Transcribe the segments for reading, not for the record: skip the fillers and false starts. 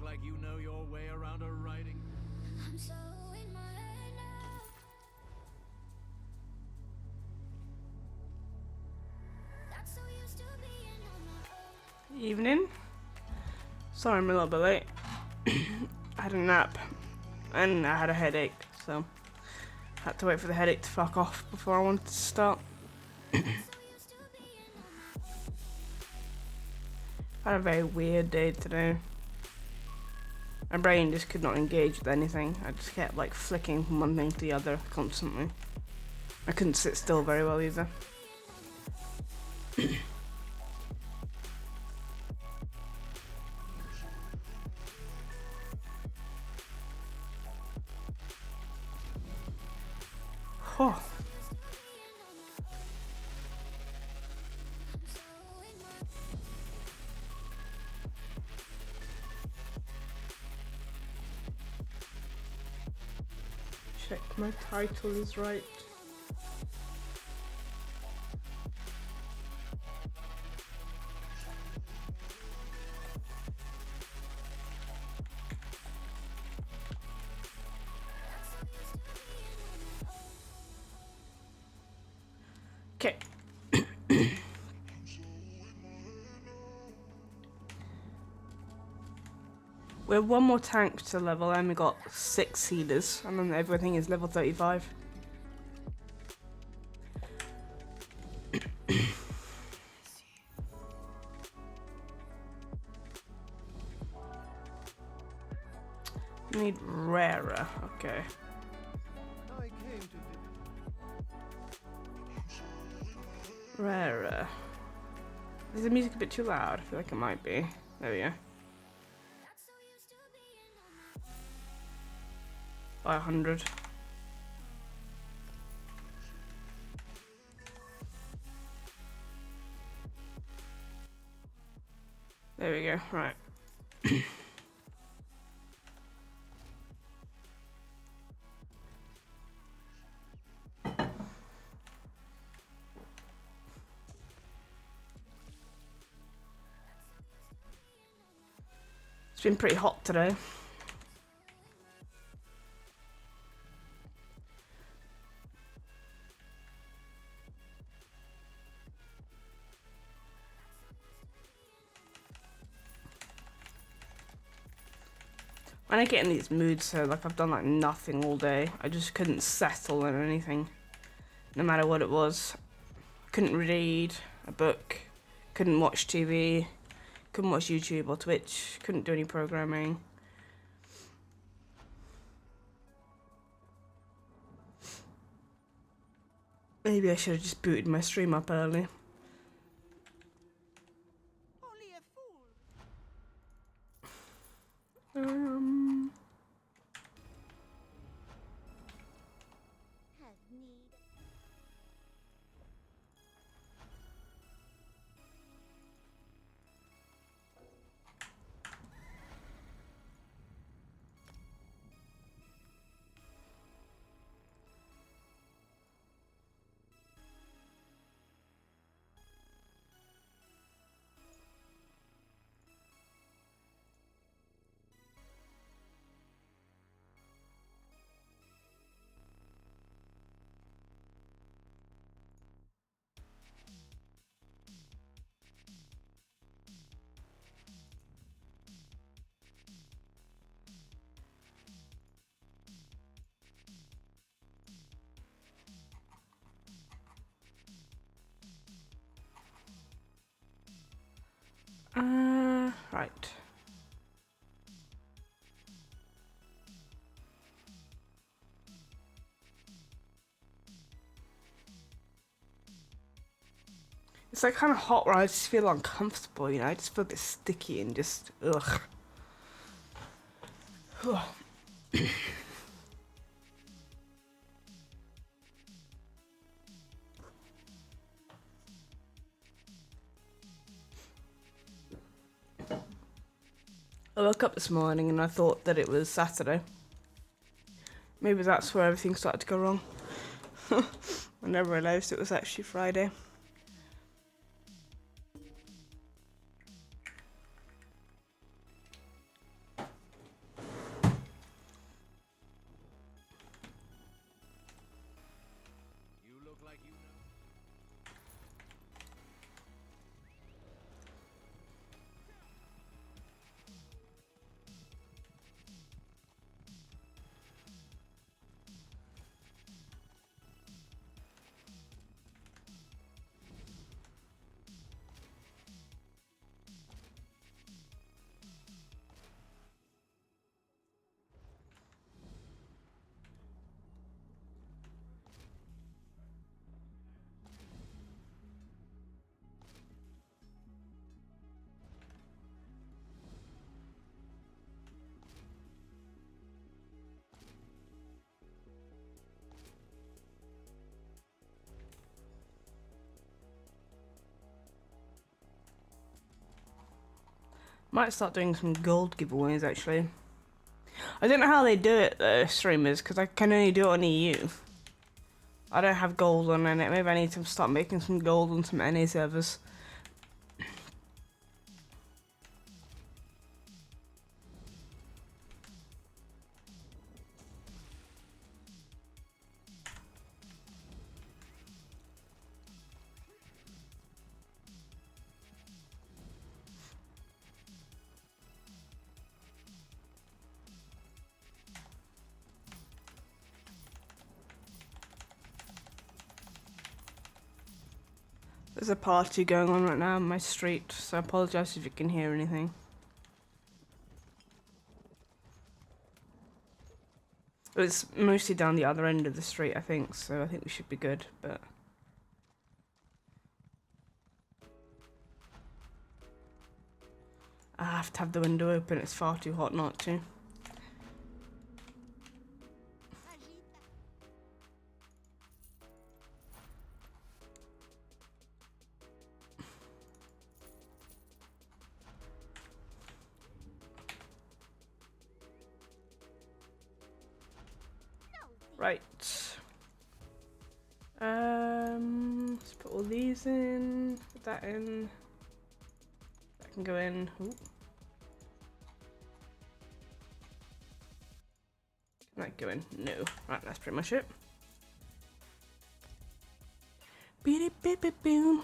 Like you know your way around a writing. I'm so in my head now. That's so used to being on my own. Evening. Sorry I'm a little bit late. I had a nap and I had a headache, so I had to wait for the headache to fuck off before I wanted to start. I had a very weird day today. My brain just could not engage with anything. I just kept like flicking from one thing to the other constantly. I couldn't sit still very well either. Oh. Check my title is right. Okay. We have one more tank to level and we got 6 healers and then everything is level 35. Need rarer, okay. Rarer. Is the music a bit too loud? I feel like it might be. There we go. By 100. There we go, right. It's been pretty hot today. When I get in these moods, so like I've done like nothing all day, I just couldn't settle on anything, no matter what it was. Couldn't read a book, couldn't watch TV, couldn't watch YouTube or Twitch, couldn't do any programming. Maybe I should have just booted my stream up early. Only a fool. Has need. Right. It's like kind of hot where I just feel uncomfortable, you know, I just feel a bit sticky and just, ugh. I woke up this morning and I thought that it was Saturday. Maybe that's where everything started to go wrong. I never realised it was actually Friday. You look like you know. Might start doing some gold giveaways actually. I don't know how they do it though, streamers, because I can only do it on EU. I don't have gold on it. Maybe I need to start making some gold on some NA servers. There's a party going on right now on my street, so I apologise if you can hear anything. It's mostly down the other end of the street, I think, so I think we should be good, but... I have to have the window open, it's far too hot not to. Right. Let's put all these in, put that in. That can go in. Ooh. Can that go in? No. Right, that's pretty much it. Beep beep beep boom.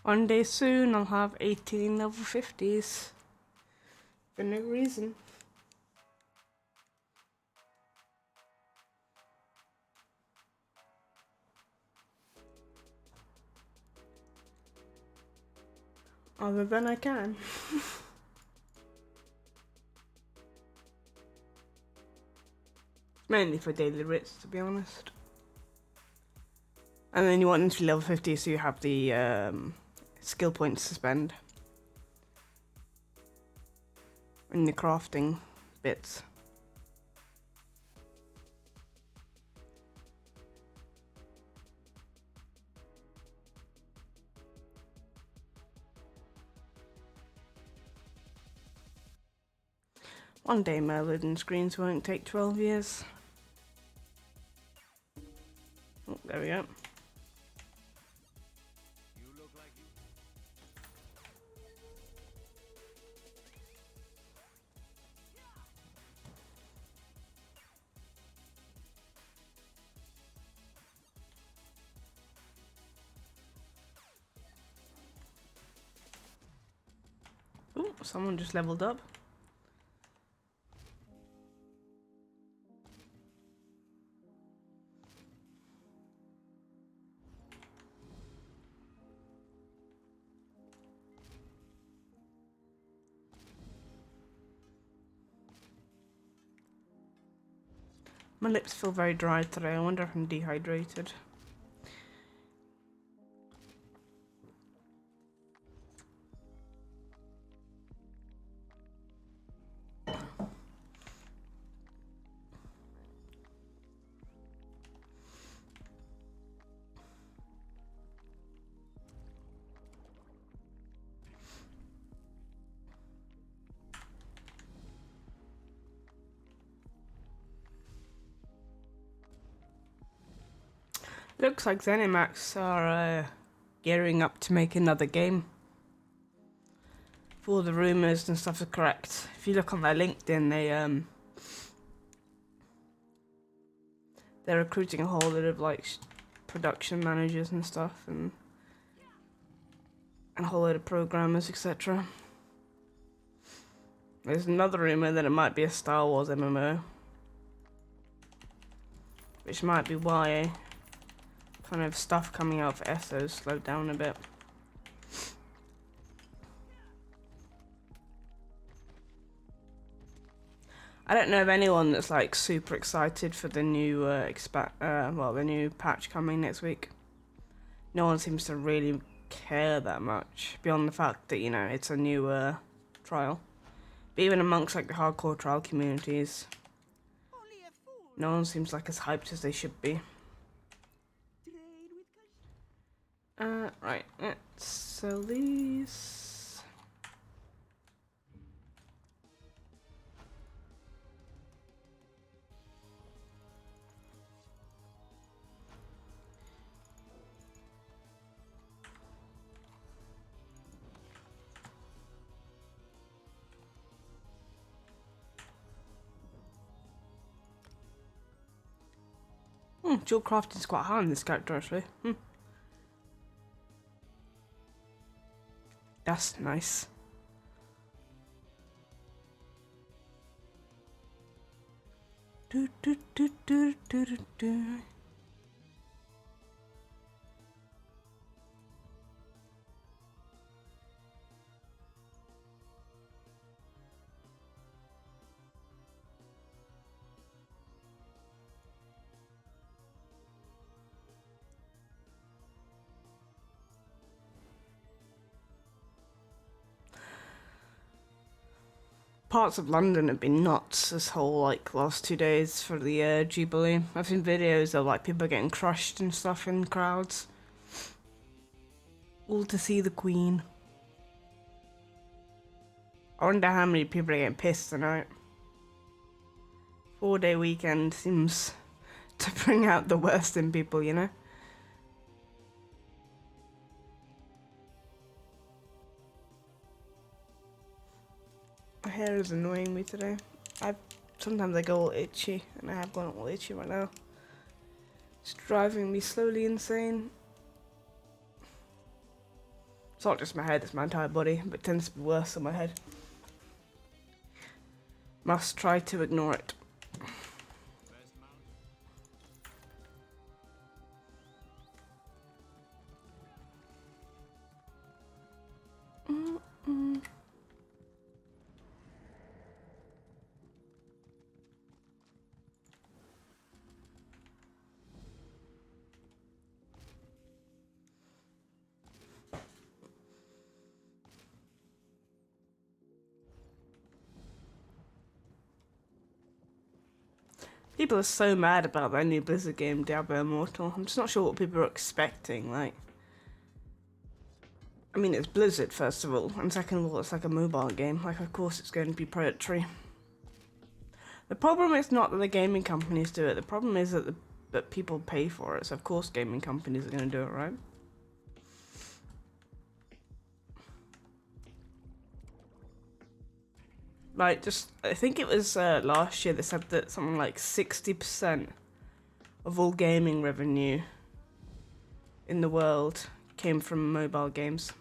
One day soon I'll have 18 level 50s. For no reason. Other than I can. Mainly for daily writs, to be honest. And then you want them to be level 50, so you have the skill points to spend. In the crafting bits. One day my loading screens won't take 12 years. Oh, there we go. You look like you. Ooh, someone just leveled up. My lips feel very dry today. I wonder if I'm dehydrated. Looks like ZeniMax are gearing up to make another game. If all the rumours and stuff are correct. If you look on their LinkedIn, they're recruiting a whole lot of like production managers and stuff, and a whole lot of programmers, etc. There's another rumour that it might be a Star Wars MMO, which might be why kind of stuff coming out for ESO slowed down a bit. I don't know of anyone that's like super excited for the new the new patch coming next week. No one seems to really care that much beyond the fact that, you know, it's a new trial. But even amongst like the hardcore trial communities, Only a fool. no one seems like as hyped as they should be. Trade with Right, let's sell these. Dual crafting is quite high on this character actually. That's nice. Do, do, do, do, do, do, do. Parts of London have been nuts this whole like last 2 days for the Jubilee. I've seen videos of like people getting crushed and stuff in crowds. All to see the Queen. I wonder how many people are getting pissed tonight. 4-day weekend seems to bring out the worst in people, you know? My hair is annoying me today. Sometimes I go all itchy, and I have gone all itchy right now. It's driving me slowly insane. It's not just my head, it's my entire body, but it tends to be worse on my head. Must try to ignore it. Best mount. People are so mad about that new Blizzard game, Diablo Immortal. I'm just not sure what people are expecting. Like, I mean, it's Blizzard, first of all, and second of all, it's like a mobile game. Like, of course it's going to be predatory. The problem is not that the gaming companies do it. The problem is that people pay for it. So, of course, gaming companies are going to do it, right? Like, just, I think it was last year they said that something like 60% of all gaming revenue in the world came from mobile games.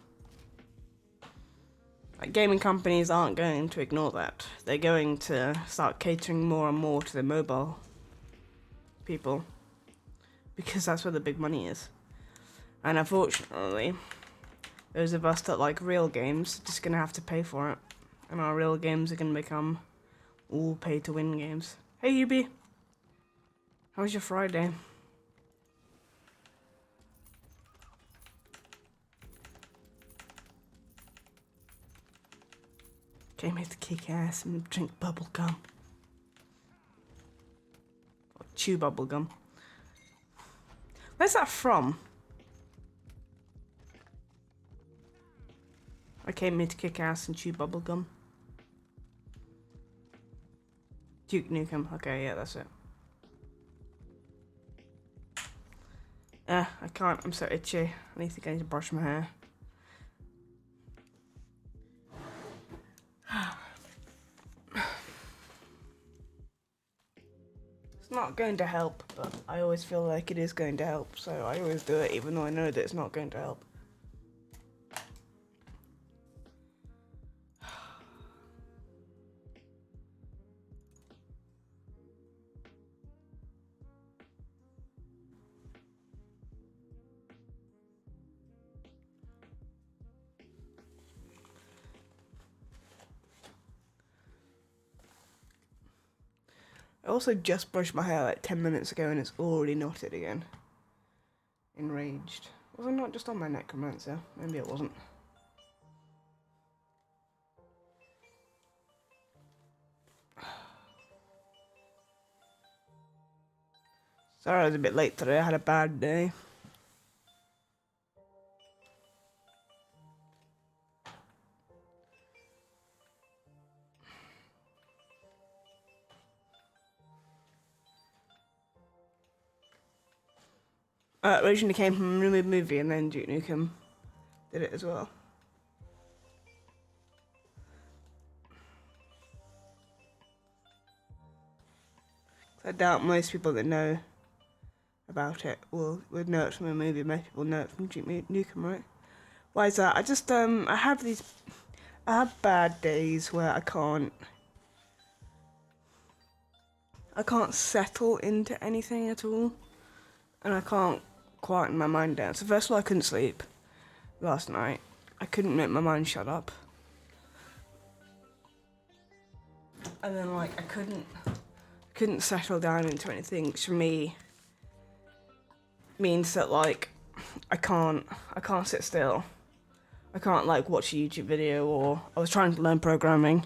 Like, gaming companies aren't going to ignore that. They're going to start catering more and more to the mobile people, because that's where the big money is. And unfortunately, those of us that like real games are just gonna have to pay for it. And our real games are gonna become all pay-to-win games. Hey Yubi! How was your Friday? Came here to kick ass and drink bubble gum. Or chew bubble gum. Where's that from? I came here to kick ass and chew bubble gum. Duke Nukem. Okay, yeah, that's it. I can't. I'm so itchy. I need to brush my hair. It's not going to help, but I always feel like it is going to help, so I always do it even though I know that it's not going to help. I also just brushed my hair like 10 minutes ago and it's already knotted again. Enraged. Was I not just on my necromancer? Maybe it wasn't. Sorry I was a bit late today, I had a bad day. Originally came from a movie and then Duke Nukem did it as well. I doubt most people that know about it would know it from a movie. Most people know it from Duke Nukem, right? Why is that? I just I have bad days where I can't settle into anything at all, and I can't quieten my mind down. So first of all, I couldn't sleep last night. I couldn't make my mind shut up, and then like I couldn't settle down into anything, which for me means that like I can't sit still. I can't like watch a YouTube video, or I was trying to learn programming.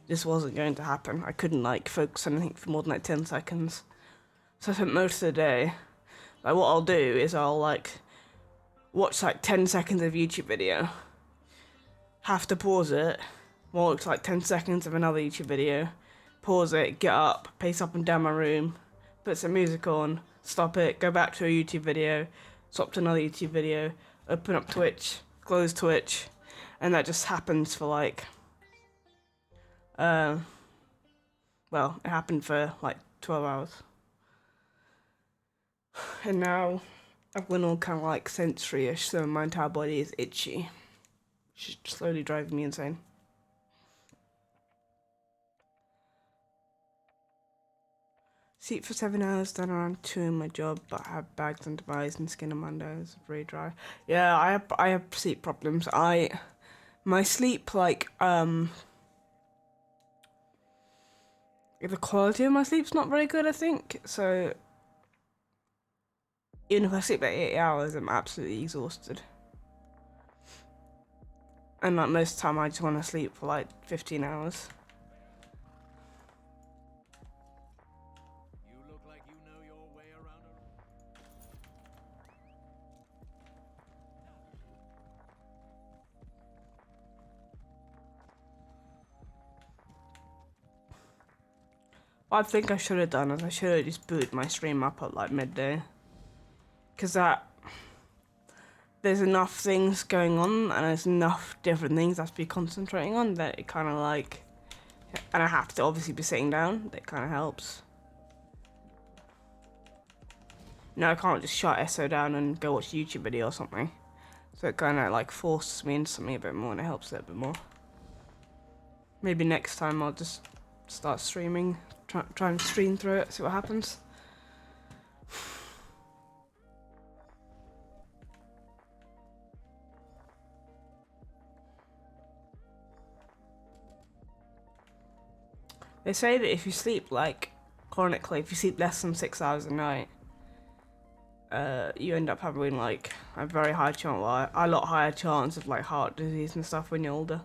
This wasn't going to happen. I couldn't like focus on anything for more than like 10 seconds. So I spent most of the day, like what I'll do is I'll like watch like 10 seconds of YouTube video, have to pause it, watch like 10 seconds of another YouTube video, pause it, get up, pace up and down my room, put some music on, stop it, go back to a YouTube video, swap to another YouTube video, open up Twitch, close Twitch, and that just happens for like, well, it happened for like 12 hours. And now I've gone all kind of like sensory-ish, so my entire body is itchy. Which is slowly driving me insane. Sleep for 7 hours, done around 2 in my job, but I have bags under my eyes and skin on my nose, very dry. Yeah, I have sleep problems. My sleep, like, the quality of my sleep's not very good, I think. So, even if I sleep like 8 hours, I'm absolutely exhausted. And like most of the time, I just want to sleep for like 15 hours. You look What I think I should have done is I should have just booted my stream up at like midday. Because there's enough things going on and there's enough different things I have to be concentrating on that it kind of like, and I have to obviously be sitting down, that kind of helps. No, I can't just shut SO down and go watch a YouTube video or something. So it kind of like forces me into something a bit more and it helps it a bit more. Maybe next time I'll just start streaming, try and stream through it, see what happens. They say that if you sleep like chronically, if you sleep less than 6 hours a night, you end up having like a very high chance, well, a lot higher chance of like heart disease and stuff when you're older.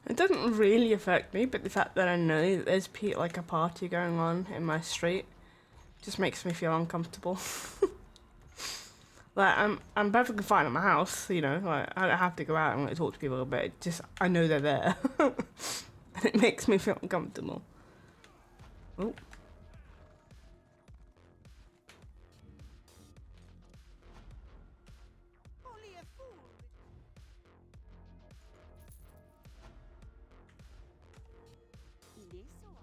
It doesn't really affect me, but the fact that I know that there's like a party going on in my street just makes me feel uncomfortable. Like I'm perfectly fine at my house, you know. Like I don't have to go out and like talk to people, but it just I know they're there, and it makes me feel uncomfortable. Oh. Only a fool. This one.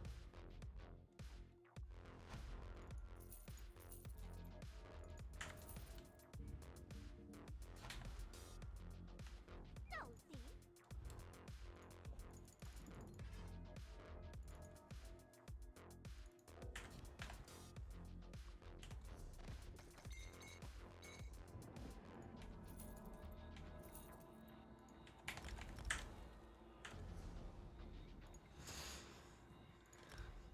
Nosy.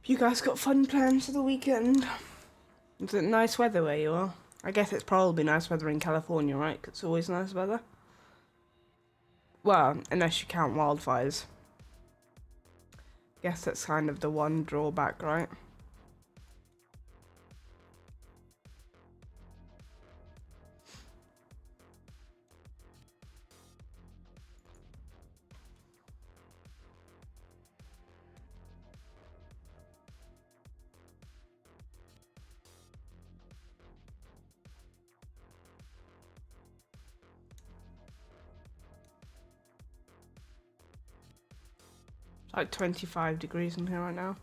You guys got fun plans for the weekend? Is it nice weather where you are? I guess it's probably nice weather in California, right? 'Cause it's always nice weather. Well, unless you count wildfires. Guess that's kind of the one drawback, right? It's like 25 degrees in here right now.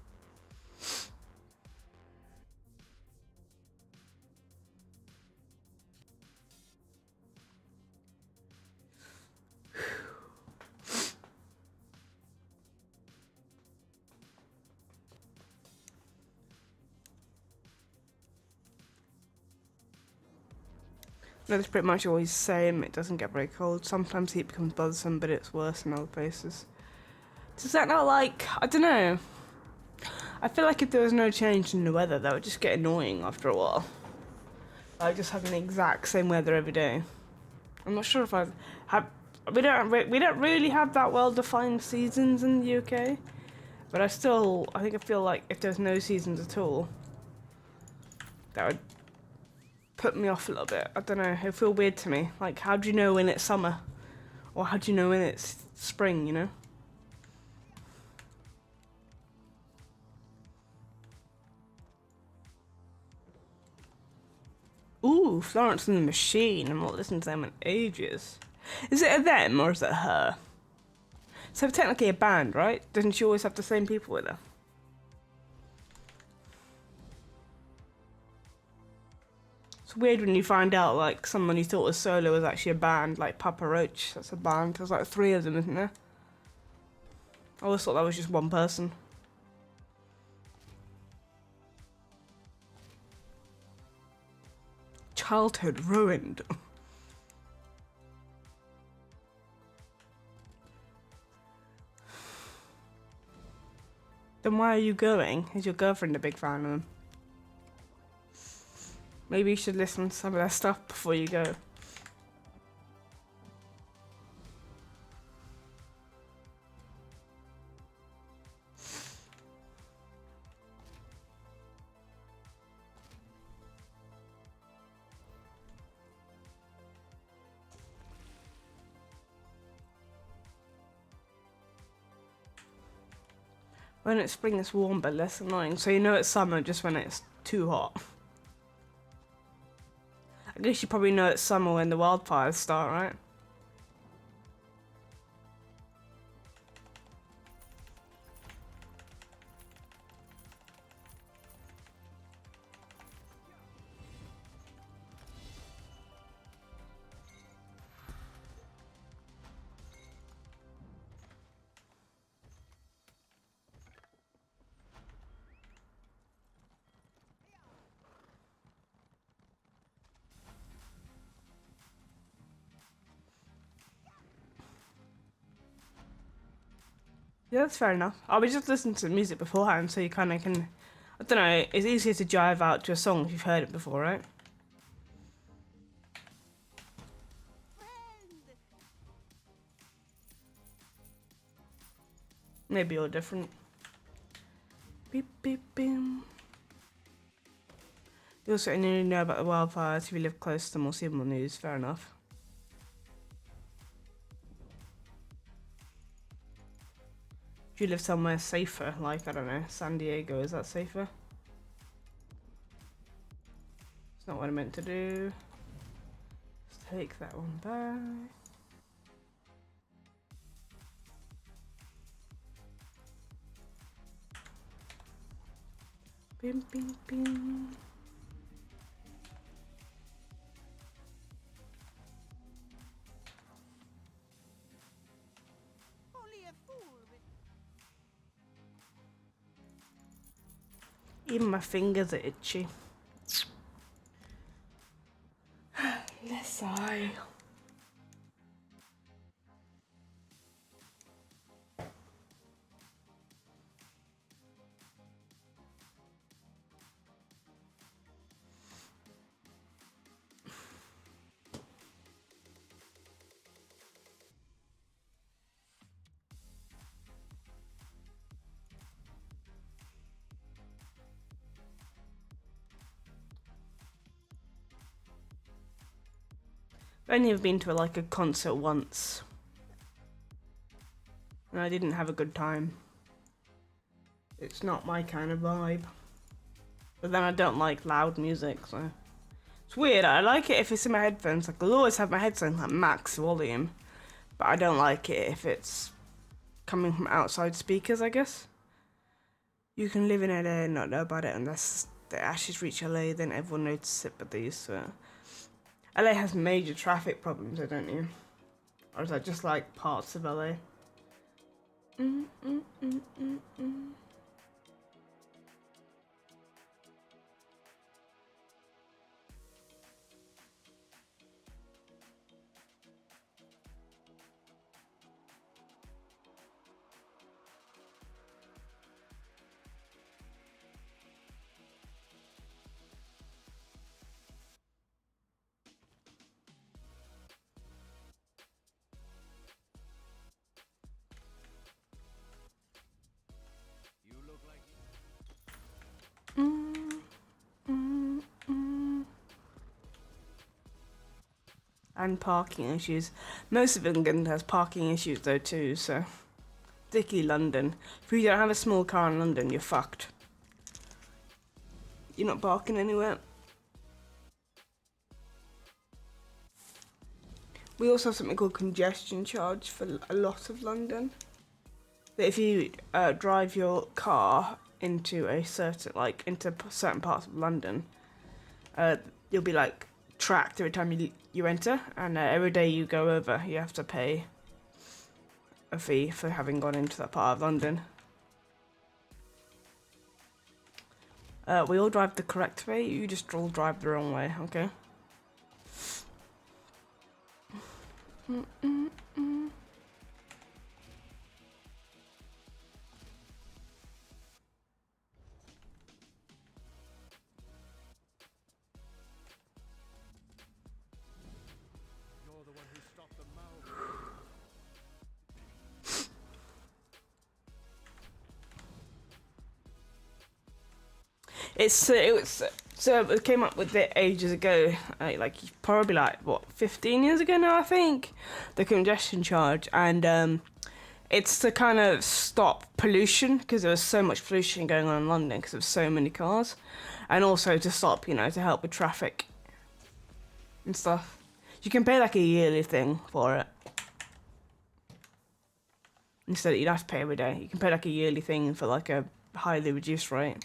No, it's pretty much always the same. It doesn't get very cold. Sometimes heat becomes bothersome, but it's worse in other places. Does that not like, I don't know. I feel like if there was no change in the weather, that would just get annoying after a while. Like just having the exact same weather every day. I'm not sure if I have. We don't really have that well-defined seasons in the UK, but I think I feel like if there's no seasons at all, that would put me off a little bit. I don't know. It'd feel weird to me. Like, how do you know when it's summer, or how do you know when it's spring? You know. Ooh, Florence and the Machine. I'm not listening to them in ages. Is it a them or is it her? So technically a band, right? Doesn't she always have the same people with her? It's weird when you find out like someone you thought was solo was actually a band, like Papa Roach. That's a band. There's like 3 of them, isn't there? I always thought that was just one person. Childhood ruined. Then why are you going? Is your girlfriend a big fan of them? Maybe you should listen to some of their stuff before you go. When it's spring, it's warm but less annoying. So you know it's summer just when it's too hot. I guess you probably know it's summer when the wildfires start, right? Yeah, that's fair enough. I was just listening to the music beforehand, so you kind of can... I don't know, it's easier to jive out to a song if you've heard it before, right? Friend. Maybe you're different. Beep, beep, beep. You also only know about the wildfires if you live close to them or see them on the news. Fair enough. If you live somewhere safer, like, I don't know, San Diego, is that safer? It's not what I meant to do. Let's take that one back. Bim, bim, bim. Only a fool would. Even my fingers are itchy. Let's sigh. I've only ever been to like a concert once, and I didn't have a good time. It's not my kind of vibe. But then I don't like loud music, so it's weird. I like it if it's in my headphones. Like I'll always have my headphones like max volume, but I don't like it if it's coming from outside speakers, I guess. You can live in LA and not know about it unless the ashes reach LA, then everyone notices it, but they used to. LA has major traffic problems, don't you? Or is that just like parts of LA? You look like And parking issues. Most of England has parking issues though too, so particularly London. If you don't have a small car in London, you're fucked. You're not parking anywhere. We also have something called congestion charge for a lot of London. That if you drive your car into a certain, like, into certain parts of London, you'll be like tracked every time you enter, and every day you go over, you have to pay a fee for having gone into that part of London. We all drive the correct way. You just all drive the wrong way, okay? It came up with it ages ago, like probably like what 15 years ago now, I think, the congestion charge, and it's to kind of stop pollution because there was so much pollution going on in London because there was so many cars, and also to stop, to help with traffic and stuff. You can pay like a yearly thing for it. Instead, you'd have to pay every day. You can pay like a yearly thing for like a highly reduced rate.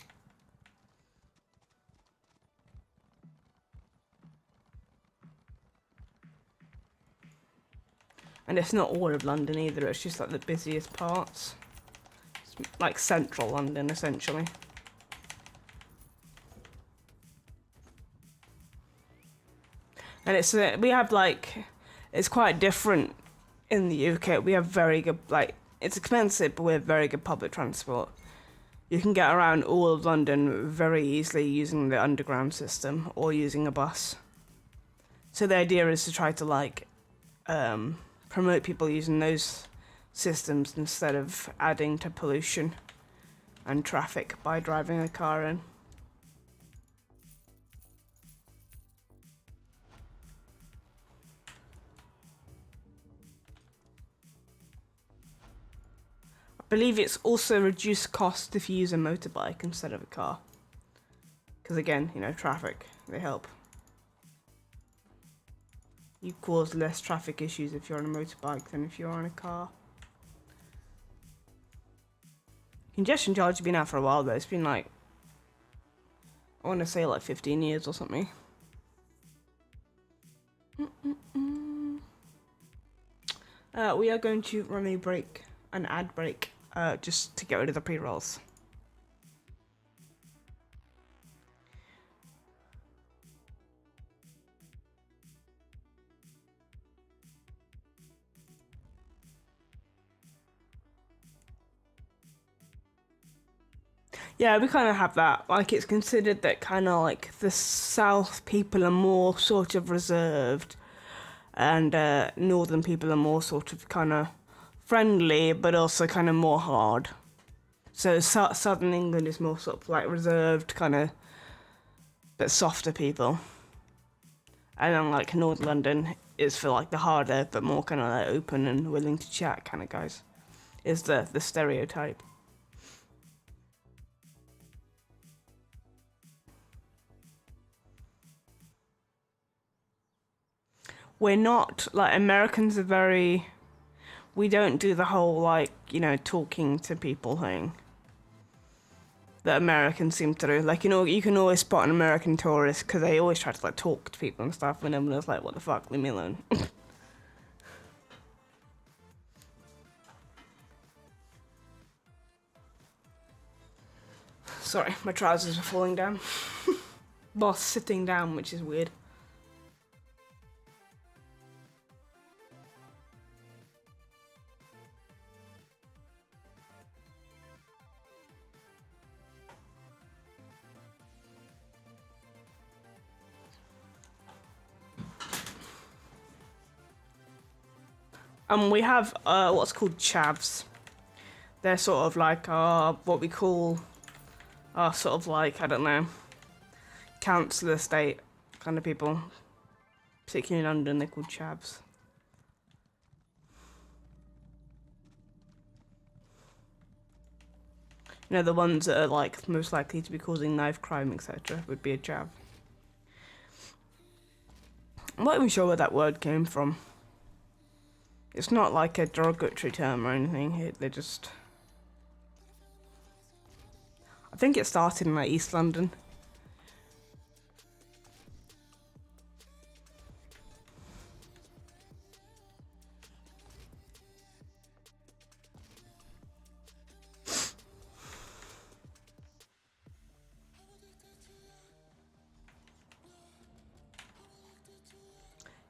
And it's not all of London either, it's just like the busiest parts. It's like central London, essentially. And we have like, it's quite different in the UK. We have very good, like, it's expensive, but we have very good public transport. You can get around all of London very easily using the underground system or using a bus. So the idea is to try to like, promote people using those systems instead of adding to pollution and traffic by driving a car in. I believe it's also reduced cost if you use a motorbike instead of a car. Because again, traffic, they help. You cause less traffic issues if you're on a motorbike than if you're on a car. Congestion charge has been out for a while though. It's been like, I want to say like 15 years or something. We are going to run an ad break, just to get rid of the pre-rolls. Yeah, we kind of have that. Like, it's considered that kind of like the South people are more sort of reserved, and Northern people are more sort of kind of friendly, but also kind of more hard. So Southern England is more sort of like reserved, kind of, but softer people. And then like North London is for like the harder, but more kind of like open and willing to chat kind of guys. Is the stereotype. We're not, like, Americans are very, we don't do the whole, like, talking to people thing that Americans seem to do. Like, you can always spot an American tourist because they always try to, like, talk to people and stuff, and everyone's like, what the fuck, leave me alone. Sorry, my trousers are falling down. Boss sitting down, which is weird. We have what's called chavs. They're sort of like what we call sort of like, I don't know, council estate kind of people. Particularly in London, they're called chavs. The ones that are like most likely to be causing knife crime, etc., would be a chav. I'm not even sure where that word came from. It's not like a derogatory term or anything. They just... I think it started in like East London.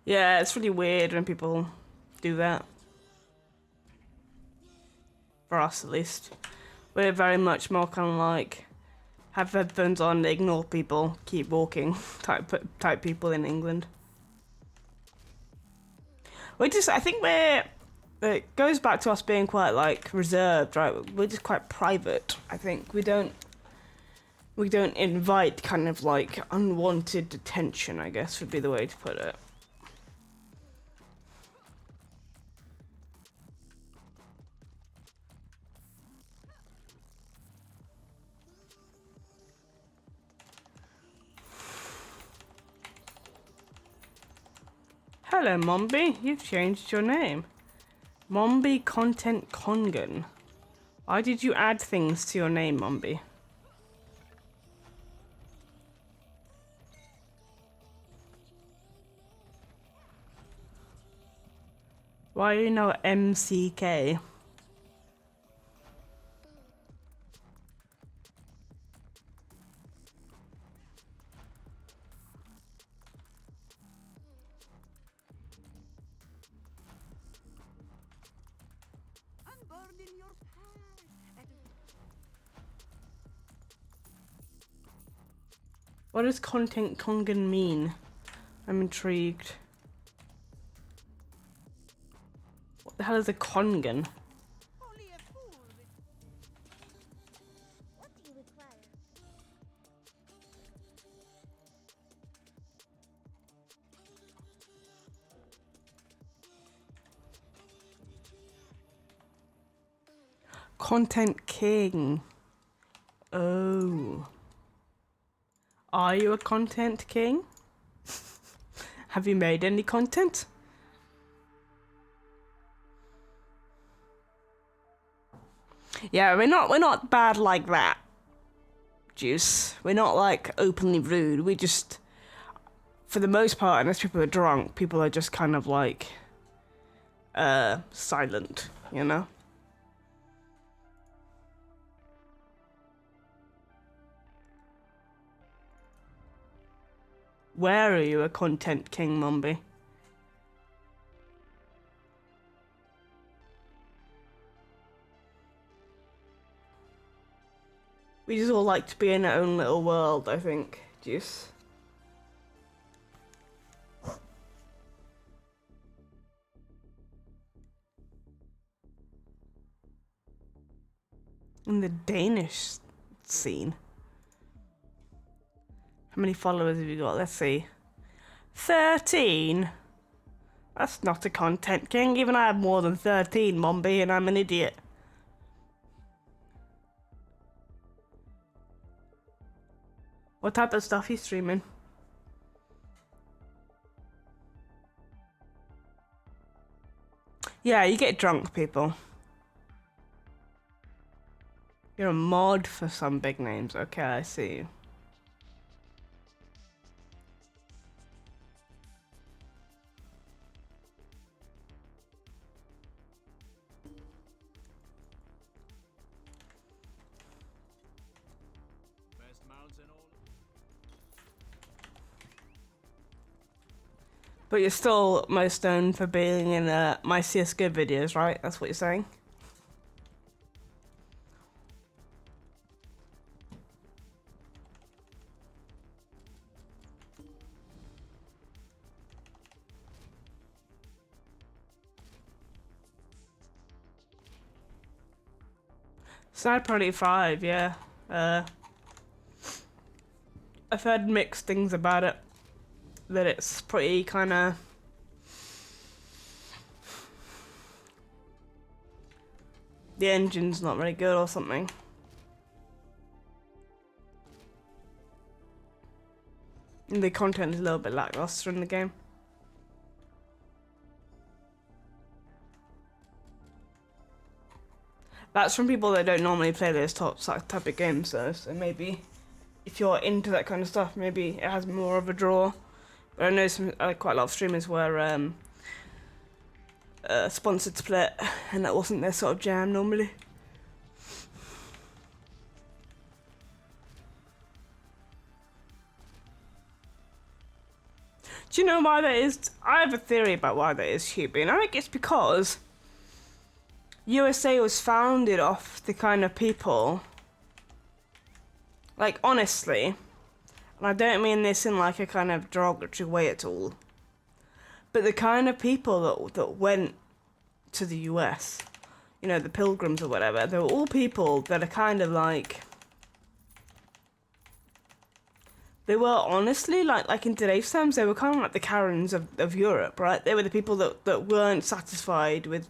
Yeah, it's really weird when people do that. For us, at least. We're very much more kind of like, have headphones on, ignore people, keep walking type people in England. I think it goes back to us being quite like reserved, right? We're just quite private, I think. We don't We don't invite kind of like unwanted attention, I guess would be the way to put it. Hello, Mombi. You've changed your name. Mombi Content Kongan. Why did you add things to your name, Mombi? Why are you now MCK? Unburden your past. What does Content Kongan mean? I'm intrigued. What the hell is a Kongan? Only a fool with... What do you require? Content King. Oh. Are you a content king? Have you made any content? Yeah, we're not bad like that, Juice. We're not like openly rude. We just, for the most part, unless people are drunk, people are just kind of like silent, you know? Where are you a content king, Mombi? We just all like to be in our own little world, I think, Juice. In the Danish scene. How many followers have you got? Let's see. 13? That's not a content king. Even I have more than 13, Mombi, and I'm an idiot. What type of stuff are you streaming? Yeah, you get drunk, people. You're a mod for some big names. Okay, I see you. Best mounts in all. But you're still most known for being in my CSGO videos, right? That's what you're saying? Sniper Elite 5, yeah. I've heard mixed things about it. That it's pretty kind of... the engine's not very good or something. And the content is a little bit lackluster in the game. That's from people that don't normally play those type of games, though. So maybe if you're into that kind of stuff, maybe it has more of a draw. But I know quite a lot of streamers were sponsored split, and that wasn't their sort of jam normally. Do you know why that is? I have a theory about why that is, Hubie, and I think it's because USA was founded off the kind of people, like, honestly, and I don't mean this in like a kind of derogatory way at all, but the kind of people that went to the US, you know, the pilgrims or whatever, they were all people that are kind of like They were honestly like in today's terms, they were kind of like the Karens of Europe, right? They were the people that weren't satisfied with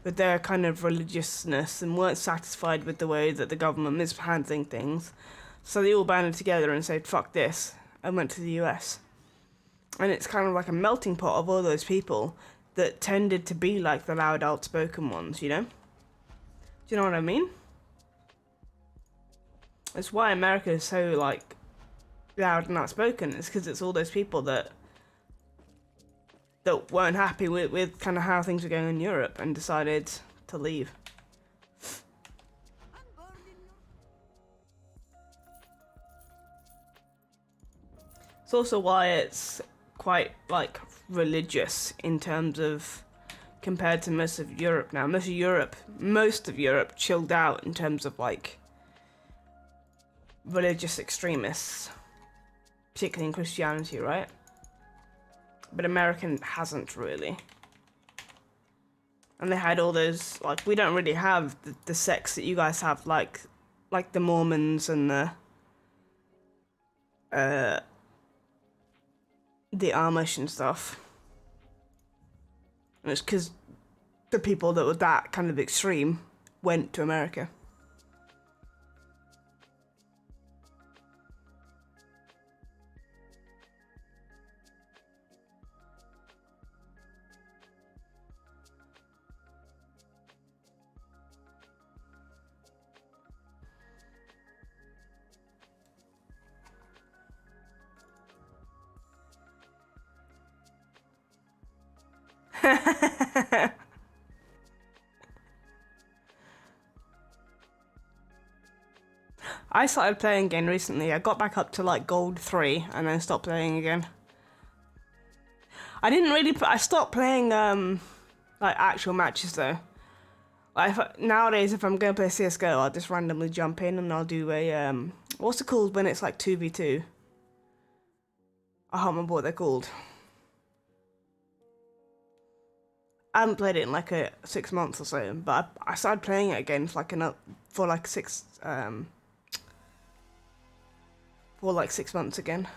their kind of religiousness and weren't satisfied with the way that the government is handling things. So they all banded together and said, fuck this, and went to the US. And it's kind of like a melting pot of all those people that tended to be like the loud, outspoken ones, you know? Do you know what I mean? It's why America is so, like, loud and outspoken. It's because it's all those people that weren't happy with kind of how things were going in Europe and decided to leave. It's also why it's quite, like, religious in terms of compared to most of Europe now. Most of Europe chilled out in terms of, like, religious extremists, particularly in Christianity, right? But American hasn't really. And they had all those, like, we don't really have the sects that you guys have, like the Mormons and the Amish and stuff. And it's because the people that were that kind of extreme went to America. I started playing again recently. I got back up to like gold 3 and then stopped playing again. I stopped playing like actual matches though. Like nowadays if I'm gonna play CS:GO, I'll just randomly jump in and I'll do a what's it called when it's like 2v2? I can't remember what they're called. I haven't played it in like 6 months or so, but I started playing it again for like 6 months again.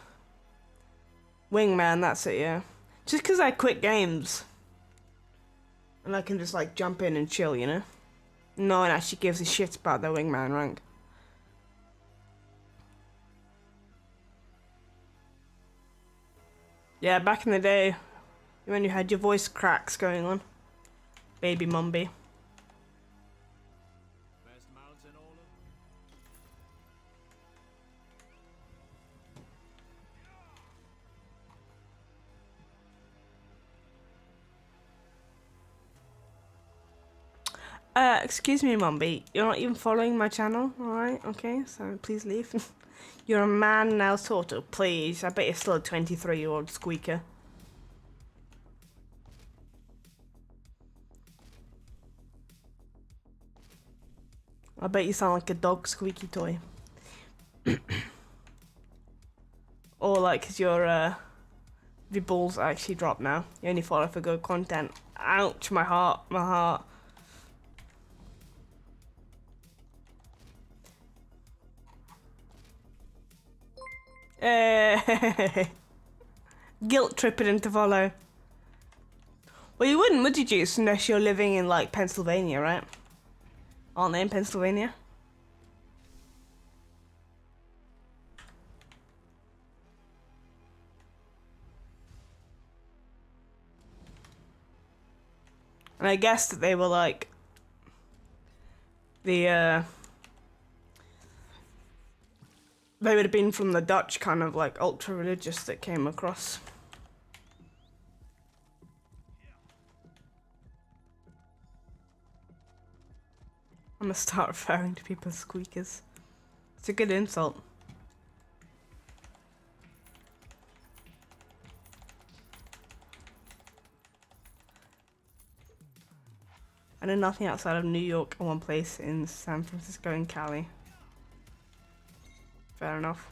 Wingman, that's it, yeah. Just because I quit games. And I can just like jump in and chill, you know? No one actually gives a shit about their Wingman rank. Yeah, back in the day, when you had your voice cracks going on. Baby Mumby. Best mounts in all of Excuse me, Mumby. You're not even following my channel, alright? Okay, so please leave. You're a man now, sort of. Please, I bet you're still a 23-year-old squeaker. I bet you sound like a dog squeaky toy. Or like, cause your balls actually dropped now. You only follow for good content. Ouch, my heart, my heart. Guilt tripping into follow. Well, you wouldn't, would you, Juice, unless you're living in like Pennsylvania, right? Aren't they in Pennsylvania? And I guess that they were like they would have been from the Dutch kind of like ultra religious that came across. I'm gonna start referring to people as squeakers. It's a good insult. I know nothing outside of New York and one place in San Francisco and Cali. Fair enough.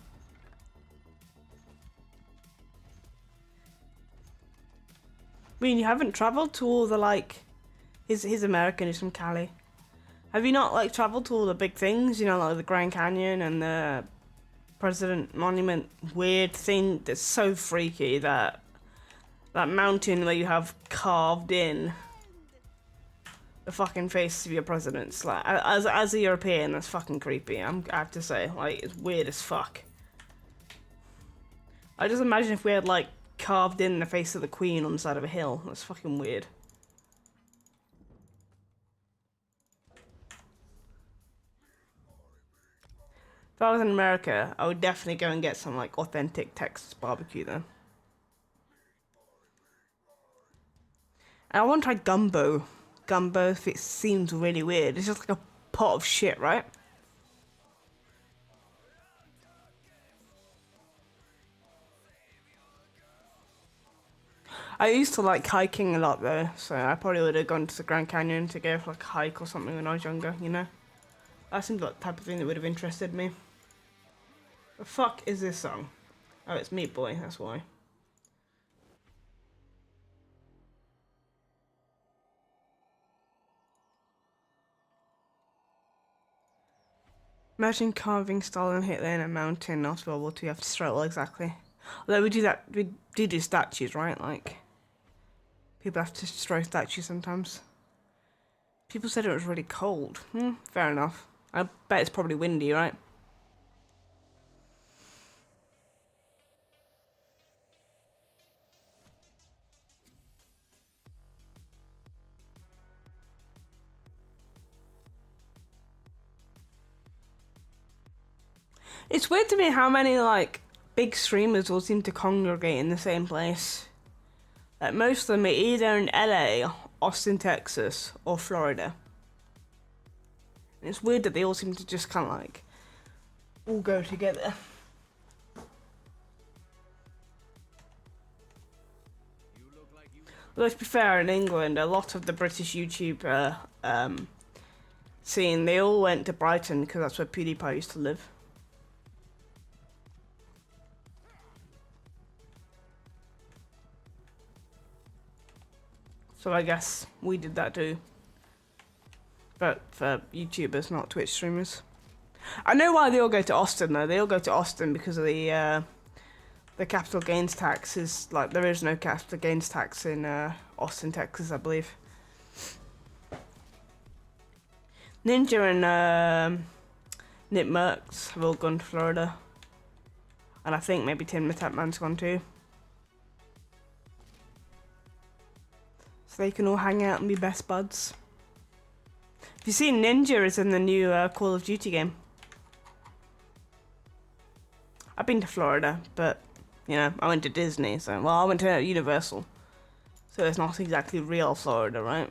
I mean, you haven't travelled to all the like... He's American, he's from Cali. Have you not like travelled to all the big things? You know, like the Grand Canyon and the president monument weird thing that's so freaky, that mountain where you have carved in the fucking face of your presidents. Like, as a European, that's fucking creepy. I have to say, like, it's weird as fuck. I just imagine if we had like carved in the face of the Queen on the side of a hill. That's fucking weird. If I was in America, I would definitely go and get some like authentic Texas barbecue then. And I want to try gumbo. Gumbo, if it seems really weird. It's just like a pot of shit, right? I used to like hiking a lot though, so I probably would have gone to the Grand Canyon to go for like a hike or something when I was younger, you know? That seemed like the type of thing that would have interested me. The fuck is this song? Oh, it's Meat Boy, that's why. Imagine carving Stalin Hitler in a mountain after World War II. You have to struggle exactly. Although we do that, we do statues, right? Like, people have to destroy statues sometimes. People said it was really cold. Fair enough. I bet it's probably windy, right? It's weird to me how many, like, big streamers all seem to congregate in the same place. Like, most of them are either in LA, Austin, Texas, or Florida. And it's weird that they all seem to just kind of, like, all go together. Let's be fair, in England, a lot of the British YouTuber scene, they all went to Brighton because that's where PewDiePie used to live. So I guess we did that too. But for YouTubers, not Twitch streamers. I know why they all go to Austin though. They all go to Austin because of the capital gains tax is, like, there is no capital gains tax in Austin, Texas, I believe. Ninja and Nick Merckx have all gone to Florida. And I think maybe Tim the Tapman's gone too. So they can all hang out and be best buds. Have you seen Ninja is in the new Call of Duty game? I've been to Florida, but, you know, I went to Disney, so, well, I went to Universal. So it's not exactly real Florida, right?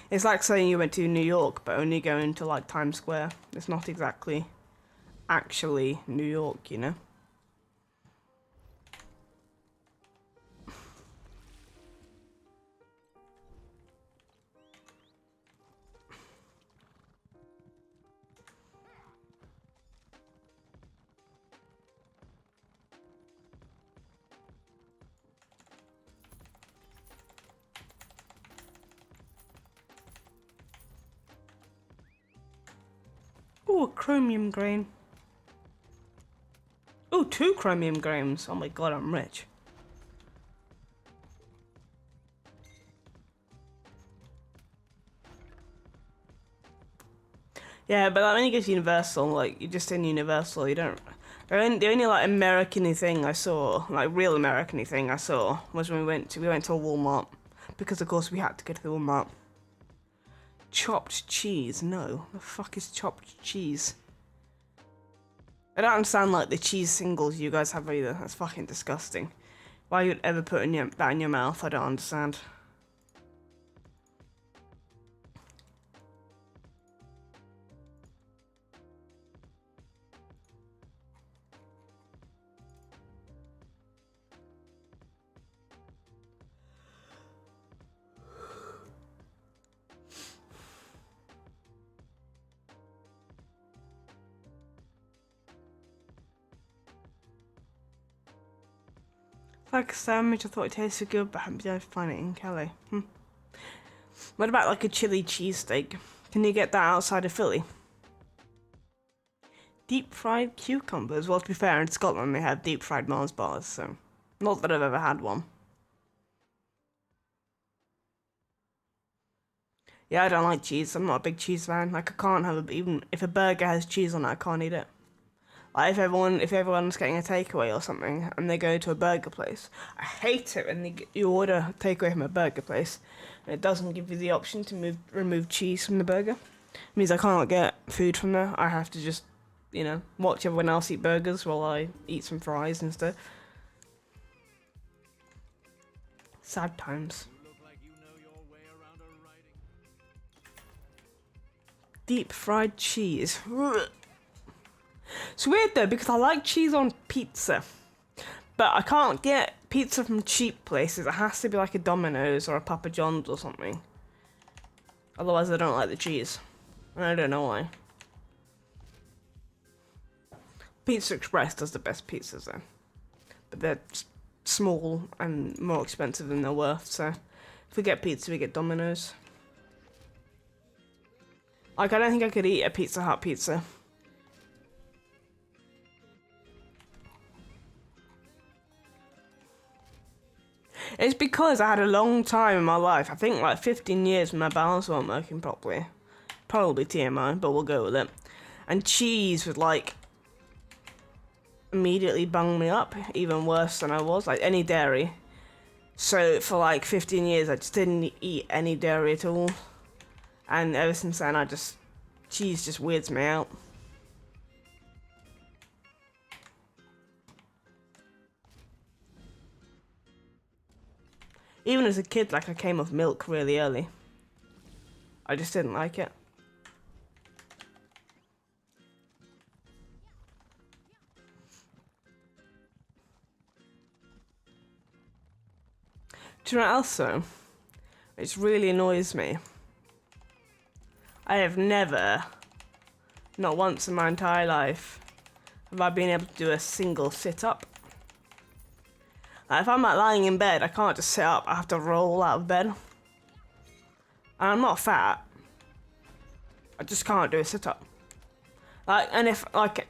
It's like saying you went to New York, but only going to, like, Times Square. It's not exactly actually New York, you know? Ooh, a chromium grain. Ooh, 2 chromium grains. Oh my god, I'm rich. Yeah, but when you go to Universal, like, you're just in Universal, you don't... The only like, American-y thing I saw, like, real American-y thing I saw, was when we went to a Walmart. Because, of course, we had to go to the Walmart. Chopped cheese? No. The fuck is chopped cheese? I don't understand, like, the cheese singles you guys have either. That's fucking disgusting. Why you'd ever put that in your mouth, I don't understand. Like a sandwich, I thought it tasted good, but I haven't been able to find it in Cali. What about like a chili cheesesteak? Can you get that outside of Philly? Deep fried cucumbers. Well, to be fair, in Scotland they have deep fried Mars bars, so not that I've ever had one. Yeah, I don't like cheese. I'm not a big cheese fan. Like, I can't have even if a burger has cheese on it, I can't eat it. Like, if everyone's getting a takeaway or something and they go to a burger place, I hate it when you order a takeaway from a burger place and it doesn't give you the option to remove cheese from the burger. It means I can't get food from there. I have to just, watch everyone else eat burgers while I eat some fries instead. Sad times. You look like you know your way around a writing. Deep fried cheese. It's weird though because I like cheese on pizza, but I can't get pizza from cheap places. It has to be like a Domino's or a Papa John's or something. Otherwise I don't like the cheese. And I don't know why. Pizza Express does the best pizzas though. But they're small and more expensive than they're worth, so if we get pizza, we get Domino's. Like, I don't think I could eat a Pizza Hut pizza. It's because I had a long time in my life, I think like 15 years when my bowels weren't working properly. Probably TMI, but we'll go with it. And cheese would like immediately bung me up, even worse than I was, like any dairy. So for like 15 years I just didn't eat any dairy at all. And ever since then cheese just weirds me out. Even as a kid, like, I came off milk really early. I just didn't like it. Do you know what else though? Which really annoys me. I have never, not once in my entire life, have I been able to do a single sit-up. Like, if I'm like lying in bed, I can't just sit up, I have to roll out of bed. And I'm not fat. I just can't do a sit-up. Like, and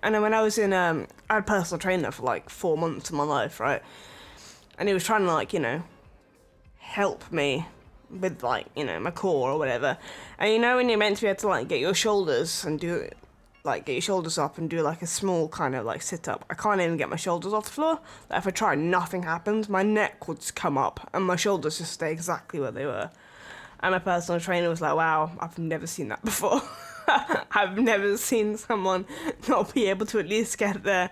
then when I was in, I had a personal trainer for like 4 months of my life, right? And he was trying to like, help me with like, my core or whatever. And when you're meant to be able to like get your shoulders and do like get your shoulders up and do like a small kind of like sit up, I can't even get my shoulders off the floor. Like, if I try, nothing happens. My neck would just come up and my shoulders just stay exactly where they were. And my personal trainer was like, wow, I've never seen that before. I've never seen someone not be able to at least get their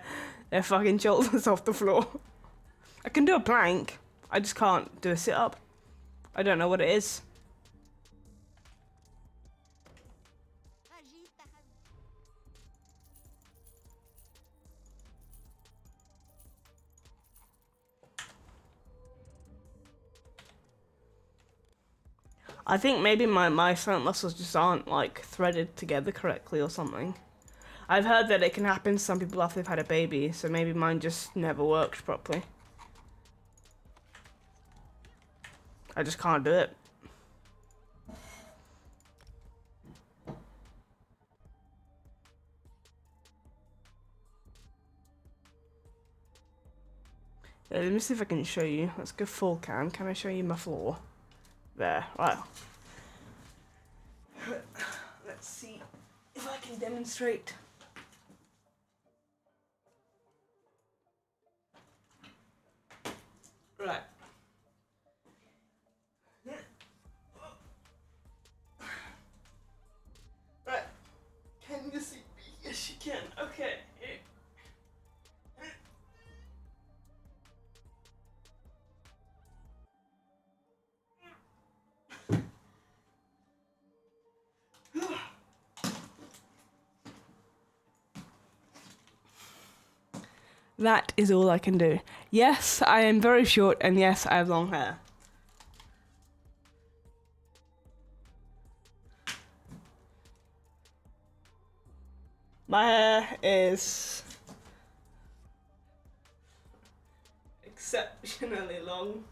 fucking shoulders off the floor. I can do a plank, I just can't do a sit up. I don't know what it is. I think maybe my front muscles just aren't like threaded together correctly or something. I've heard that it can happen to some people after they've had a baby, so maybe mine just never worked properly. I just can't do it. Yeah, let me see if I can show you. Let's go full cam. Can I show you my floor? There, right. Let's see if I can demonstrate. Right. Right. Can you see me? Yes, you can. Okay. That is all I can do. Yes, I am very short, and yes, I have long hair. My hair is exceptionally long.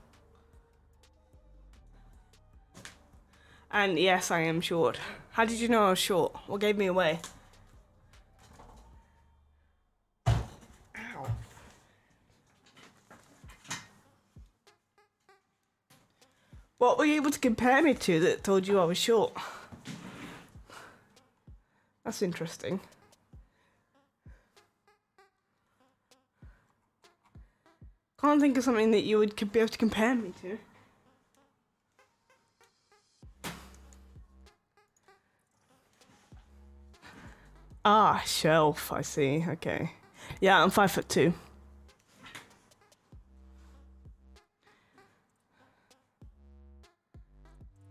And yes, I am short. How did you know I was short? What gave me away? What were you able to compare me to that told you I was short? That's interesting. Can't think of something that you would be able to compare me to. Ah, shelf, I see, okay. Yeah, I'm 5'2".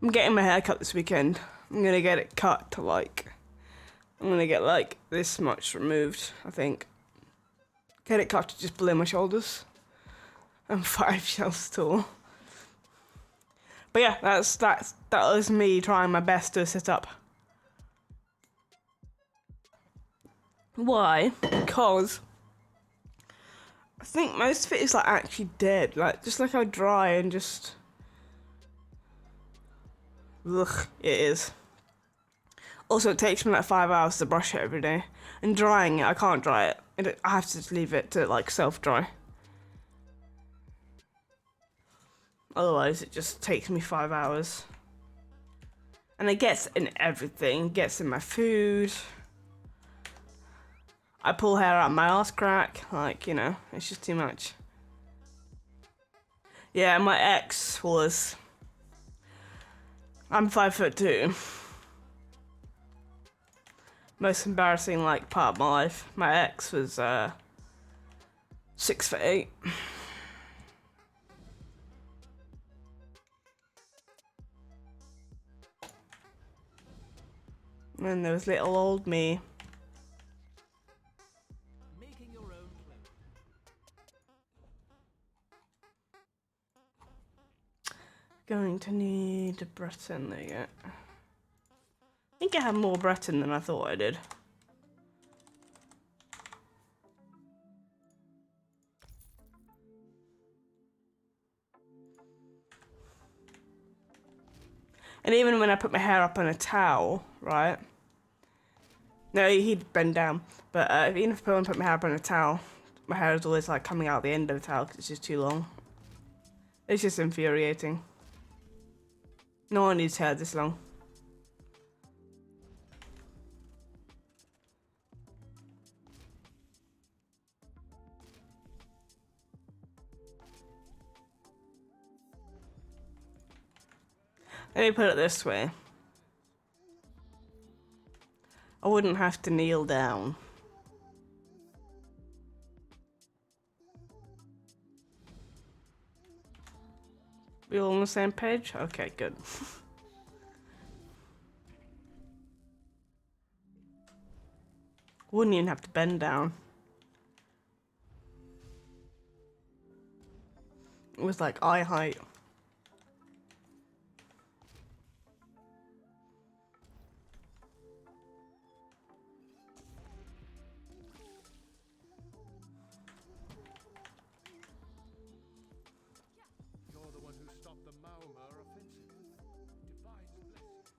I'm getting my hair cut this weekend. I'm gonna get it cut to I'm gonna get this much removed, I think. Get it cut to just below my shoulders. I'm 5 shelves tall. But yeah, that was me trying my best to sit up. Why? Because I think most of it is actually dead. Just look how dry and just ugh it is. Also, it takes me 5 hours to brush it every day. And drying it, I can't dry it. I have to just leave it to self-dry. Otherwise, it just takes me 5 hours. And it gets in everything. It gets in my food. I pull hair out my arse crack. It's just too much. Yeah, my ex was... I'm 5'2". Most embarrassing part of my life. My ex was 6'8". And then there was little old me. Making your own clothes. Going to need a Breton, there you go. I think I have more Breton than I thought I did. And even when I put my hair up on a towel, right? No, he'd bend down. But even if I put my hair up on a towel, my hair is always coming out the end of the towel because it's just too long. It's just infuriating. No one needs hair this long. Let me put it this way. I wouldn't have to kneel down. We all on the same page? Okay, good. Wouldn't even have to bend down. It was eye height. You're the one who stopped the Maumur offensive. Divine bless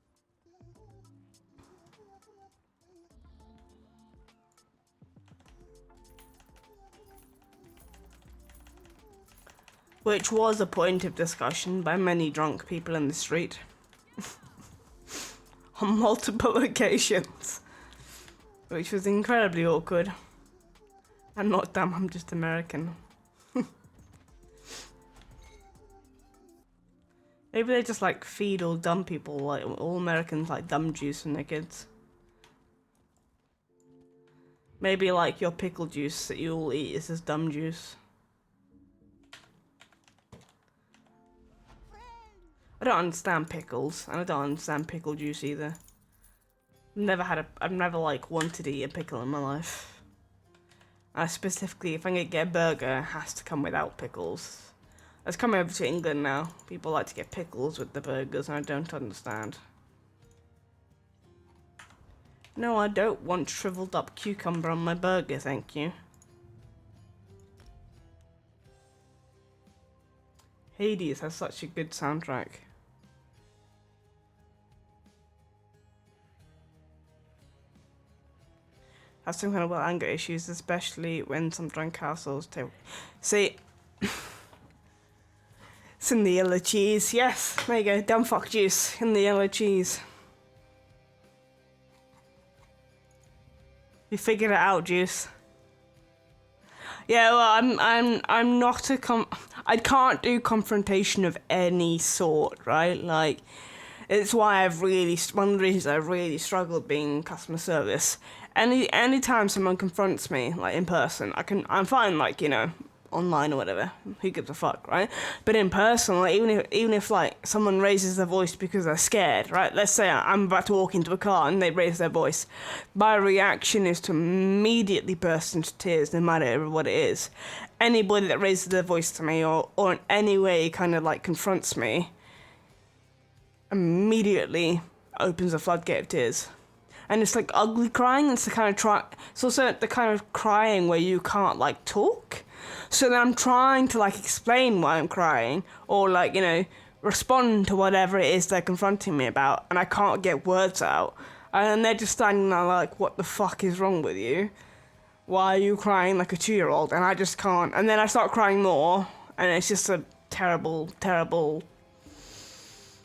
you. Which was a point of discussion by many drunk people in the street. On multiple occasions. Which was incredibly awkward. I'm not dumb, I'm just American. Maybe they just feed all dumb people, all Americans dumb juice when they're kids. Maybe your pickle juice that you all eat is just dumb juice. I don't understand pickles, and I don't understand pickle juice either. I've never wanted to eat a pickle in my life. Specifically, if I'm gonna get a burger, it has to come without pickles. It's coming over to England now. People like to get pickles with the burgers, and I don't understand. No, I don't want shriveled up cucumber on my burger, thank you. Hades has such a good soundtrack. Have some kind of anger issues, especially when some drunk households take. See, It's in the yellow cheese. Yes, there you go. Dumb fuck juice in the yellow cheese. You figured it out, juice. Yeah, well, I'm not I can't do confrontation of any sort, right? Like, it's why one of the reasons I really struggled being customer service. Any time someone confronts me, like in person, I'm fine, like, you know, online or whatever. Who gives a fuck, right? But in person, like, even if like someone raises their voice because they're scared, right? Let's say I'm about to walk into a car and they raise their voice. My reaction is to immediately burst into tears, no matter what it is. Anybody that raises their voice to me or in any way kind of like confronts me, immediately opens a floodgate of tears. And it's like ugly crying. It's it's also the kind of crying where you can't like talk. So then I'm trying to like explain why I'm crying or like, you know, respond to whatever it is they're confronting me about, and I can't get words out. And they're just standing there like, what the fuck is wrong with you? Why are you crying like a 2-year-old? And I just can't. And then I start crying more, and it's just a terrible, terrible...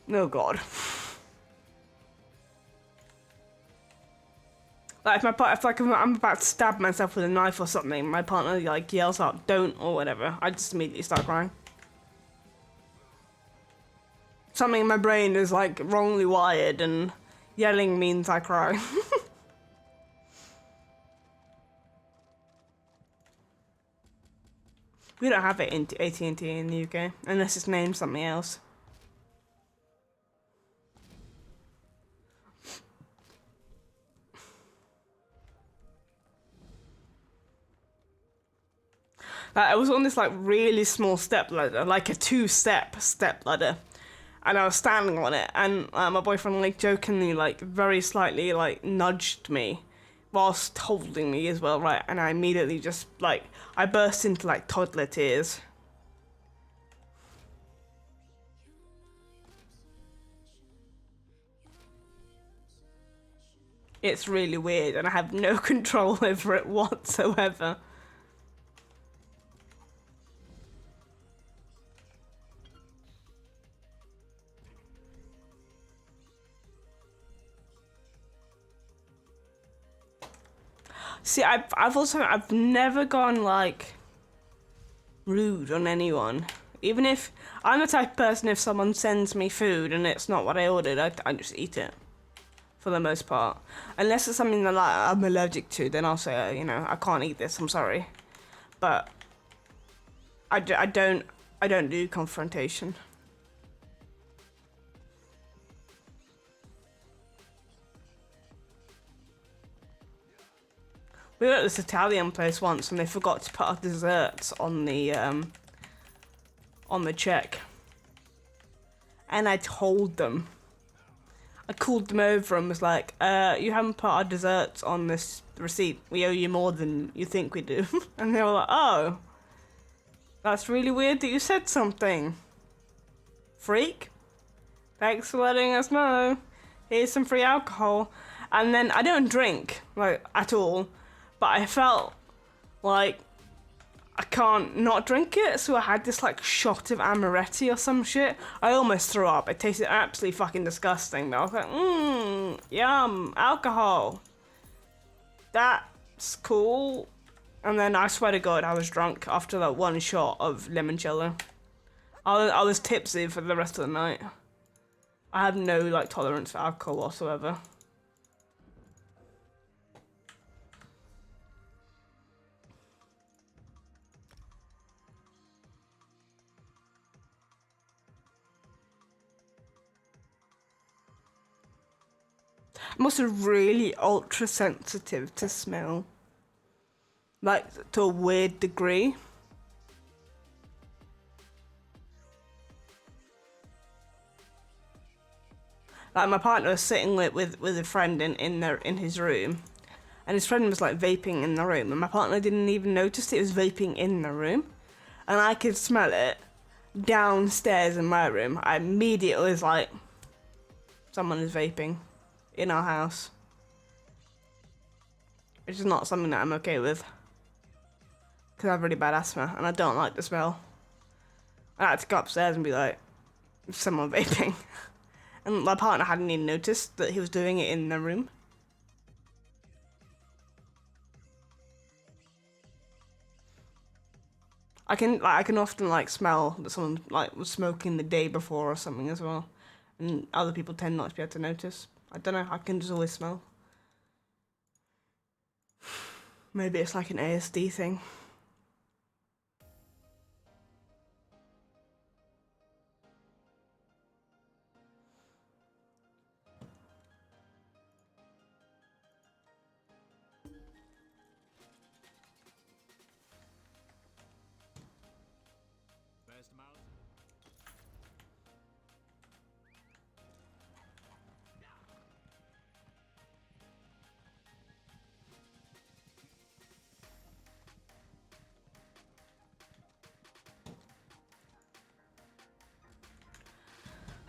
Oh God. Like if I'm about to stab myself with a knife or something, my partner like yells out "don't" or whatever, I just immediately start crying. Something in my brain is like wrongly wired, and yelling means I cry. We don't have it in AT&T in the UK unless it's named something else. I was on this like really small step ladder, like a 2-step step ladder, and I was standing on it, and my boyfriend like jokingly like very slightly like nudged me whilst holding me as well, right? And I immediately just like I burst into like toddler tears. It's really weird, and I have no control over it whatsoever. See, I've never gone like rude on anyone. Even if I'm the type of person, if someone sends me food and it's not what I ordered, I just eat it. For the most part, unless it's something that like I'm allergic to, then I'll say, you know, I can't eat this. I'm sorry, but I don't do confrontation. We were at this Italian place once, and they forgot to put our desserts on the check, and I told them. I called them over and was like, you haven't put our desserts on this receipt. We owe you more than you think we do. And they were like, oh, that's really weird that you said something. Freak. Thanks for letting us know. Here's some free alcohol. And then I don't drink, like, at all. But I felt like I can't not drink it, so I had this like shot of amaretti or some shit. I almost threw up. It tasted absolutely fucking disgusting, but I was like, yum, alcohol. That's cool. And then I swear to God, I was drunk after that one shot of limoncello. I was tipsy for the rest of the night. I have no like tolerance for alcohol whatsoever. I'm also really ultra sensitive to smell. Like, to a weird degree. Like, my partner was sitting with a friend in his room, and his friend was like vaping in the room, and my partner didn't even notice it was vaping in the room, and I could smell it downstairs in my room. I immediately was like, someone is vaping in our house. Which is not something that I'm okay with, because I have really bad asthma and I don't like the smell. I had to go upstairs and be like, someone vaping. And my partner hadn't even noticed that he was doing it in the room. I can often like smell that someone like was smoking the day before or something as well, and other people tend not to be able to notice. I don't know. I can just always smell. Maybe it's like an ASD thing. Best mouse.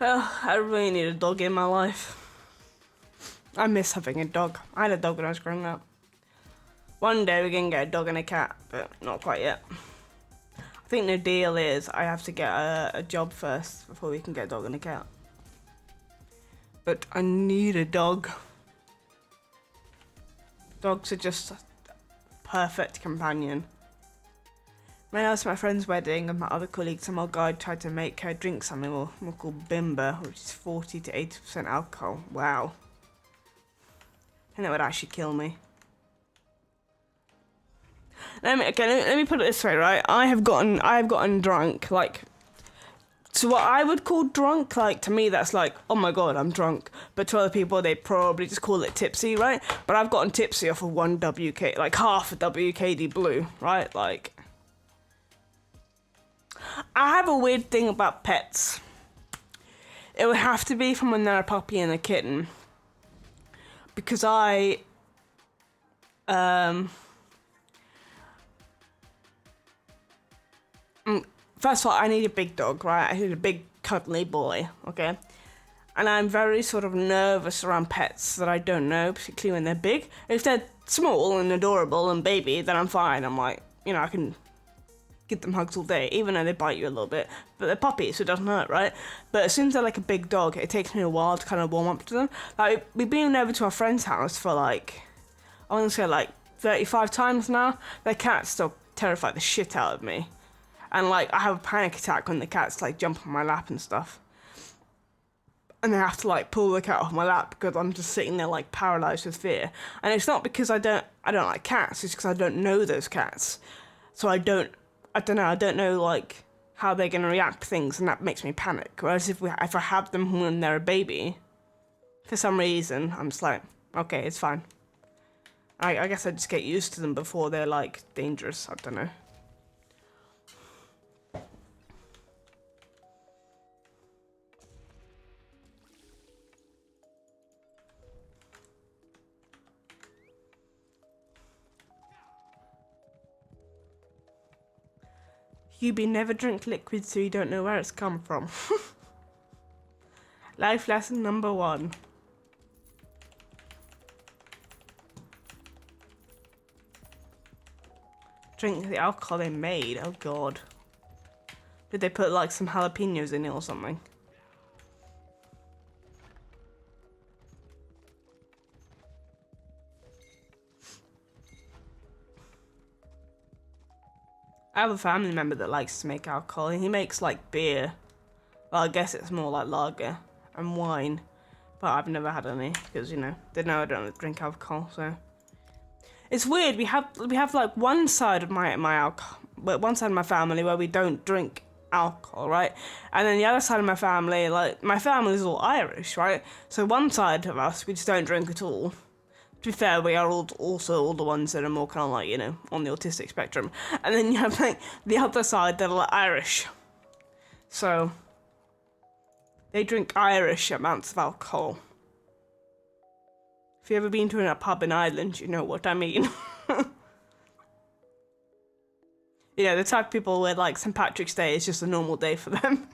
Well, I really need a dog in my life. I miss having a dog. I had a dog when I was growing up. One day we're gonna get a dog and a cat, but not quite yet. I think the deal is I have to get a job first before we can get a dog and a cat. But I need a dog. Dogs are just a perfect companion. When I was at my friend's wedding and my other colleague, some old guy tried to make her drink something more called Bimber, which is 40 to 80% alcohol. Wow. And that would actually kill me. Let me put it this way, right? I have gotten drunk, like, so what I would call drunk, like, to me that's like, oh my god, I'm drunk. But to other people, they probably just call it tipsy, right? But I've gotten tipsy off of one WK, like half a WKD Blue, right? Like, I have a weird thing about pets. It would have to be from when they're a puppy and a kitten. Because first of all, I need a big dog, right? I need a big, cuddly boy, okay? And I'm very sort of nervous around pets that I don't know, particularly when they're big. If they're small and adorable and baby, then I'm fine. I'm like, you know, I can give them hugs all day, even though they bite you a little bit. But they're puppies, so it doesn't hurt, right? But as soon as they're like a big dog, it takes me a while to kind of warm up to them. Like, we've been over to our friend's house for like, I want to say like 35 times now. Their cats still terrify the shit out of me. And like, I have a panic attack when the cats like jump on my lap and stuff. And I have to like pull the cat off my lap because I'm just sitting there like paralyzed with fear. And it's not because I don't like cats, it's because I don't know those cats. So I don't know like how they're gonna react to things, and that makes me panic. Whereas if I have them when they're a baby, for some reason, I'm just like, okay, it's fine. I guess I just get used to them before they're like dangerous, I don't know. Hubie, never drink liquid so you don't know where it's come from. Life lesson number 1. Drink the alcohol they made. Oh god. Did they put like some jalapenos in it or something? I have a family member that likes to make alcohol, and he makes like beer. Well, I guess it's more like lager and wine, but I've never had any because, you know, they know I don't drink alcohol. So it's weird. We have like one side of my alcohol, but one side of my family where we don't drink alcohol, right? And then the other side of my family, like my family is all Irish, right? So one side of us we just don't drink at all. To be fair, we are also all the ones that are more kind of like, you know, on the autistic spectrum. And then you have like the other side that are like Irish. So they drink Irish amounts of alcohol. If you've ever been to a pub in Ireland, you know what I mean. You know, the type of people where like St. Patrick's Day is just a normal day for them.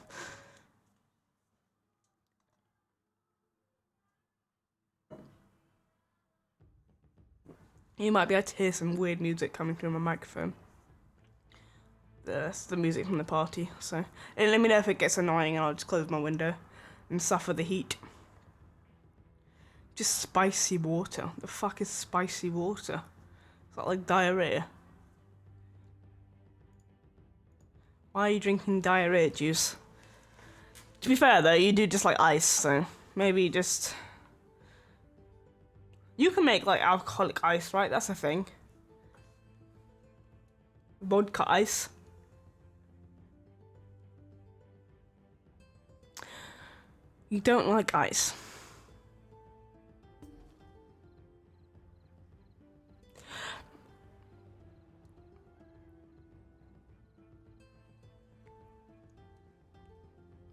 You might be able to hear some weird music coming through my microphone. That's the music from the party. So, and let me know if it gets annoying, and I'll just close my window and suffer the heat. Just spicy water. The fuck is spicy water? Is that like diarrhea? Why are you drinking diarrhea juice? To be fair though, you do just like ice, so maybe just... You can make like alcoholic ice, right? That's a thing. Vodka ice. You don't like ice.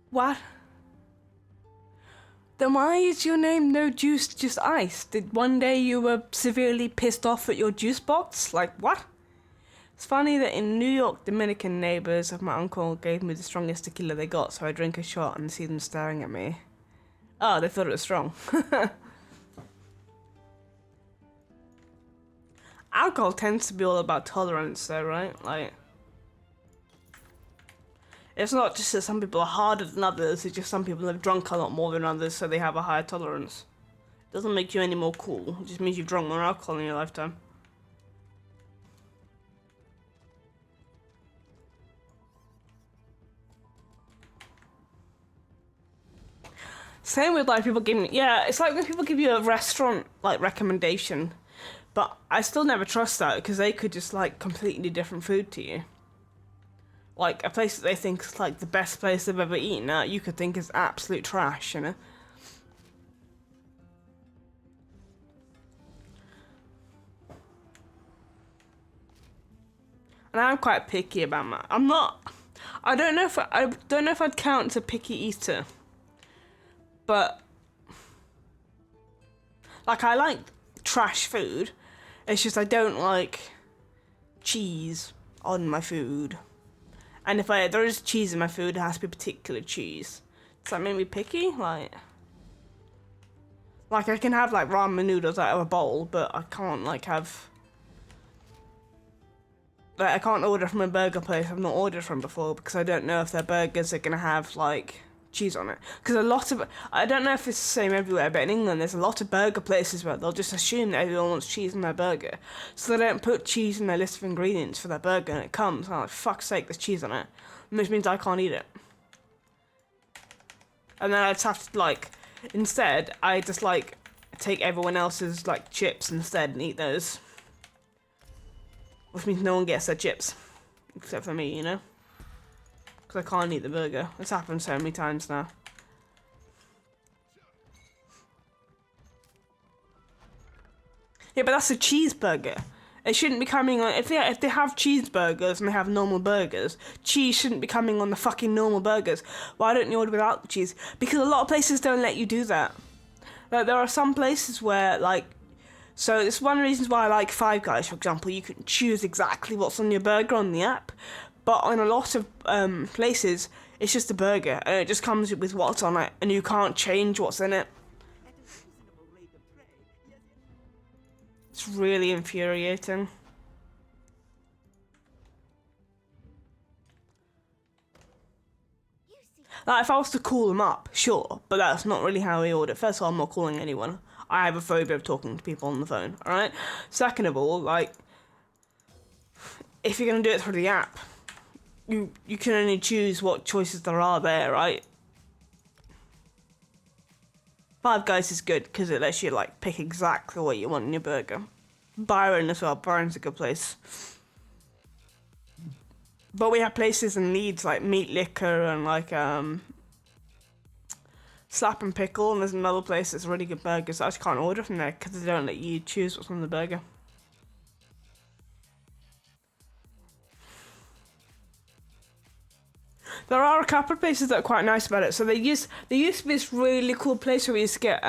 What? Then why is your name No Juice, Just Ice? Did one day you were severely pissed off at your juice box? Like, what? It's funny that in New York, Dominican neighbours of my uncle gave me the strongest tequila they got, so I drink a shot and see them staring at me. Oh, they thought it was strong. Alcohol tends to be all about tolerance though, right? Like, it's not just that some people are harder than others, it's just some people have drunk a lot more than others, so they have a higher tolerance. It doesn't make you any more cool, it just means you've drunk more alcohol in your lifetime. Same with like people giving, yeah, it's like when people give you a restaurant like recommendation, but I still never trust that because they could just like completely different food to you. Like a place that they think is like the best place they've ever eaten at, you could think is absolute trash, you know? And I'm quite picky about my, I don't know if I'd count as a picky eater. But, like, I like trash food. It's just I don't like cheese on my food. And if there is cheese in my food, it has to be particular cheese. Does that make me picky? Like I can have, like, ramen noodles out of a bowl, but I can't, like, have... Like, I can't order from a burger place I've not ordered from before because I don't know if their burgers are gonna have, like... cheese on it, because a lot of, I don't know if it's the same everywhere, but in England there's a lot of burger places where they'll just assume that everyone wants cheese in their burger, so they don't put cheese in their list of ingredients for their burger, and it comes, and I'm like, fuck's sake, there's cheese on it, which means I can't eat it. And then I just have to, like, instead, I just, like, take everyone else's, like, chips instead and eat those, which means no one gets their chips, except for me, you know? Because I can't eat the burger. It's happened so many times now. Yeah, but that's a cheeseburger. It shouldn't be coming on... If they have cheeseburgers and they have normal burgers, cheese shouldn't be coming on the fucking normal burgers. Why don't you order without the cheese? Because a lot of places don't let you do that. Like, there are some places where, like... So it's one of the reasons why I like Five Guys, for example. You can choose exactly what's on your burger on the app. But on a lot of places, it's just a burger, and it just comes with what's on it, and you can't change what's in it. It's really infuriating. Like, if I was to call them up, sure, but that's not really how we order. First of all, I'm not calling anyone. I have a phobia of talking to people on the phone, alright? Second of all, like, if you're going to do it through the app, you can only choose what choices there are there, right? Five Guys is good because it lets you, like, pick exactly what you want in your burger. Byron as well. Byron's a good place. But we have places in Leeds like Meat Liquor and, like, Slap and Pickle, and there's another place that's really good burgers. I just can't order from there because they don't let you choose what's on the burger. There are a couple of places that are quite nice about it. So there used to be this really cool place where we used to get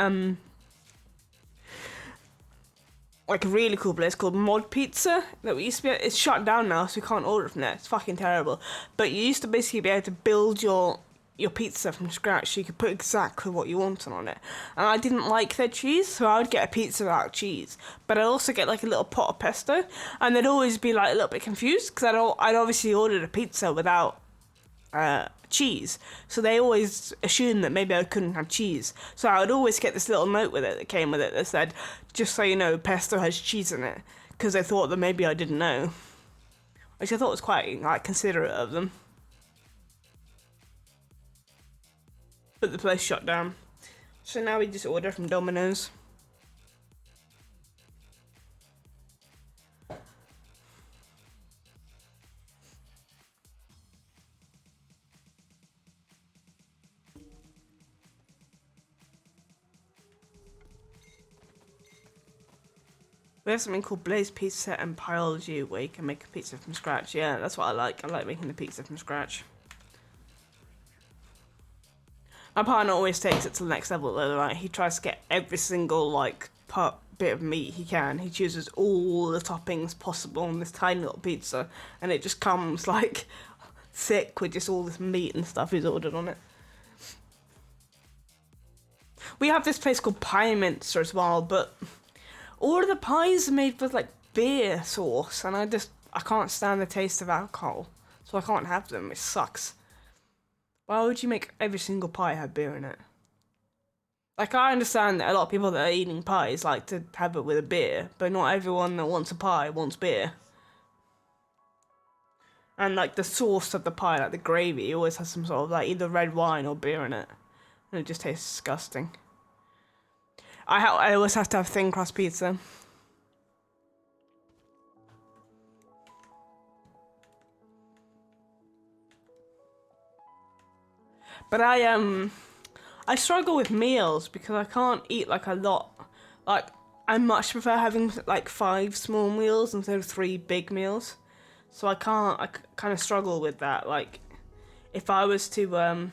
like a really cool place called Mod Pizza that we used to be. It's shut down now, so we can't order from there. It's fucking terrible. But you used to basically be able to build your your pizza from scratch, so you could put exactly what you wanted on it. And I didn't like their cheese, so I would get a pizza without cheese. But I'd also get like a little pot of pesto, and they'd always be like a little bit confused because I'd obviously ordered a pizza without cheese, so they always assumed that maybe I couldn't have cheese. So I would always get this little note with it that came with it that said, "Just so you know, pesto has cheese in it," because they thought that maybe I didn't know, which I thought was quite like considerate of them. But the place shut down, so now we just order from Domino's. We have something called Blaze Pizza and Biology where you can make a pizza from scratch. Yeah, that's what I like. I like making the pizza from scratch. My partner always takes it to the next level though, right? He tries to get every single like bit of meat he can. He chooses all the toppings possible on this tiny little pizza, and it just comes like thick with just all this meat and stuff he's ordered on it. We have this place called Pie Minster as well, but all of the pies are made with like beer sauce, and I can't stand the taste of alcohol, so I can't have them. It sucks. Why would you make every single pie have beer in it? Like, I understand that a lot of people that are eating pies like to have it with a beer, but not everyone that wants a pie wants beer. And like the sauce of the pie, like the gravy, always has some sort of like either red wine or beer in it, and it just tastes disgusting. I always have to have thin crust pizza. But I struggle with meals because I can't eat like a lot. Like, I much prefer having like 5 small meals instead of 3 big meals. So I kind of struggle with that. Like, if I was to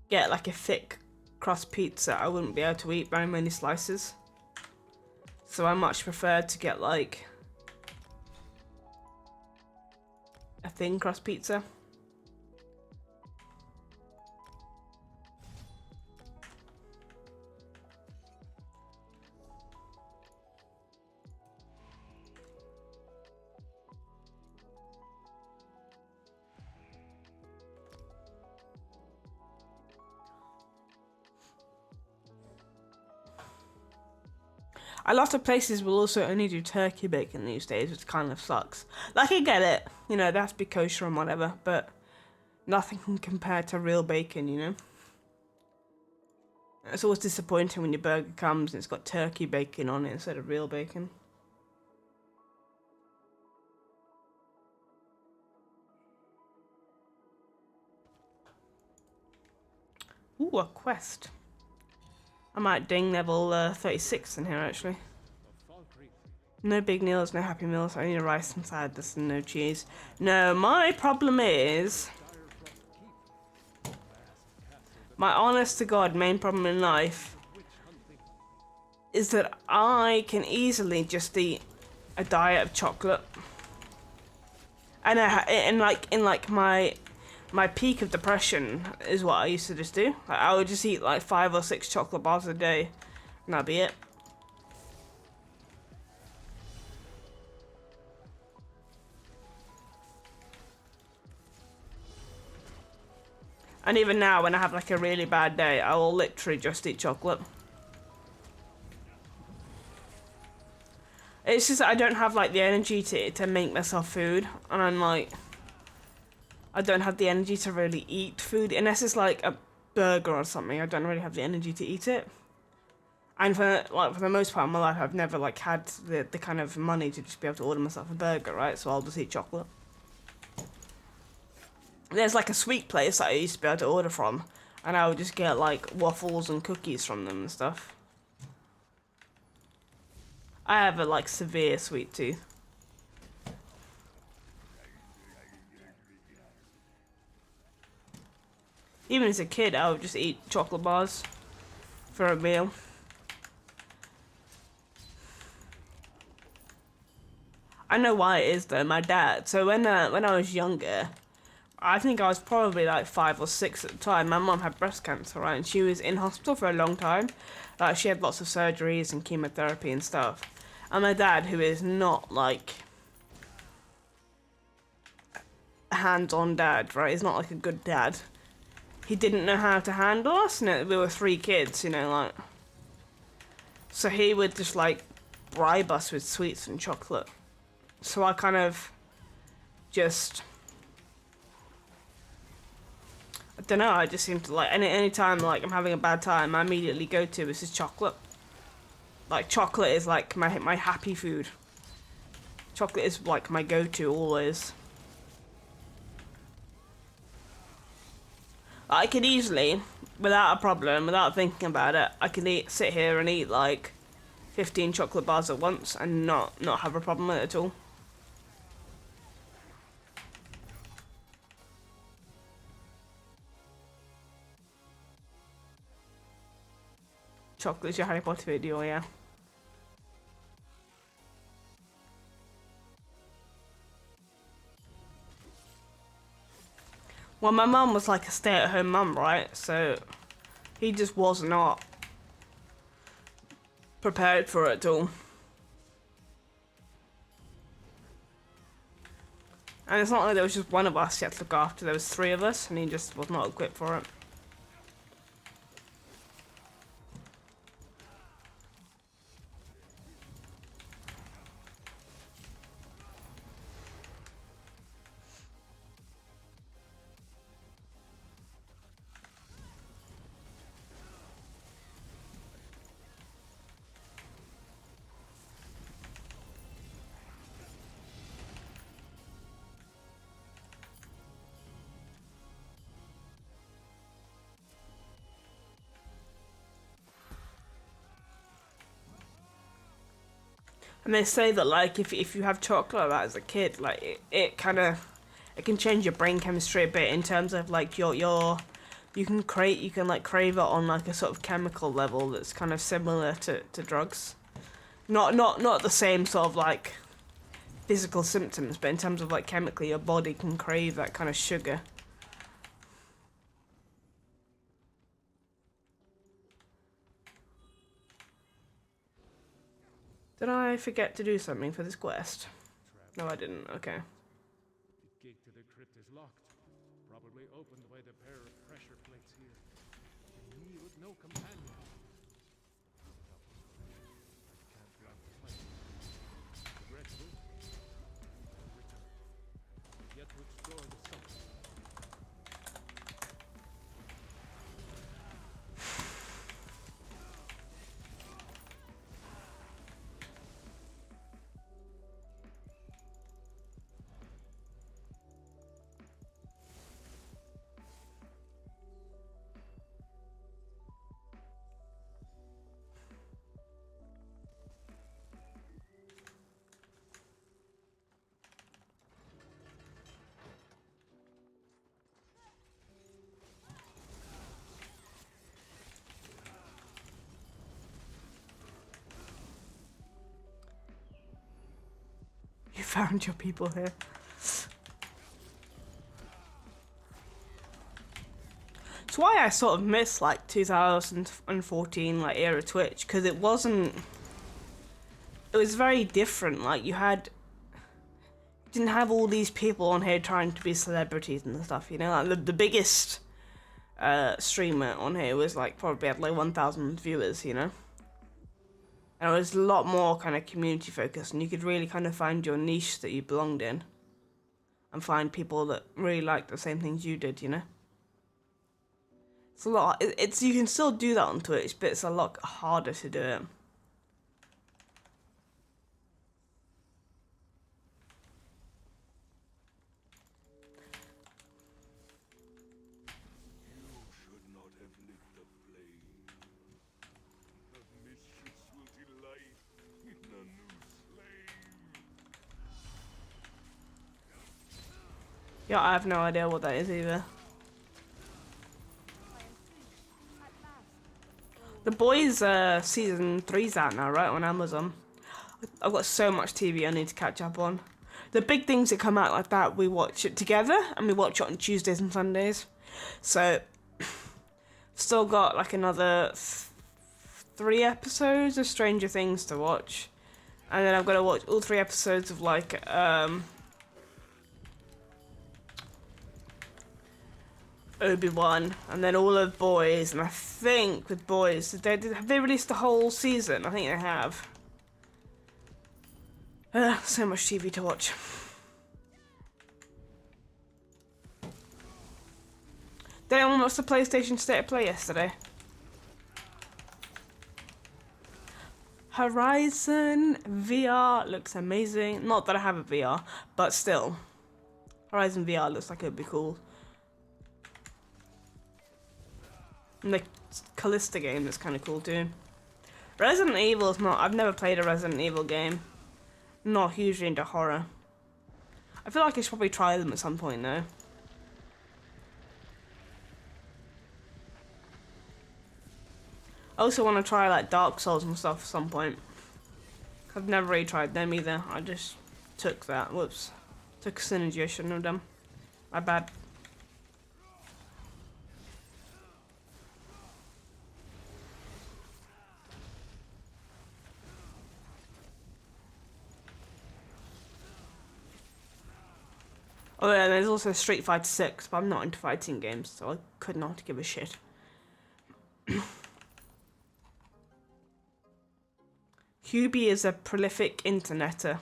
get like a thick crust pizza, I wouldn't be able to eat very many slices. So I much prefer to get like a thin crust pizza. A lot of places will also only do turkey bacon these days, which kind of sucks. Like, I get it, you know, they have to be kosher and whatever, but nothing can compare to real bacon, you know? It's always disappointing when your burger comes and it's got turkey bacon on it instead of real bacon. Ooh, a quest. I might ding level 36 in here, actually. No big meals, no happy meals, only rice and salads and no cheese. No, my problem is... my honest to God main problem in life is that I can easily just eat a diet of chocolate. And in my peak of depression is what I used to just do. Like, I would just eat like 5 or 6 chocolate bars a day, and that'd be it. And even now, when I have like a really bad day, I will literally just eat chocolate. It's just that I don't have like the energy to make myself food, and I'm like, I don't have the energy to really eat food unless it's like a burger or something. I don't really have the energy to eat it. And for the most part of my life, I've never like had the kind of money to just be able to order myself a burger, right? So I'll just eat chocolate. There's like a sweet place that I used to be able to order from, and I would just get like waffles and cookies from them and stuff. I have a like severe sweet tooth. Even as a kid, I would just eat chocolate bars for a meal. I know why it is though. My dad. So when I was younger, I think I was probably like 5 or 6 at the time. My mum had breast cancer, right? And she was in hospital for a long time. Like, she had lots of surgeries and chemotherapy and stuff. And my dad, who is not like a hands-on dad, right? He's not like a good dad. He didn't know how to handle us, and we were 3 kids, you know, like. So he would just like bribe us with sweets and chocolate. So I kind of just, I don't know, I just seem to like, any time like I'm having a bad time, I immediately go to is just chocolate. Like, chocolate is like my happy food. Chocolate is like my go-to always. I could easily, without a problem, without thinking about it, I could sit here and eat like 15 chocolate bars at once and not have a problem with it at all. Chocolate's your Harry Potter video, yeah. Well, my mum was like a stay-at-home mum, right? So he just was not prepared for it at all. And it's not like there was just one of us he had to look after, there was 3 of us, and he just was not equipped for it. And they say that like if you have chocolate like that as a kid, like it kind of, it can change your brain chemistry a bit in terms of like you can like crave it on like a sort of chemical level that's kind of similar to drugs. Not the same sort of like physical symptoms, but in terms of like chemically your body can crave that kind of sugar. Did I forget to do something for this quest? No, I didn't. Okay. The gate to the crypt is locked. Probably opened by the pair of pressure plates here. And me with no companion. I can't run the fight. Regretful. Return. Yet to explore the summit. You found your people here. It's why I sort of miss like 2014 like era Twitch, because it was very different. Like you didn't have all these people on here trying to be celebrities and stuff, you know. Like the biggest streamer on here was like probably had like 1,000 viewers, you know. And it was a lot more kind of community focused, and you could really kind of find your niche that you belonged in, and find people that really liked the same things you did, you know. It's a lot. It's you can still do that on Twitch, but it's a lot harder to do it. Yeah, I have no idea what that is either. The Boys season 3's out now, right, on Amazon. I've got so much TV I need to catch up on. the big things that come out like that, we watch it together, and we watch it on Tuesdays and Sundays. So, still got like another 3 episodes of Stranger Things to watch. And then I've got to watch all 3 episodes of like, Obi-Wan, and then all of Boys, and I think with Boys, have they released the whole season? I think they have. So much TV to watch. Did anyone watch the PlayStation State of Play yesterday? Horizon VR looks amazing. Not that I have a VR, but still. Horizon VR looks like it would be cool. And the Callista game is kind of cool too. Resident Evil is not... I've never played a Resident Evil game. Not hugely into horror. I feel like I should probably try them at some point though. I also want to try like Dark Souls and stuff at some point. I've never really tried them either. I just took that. Whoops. Took a synergy I shouldn't have done. My bad. Oh yeah, there's also Street Fighter 6, but I'm not into fighting games, so I could not give a shit. Hubie is a prolific interneter.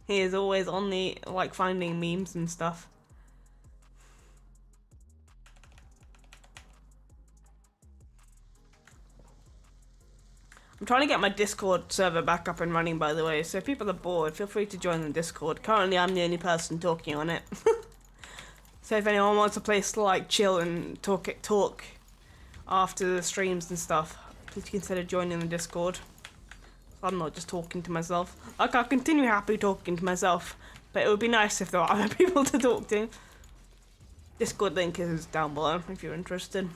He is always on the, like, finding memes and stuff. I'm trying to get my Discord server back up and running, by the way, so if people are bored, feel free to join the Discord. Currently, I'm the only person talking on it. So if anyone wants a place to, like, chill and talk after the streams and stuff, please consider joining the Discord. So I'm not just talking to myself. Like, I'll continue happy talking to myself, but it would be nice if there were other people to talk to. Discord link is down below if you're interested.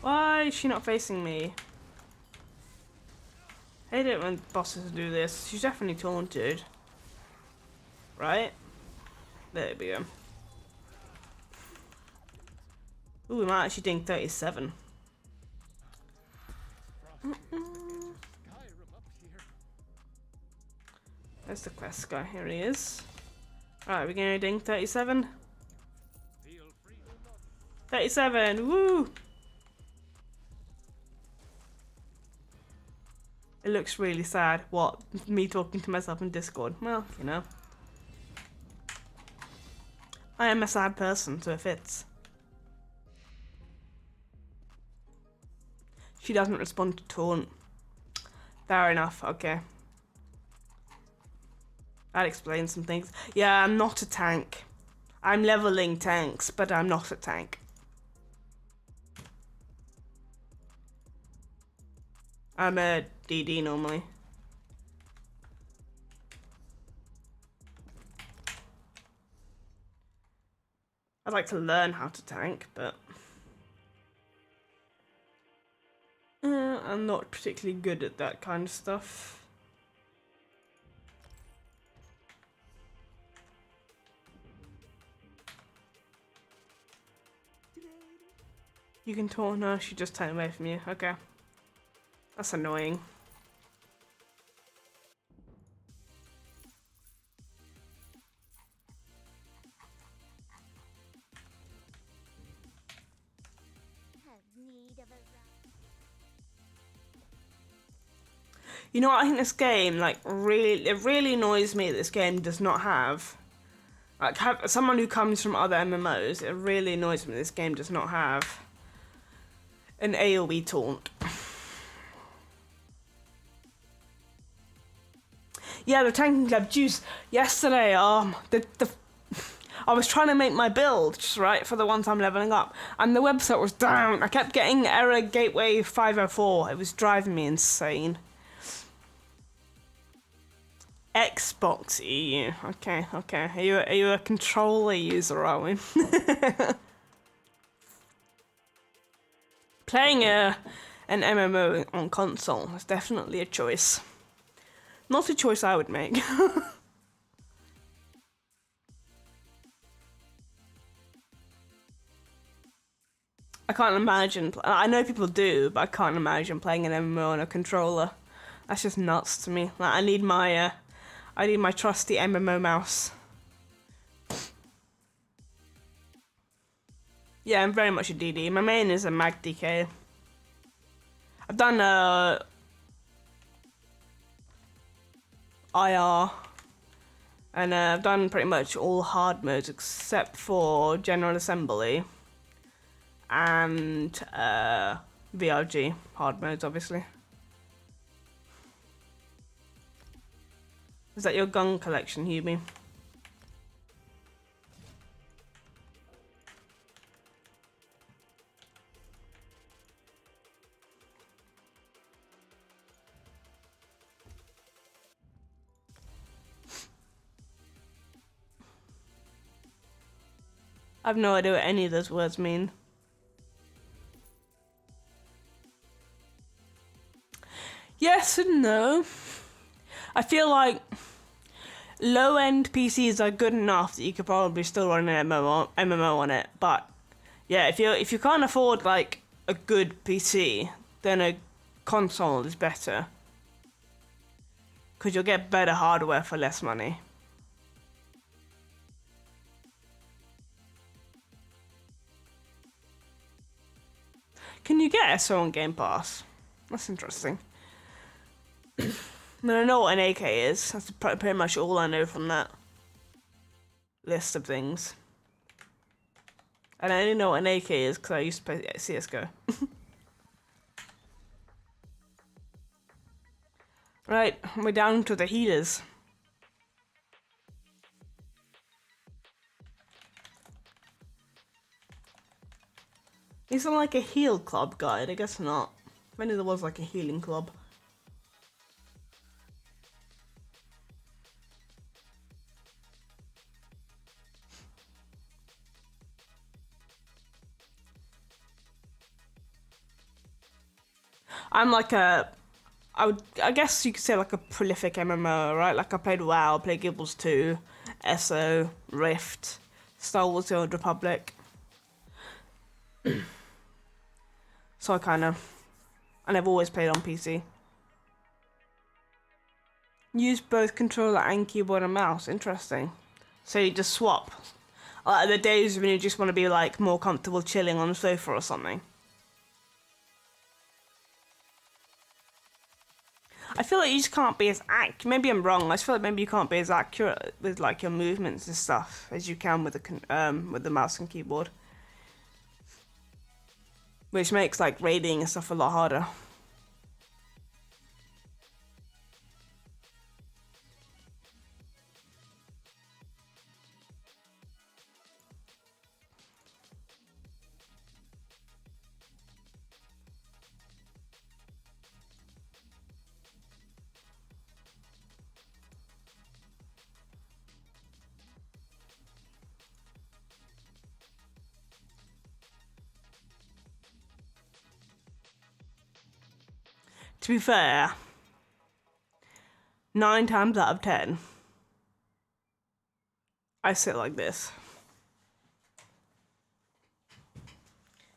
Why is she not facing me? I hate it when bosses do this. She's definitely taunted. Right? There we go. Ooh, we might actually ding 37. There's the quest guy. Here he is. Alright, we're gonna ding 37. 37! Woo! It looks really sad. What? Me talking to myself in Discord? Well, you know. I am a sad person, so it fits. She doesn't respond to taunt. Fair enough, okay. That explains some things. Yeah, I'm not a tank. I'm leveling tanks, but I'm not a tank. I'm a DD normally. I'd like to learn how to tank, but I'm not particularly good at that kind of stuff. You can taunt her, she just turned away from you. Okay. That's annoying. You know what, I think this game, like, it really annoys me that this game does not have, like, someone who comes from other MMOs, it really annoys me that this game does not have an AoE taunt. Yeah, the tanking club juice yesterday. I was trying to make my build just right for the ones I'm leveling up, and the website was down. I kept getting error gateway 504. It was driving me insane. Xbox EU. Okay, okay. Are you a controller user, are we? Playing an MMO on console is definitely a choice. Not a choice I would make. I can't imagine. I know people do, but I can't imagine playing an MMO on a controller. That's just nuts to me. Like, I need my trusty MMO mouse. Yeah, I'm very much a DD. My main is a Mag DK. I've done IR, and I've done pretty much all hard modes except for General Assembly and VRG hard modes, obviously. Is that your gun collection, Hubie? I've no idea what any of those words mean. Yes and no. I feel like low-end PCs are good enough that you could probably still run an MMO on it, but yeah, if you can't afford like a good PC, then a console is better, because you'll get better hardware for less money. Can you get SO on Game Pass? That's interesting. I mean, I know what an AK is. That's pretty much all I know from that list of things. And I only know what an AK is because I used to play CSGO. Right, we're down to the healers. Isn't like a heal club guide? I guess not. If only there was like a healing club. I'm like I guess you could say like a prolific MMO, right? Like I played WoW, played Guild Wars 2, SO, Rift, Star Wars The Old Republic. So and I've always played on PC. Use both controller and keyboard and mouse, interesting. So you just swap. Like the days when you just want to be like more comfortable chilling on the sofa or something. I feel like you just can't be as maybe I'm wrong. I just feel like maybe you can't be as accurate with like your movements and stuff as you can with the mouse and keyboard, which makes like raiding and stuff a lot harder. To be fair, 9 times out of 10, I sit like this.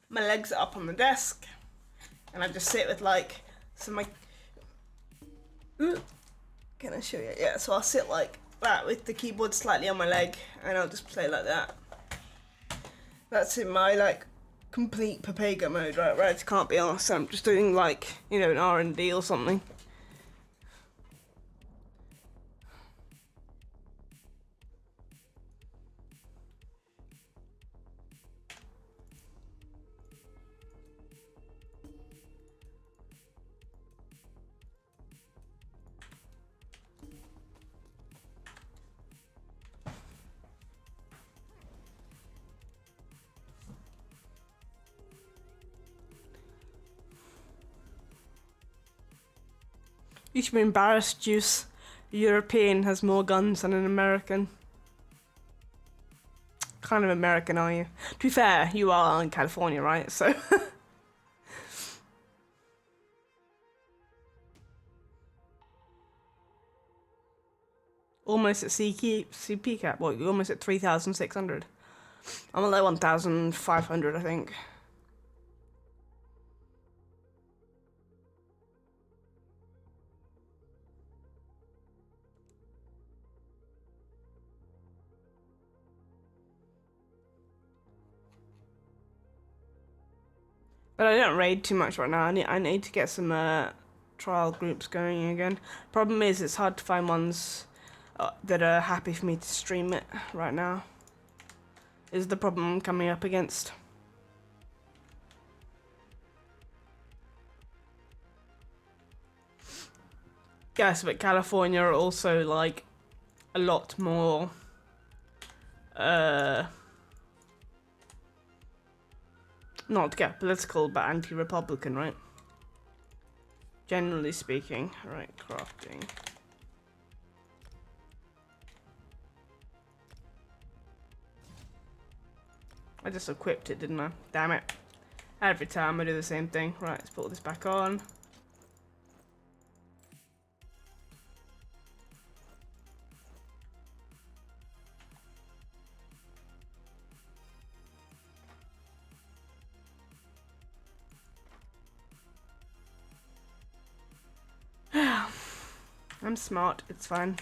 My legs are up on the desk, and I just sit with like, so my, can I show you? Yeah, so I'll sit like that with the keyboard slightly on my leg, and I'll just play like that. That's in my like complete Papega mode, right? Where I just can't be arsed. I'm just doing like, you know, an R&D or something. You should be embarrassed, Juice. European has more guns than an American. Kind of American, are you? To be fair, you are in California, right? So. Almost at CP cap. What? You're almost at 3,600. I'm at like 1,500, I think. But I don't raid too much right now. I need to get some trial groups going again. Problem is, it's hard to find ones that are happy for me to stream it right now. Is the problem I'm coming up against. Yes, but California are also like a lot more not to get political, but anti-Republican, right? Generally speaking. Right, crafting. I just equipped it, didn't I? Damn it. Every time I do the same thing. Right, let's put all this back on. I'm smart, it's fine.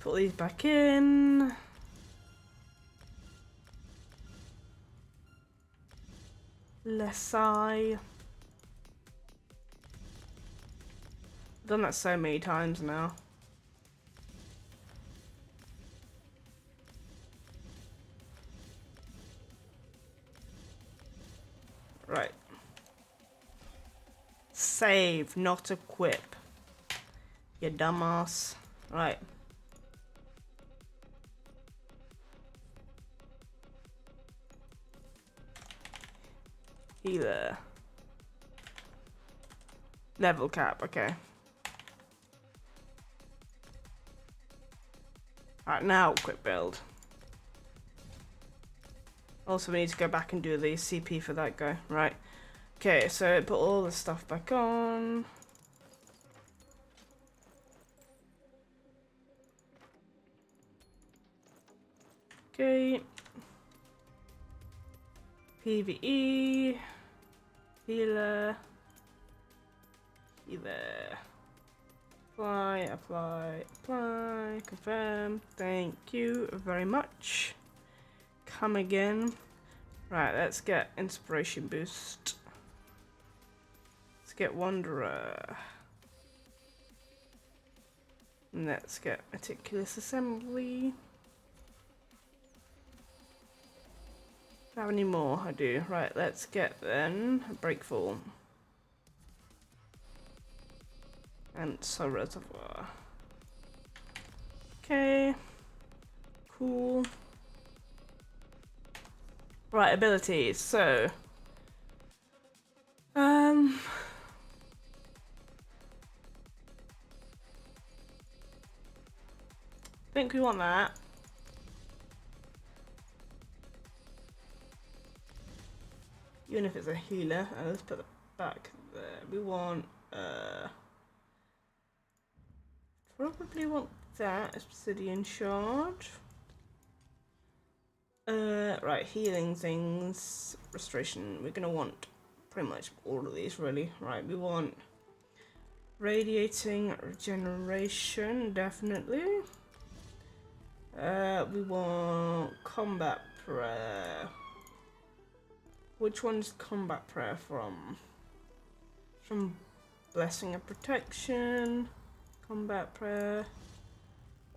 Put these back in. Less I've done that so many times now. Right. Save, not equip. You dumbass. Right. Healer. Level cap, okay. Alright, now quick build. Also, we need to go back and do the CP for that guy. Right. Okay, so put all the stuff back on. Okay. PvE. Healer. Healer. Apply, confirm. Thank you very much. Come again. Right, let's get inspiration boost. Let's get wanderer. And let's get meticulous assembly. Do I have any more? I do. Right, let's get then breakfall. And soul reservoir. Okay. Cool. Right, abilities. So, I think we want that. Even if it's a healer, let's put it back there. We want probably want that obsidian shard. Right, healing things, restoration. We're gonna want pretty much all of these, really. Right, we want radiating regeneration, definitely. We want combat prayer. Which one's combat prayer from? From blessing of protection, combat prayer.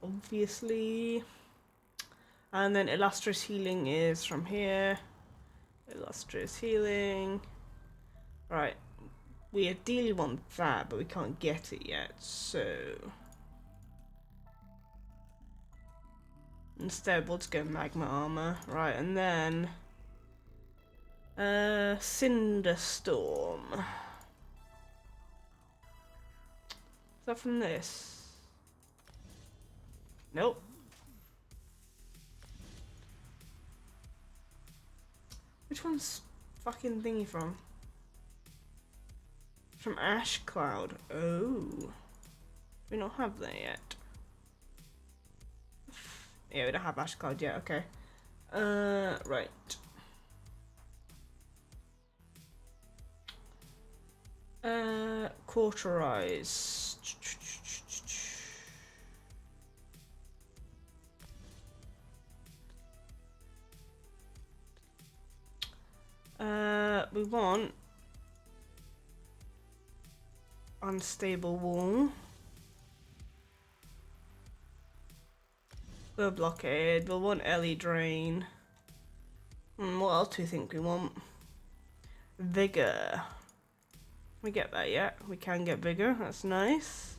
obviously. And then illustrious healing is from here. Illustrious healing. Right. We ideally want that, but we can't get it yet, so instead we'll just go magma armor. Right, and then Cinderstorm. Is that from this? Nope. Which one's fucking thingy from? From Ash Cloud. Oh. Do we not have that yet? Yeah, we don't have Ash Cloud yet, okay. Right. Cauterize. We want unstable wall. We'll blockade. We'll want LE drain. What else do you think we want? Vigor. We get that yet? We can get vigor. That's nice.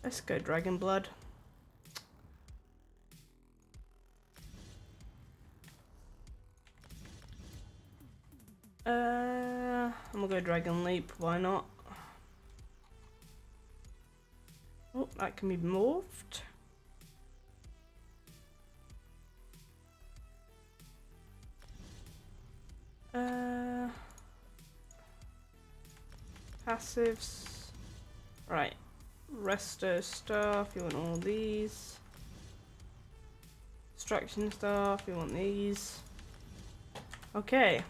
Let's go Dragon Blood. I'm gonna go Dragon Leap, why not? Oh, that can be morphed. Passives. Right. Resto stuff, you want all these. Distraction stuff, you want these. Okay.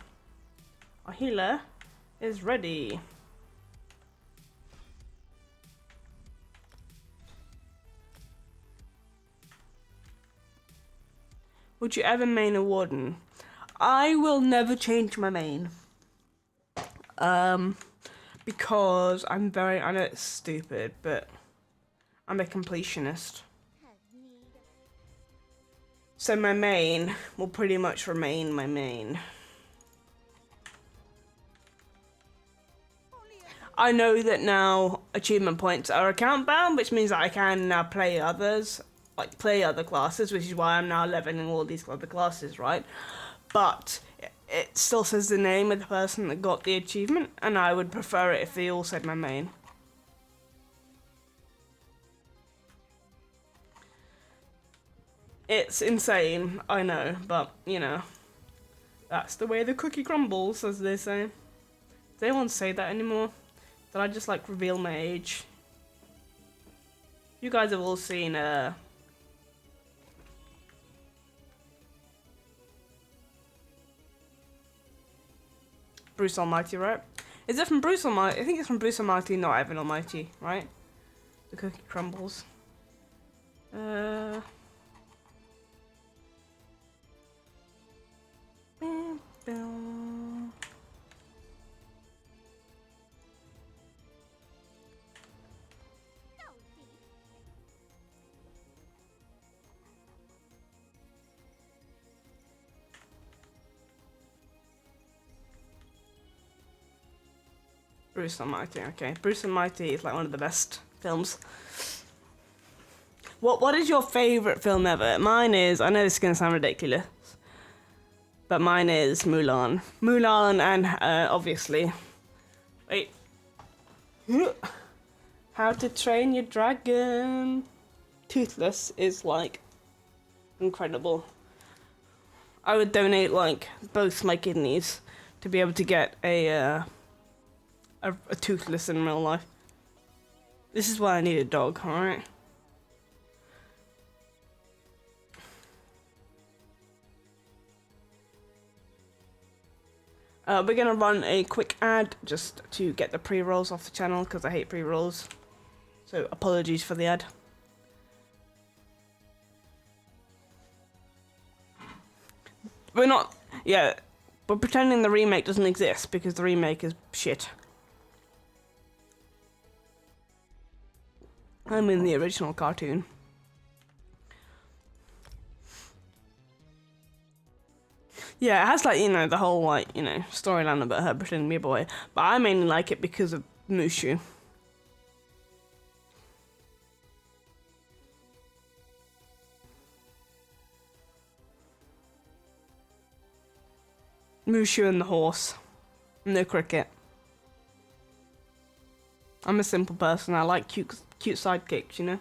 Our healer is ready. Would you ever main a warden? I will never change my main. Because I know it's stupid, but I'm a completionist. So my main will pretty much remain my main. I know that now achievement points are account bound, which means that I can now play others, like play other classes, which is why I'm now leveling all these other classes, right? But it still says the name of the person that got the achievement, and I would prefer it if they all said my main. It's insane, I know, but, you know, that's the way the cookie crumbles, as they say. Does anyone say that anymore? Did I just, like, reveal my age? You guys have all seen, Bruce Almighty, right? Is it from Bruce Almighty? I think it's from Bruce Almighty, not Evan Almighty, right? The cookie crumbles. Bruce Almighty, okay. Bruce Almighty is like one of the best films. What is your favourite film ever? Mine is, I know this is going to sound ridiculous, but mine is Mulan. Mulan and obviously, wait. How to Train Your Dragon. Toothless is like incredible. I would donate like both my kidneys to be able to get a Toothless in real life. This is why I need a dog, alright? We're gonna run a quick ad just to get the pre-rolls off the channel because I hate pre-rolls. So apologies for the ad. we're not. Yeah, we're pretending the remake doesn't exist because the remake is shit. I'm in the original cartoon. Yeah, it has like, you know, the whole like, you know, storyline about her pretending to be a boy. But I mainly like it because of Mushu. Mushu and the horse. No cricket. I'm a simple person. I like cute sidekicks, you know?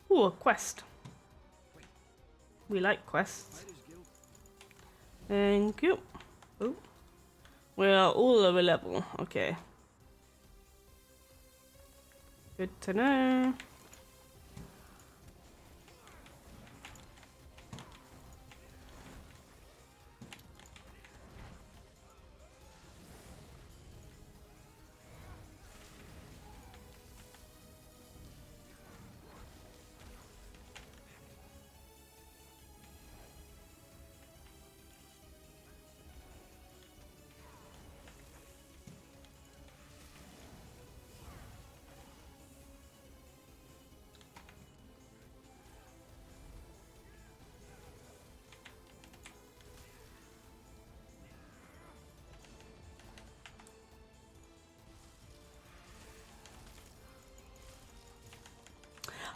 Ooh, a quest. We like quests. Thank you. Oh. We are all over level. Okay. Good to know.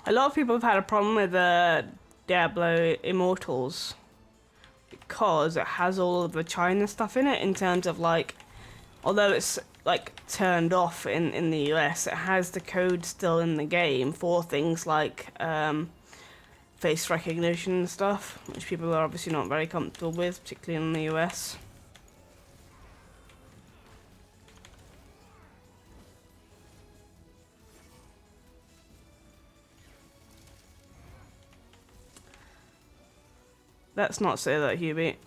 A lot of people have had a problem with Diablo Immortals because it has all of the China stuff in it, in terms of like, although it's like turned off in the US, it has the code still in the game for things like face recognition and stuff, which people are obviously not very comfortable with, particularly in the US. Let's not say that, Hubie.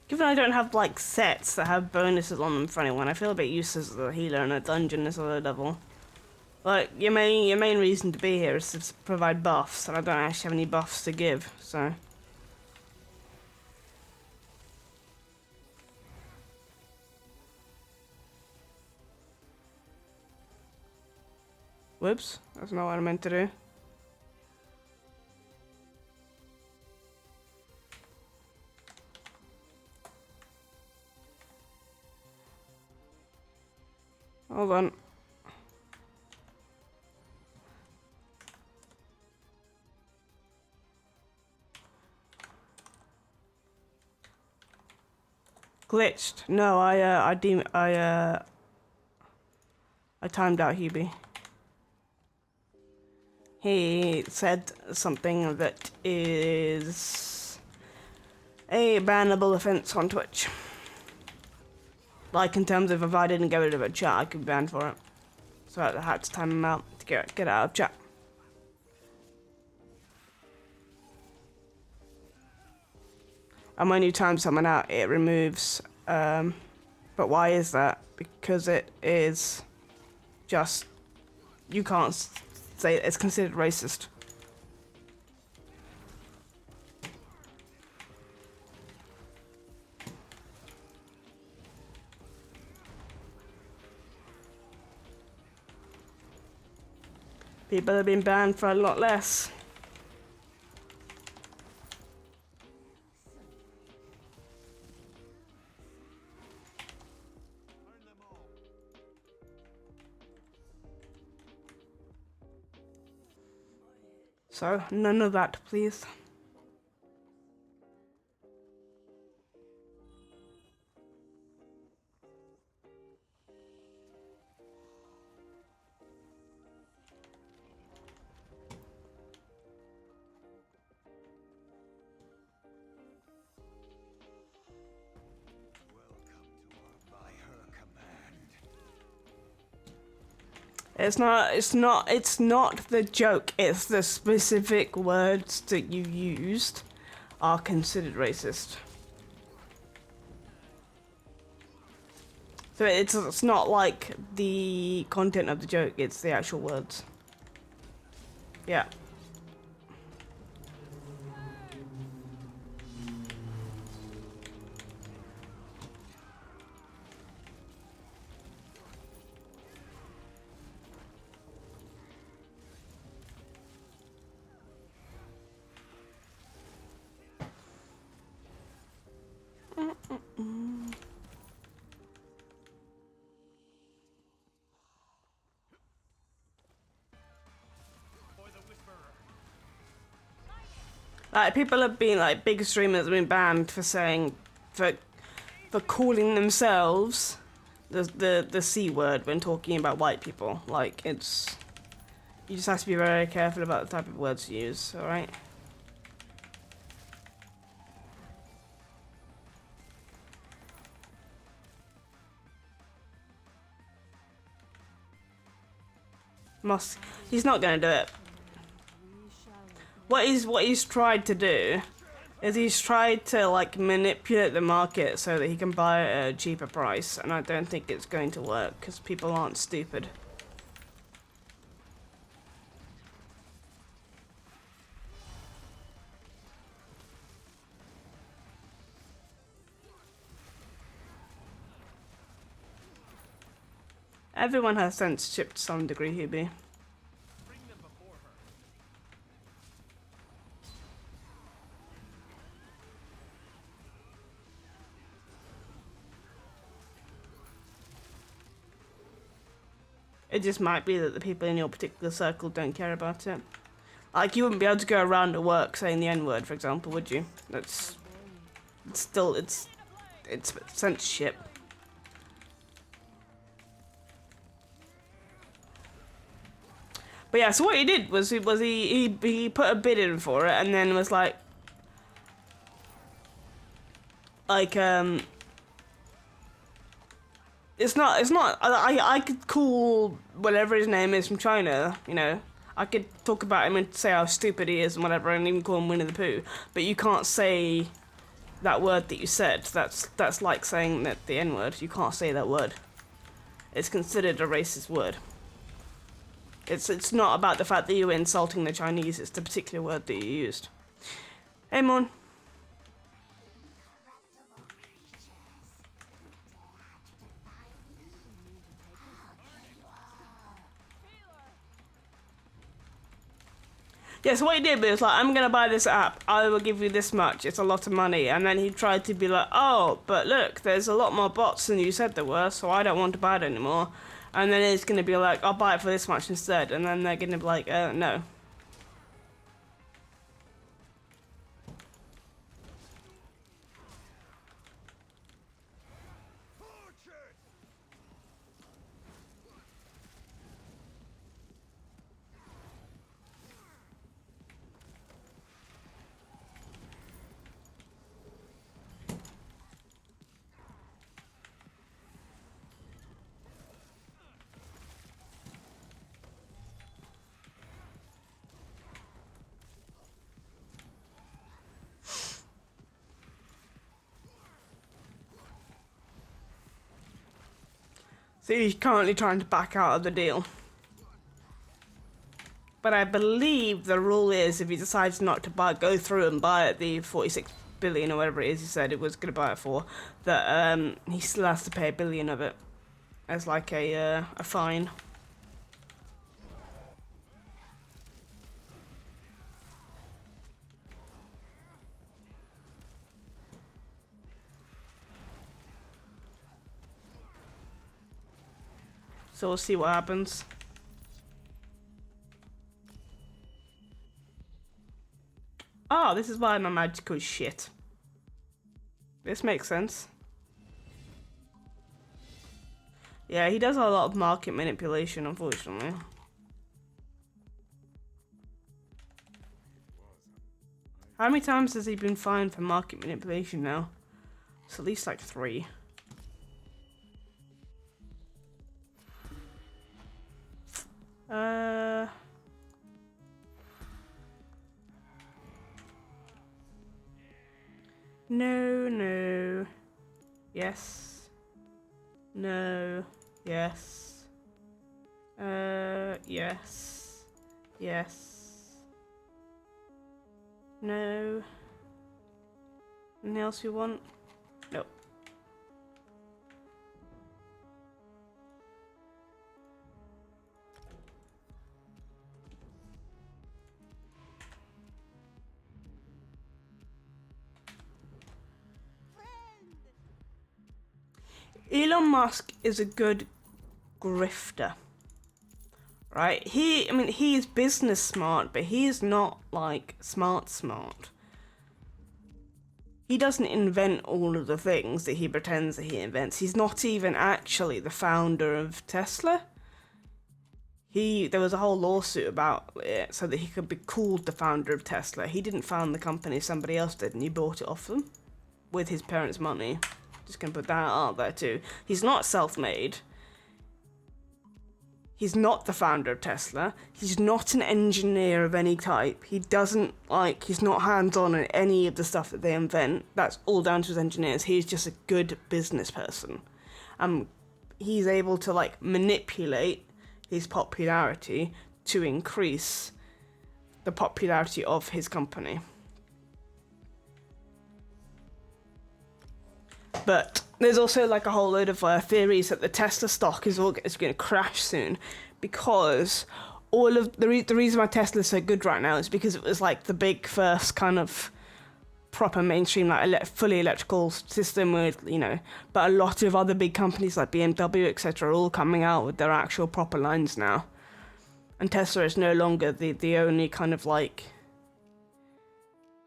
Given I don't have like sets that have bonuses on them for anyone, I feel a bit useless as a healer in a dungeon this other level. Like your main reason to be here is to provide buffs, and I don't actually have any buffs to give, so. Whoops, that's not what I meant to do. Hold on. Glitched. No, I timed out Hubie. He said something that is a bannable offense on Twitch. Like in terms of if I didn't get rid of a chat, I could be banned for it. So I had to time him out to get out of chat. And when you time someone out, it removes. But why is that? Because it is just, you can't say it's considered racist. People have been banned for a lot less. So, none of that, please. It's not the joke, it's the specific words that you used are considered racist. So it's not like the content of the joke, it's the actual words. Yeah. Like, people have been, like, big streamers have been banned for saying, for calling themselves the C word when talking about white people. Like, it's, you just have to be very careful about the type of words you use, alright? He's not gonna do it. What he's tried to do is he's tried to, like, manipulate the market so that he can buy it at a cheaper price, and I don't think it's going to work because people aren't stupid. Everyone has censorship to some degree, Hubie. It just might be that the people in your particular circle don't care about it. Like, you wouldn't be able to go around at work saying the N-word, for example, would you? That's... It's still... It's censorship. But yeah, so what he did was he put a bid in for it and then was like... It's not, I could call whatever his name is from China, you know. I could talk about him and say how stupid he is and whatever and even call him Winnie the Pooh. But you can't say that word that you said. That's like saying that the N-word. You can't say that word. It's considered a racist word. It's not about the fact that you were insulting the Chinese, it's the particular word that you used. Hey, Mon. Yeah, so what he did was like, I'm gonna buy this app, I will give you this much, it's a lot of money, and then he tried to be like, oh, but look, there's a lot more bots than you said there were, so I don't want to buy it anymore. And then it's gonna be like, I'll buy it for this much instead, and then they're gonna be like, no. So he's currently trying to back out of the deal. But I believe the rule is if he decides not to go through and buy it, the 46 billion or whatever it is he said it was going to buy it for, that he still has to pay $1 billion of it as like a fine. So we'll see what happens. Oh, this is why my magical is shit. This makes sense. Yeah, he does a lot of market manipulation, unfortunately. How many times has he been fined for market manipulation now? It's at least like 3. No. Yes. No. Yes. Yes. Yes. No. Anything else you want? Nope. Elon Musk is a good grifter. Right? He is business smart, but he is not like smart. He doesn't invent all of the things that he pretends that he invents. He's not even actually the founder of Tesla. There was a whole lawsuit about it so that he could be called the founder of Tesla. He didn't found the company, somebody else did, and he bought it off them with his parents' money. Just gonna put that out there too. He's not self-made. He's not the founder of Tesla. He's not an engineer of any type. He's not hands-on in any of the stuff that they invent. That's all down to his engineers. He's just a good business person. He's able to manipulate his popularity to increase the popularity of his company. But there's also a whole load of theories that the Tesla stock is going to crash soon, because all of the reason why Tesla's so good right now is because it was the big first kind of proper mainstream fully electrical system with but a lot of other big companies like BMW etc. are all coming out with their actual proper lines now, and Tesla is no longer the only kind of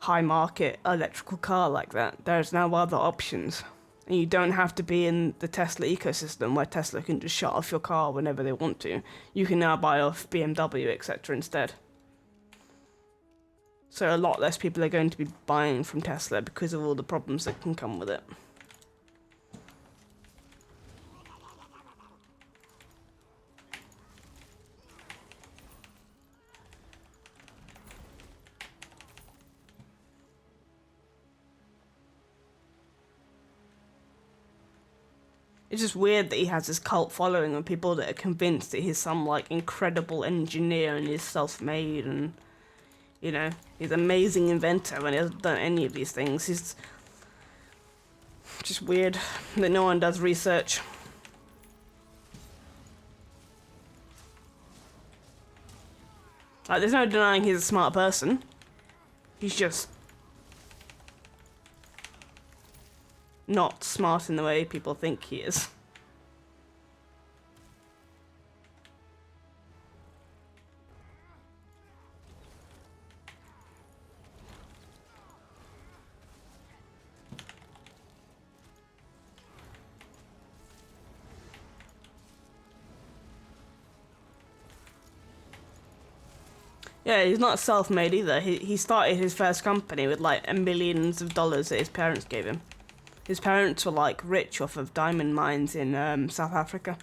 high market electrical car like that. There's now other options. And you don't have to be in the Tesla ecosystem where Tesla can just shut off your car whenever they want to. You can now buy off BMW, etc. instead. So a lot less people are going to be buying from Tesla because of all the problems that can come with it. It's just weird that he has this cult following of people that are convinced that he's some incredible engineer and he's self-made and he's an amazing inventor when he hasn't done any of these things. He's just weird that no one does research. There's no denying he's a smart person. He's just not smart in the way people think he is. Yeah, he's not self-made either. He started his first company with millions of dollars that his parents gave him. His parents were rich off of diamond mines in South Africa.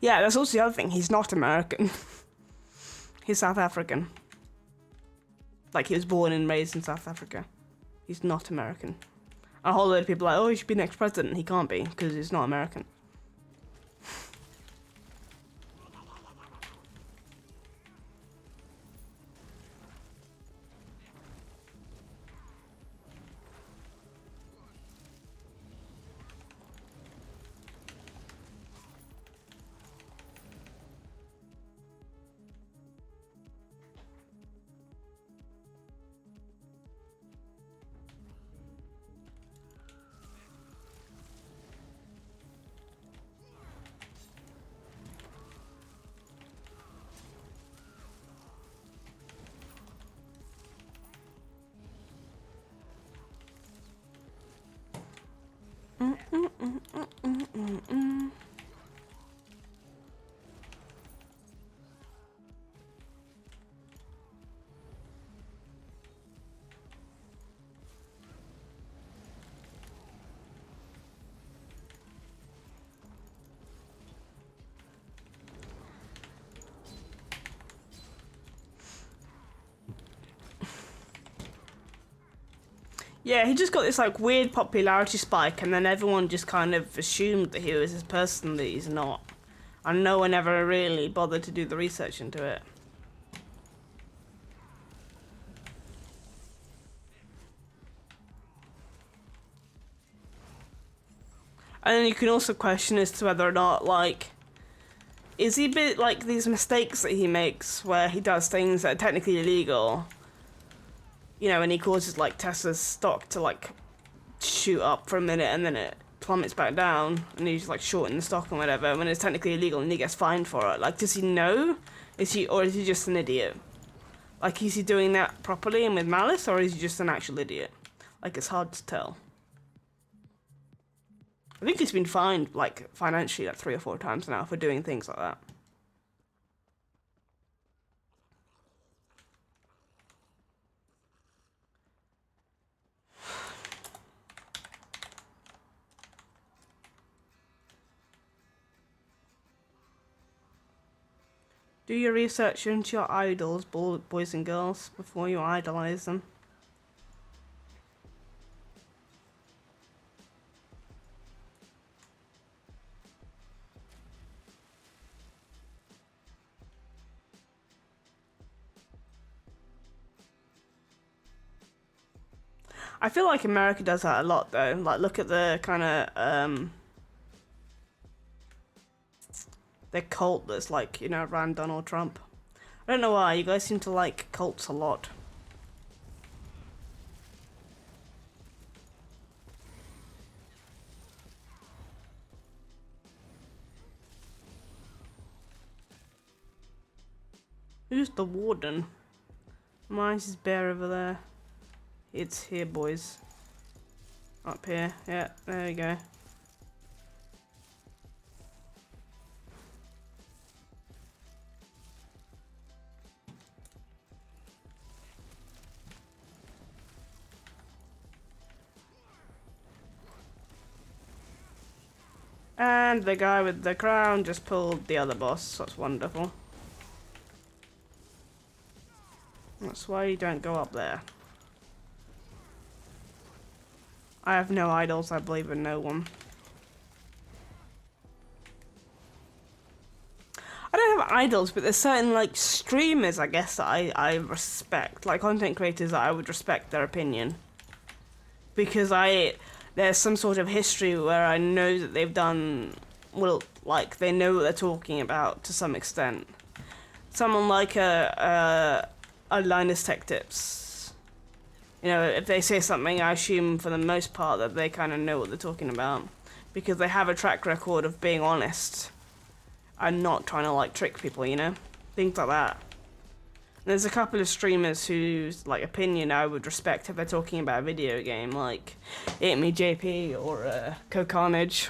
Yeah, that's also the other thing. He's not American. He's South African. He was born and raised in South Africa. He's not American. A whole load of people are he should be next president. He can't be because he's not American. Yeah, he just got this like weird popularity spike, and then everyone just kind of assumed that he was this person that he's not, and no one ever really bothered to do the research into it. And then you can also question as to whether or not, like, is he a bit like these mistakes that he makes where he does things that are technically illegal, you know, and he causes like Tesla's stock to like shoot up for a minute and then it plummets back down and he's like shorting the stock and whatever when it's technically illegal and he gets fined for it. Like, does he know? Is he just an idiot? Like, is he doing that properly and with malice, or is he just an actual idiot? Like, it's hard to tell. I think he's been fined, like, financially, like 3 or 4 times now for doing things like that. Do your research into your idols, boys and girls, before you idolize them. I feel like America does that a lot, though. Like, look at the kind of, the cult that's, like, you know, ran Donald Trump. I don't know why, you guys seem to like cults a lot. Who's the warden? Mine's his bear over there. It's here, boys. Up here. Yeah, there we go. And the guy with the crown just pulled the other boss. That's wonderful. That's why you don't go up there. I have no idols, I believe in no one. I don't have idols, but there's certain, like, streamers, I guess, that I respect. Like, content creators that I would respect their opinion. Because there's some sort of history where I know that they've done, well, like, they know what they're talking about to some extent. Someone like a Linus Tech Tips. You know, if they say something, I assume for the most part that they kind of know what they're talking about. Because they have a track record of being honest. And not trying to, like, trick people, you know? Things like that. And there's a couple of streamers whose, like, opinion I would respect if they're talking about a video game. Like, Me JP or Carnage.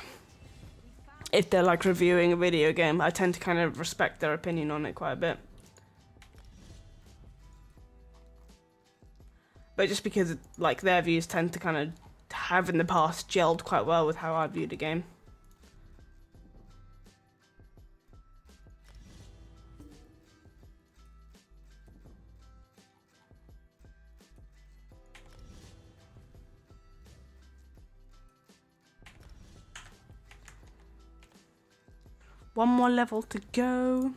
If they're, like, reviewing a video game, I tend to kind of respect their opinion on it quite a bit. But just because, like, their views tend to kind of have in the past gelled quite well with how I viewed a game. One more level to go.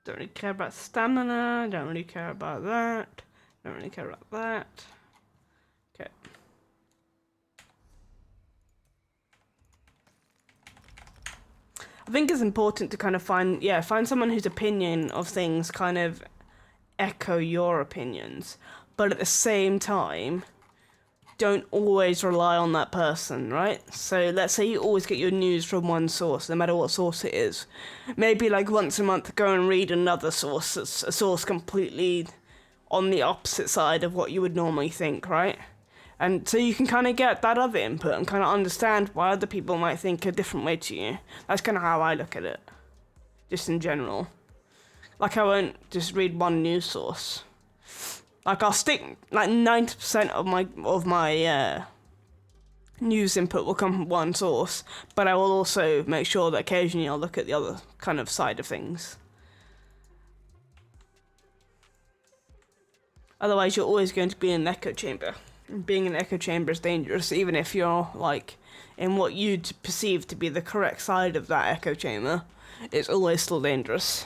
Don't really care about stamina, don't really care about that, don't really care about that. Okay. I think it's important to kind of find someone whose opinion of things kind of echo your opinions, but at the same time, don't always rely on that person, right? So let's say you always get your news from one source, no matter what source it is. Maybe like once a month go and read another source, that's a source completely on the opposite side of what you would normally think, right? And so you can kind of get that other input and kind of understand why other people might think a different way to you. That's kind of how I look at it, just in general. Like, I won't just read one news source. Like, I'll stick, like, 90% of my news input will come from one source, but I will also make sure that occasionally I'll look at the other kind of side of things. Otherwise, you're always going to be in an echo chamber. And being in an echo chamber is dangerous, even if you're, like, in what you'd perceive to be the correct side of that echo chamber. It's always still dangerous.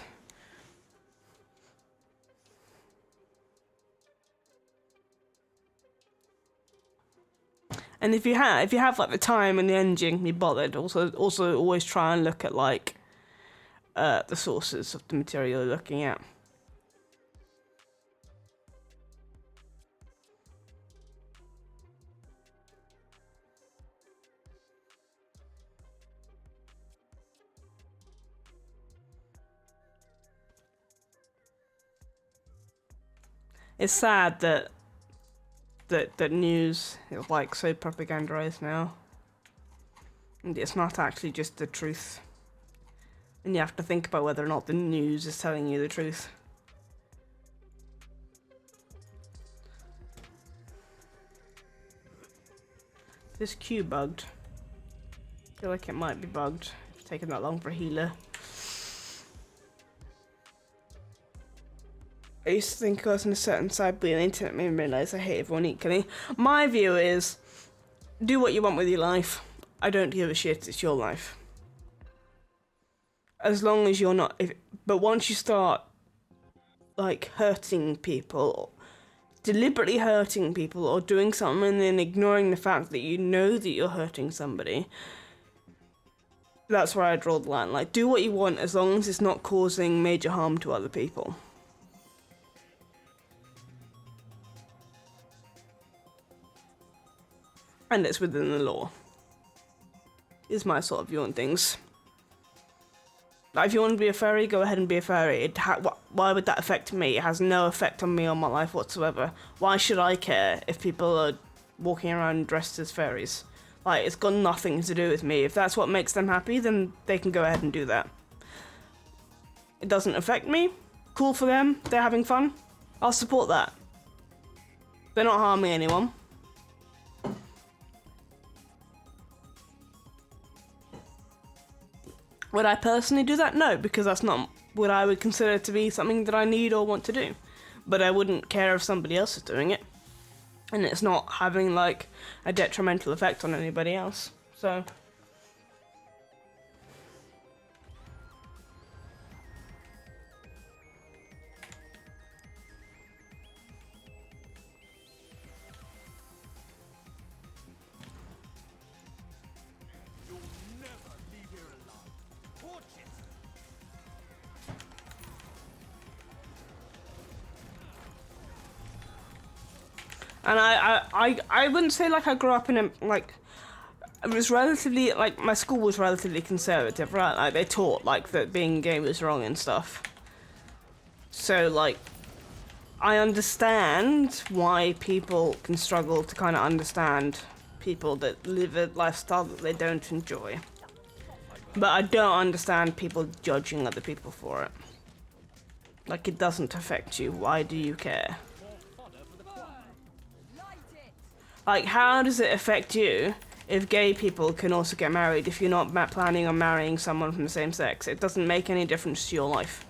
And if you have like the time and the energy and can be bothered, also always try and look at like the sources of the material you're looking at. It's sad that news is like so propagandized now, and it's not actually just the truth, and you have to think about whether or not the news is telling you the truth. This queue bugged. I feel like it might be bugged. It's taken that long for a healer. I used to think I was on a certain side, but the internet made me realise I hate everyone equally. My view is, do what you want with your life. I don't give a shit, it's your life. As long as you're not... but once you start, like, hurting people, deliberately hurting people, or doing something and then ignoring the fact that you know that you're hurting somebody, that's where I draw the line. Like, do what you want as long as it's not causing major harm to other people. And it's within the law, is my sort of view on things. Like, if you want to be a fairy, go ahead and be a fairy. Why would that affect me? It has no effect on me or my life whatsoever. Why should I care if people are walking around dressed as fairies? Like, it's got nothing to do with me. If that's what makes them happy, then they can go ahead and do that. It doesn't affect me. Cool for them. They're having fun. I'll support that. They're not harming anyone. Would I personally do that? No, because that's not what I would consider to be something that I need or want to do. But I wouldn't care if somebody else is doing it. And it's not having, like, a detrimental effect on anybody else. So... And I wouldn't say, like, I grew up in a, like, it was relatively, like, my school was relatively conservative, right? Like, they taught, like, that being gay was wrong and stuff. So, like, I understand why people can struggle to kind of understand people that live a lifestyle that they don't enjoy. But I don't understand people judging other people for it. Like, it doesn't affect you. Why do you care? Like, how does it affect you if gay people can also get married if you're not planning on marrying someone from the same sex? It doesn't make any difference to your life.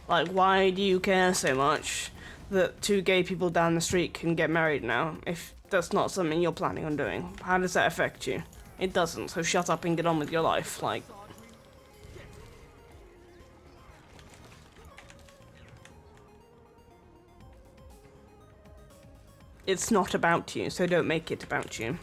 Like, why do you care so much that two gay people down the street can get married now if that's not something you're planning on doing? How does that affect you? It doesn't, so shut up and get on with your life, like... It's not about you, so don't make it about you.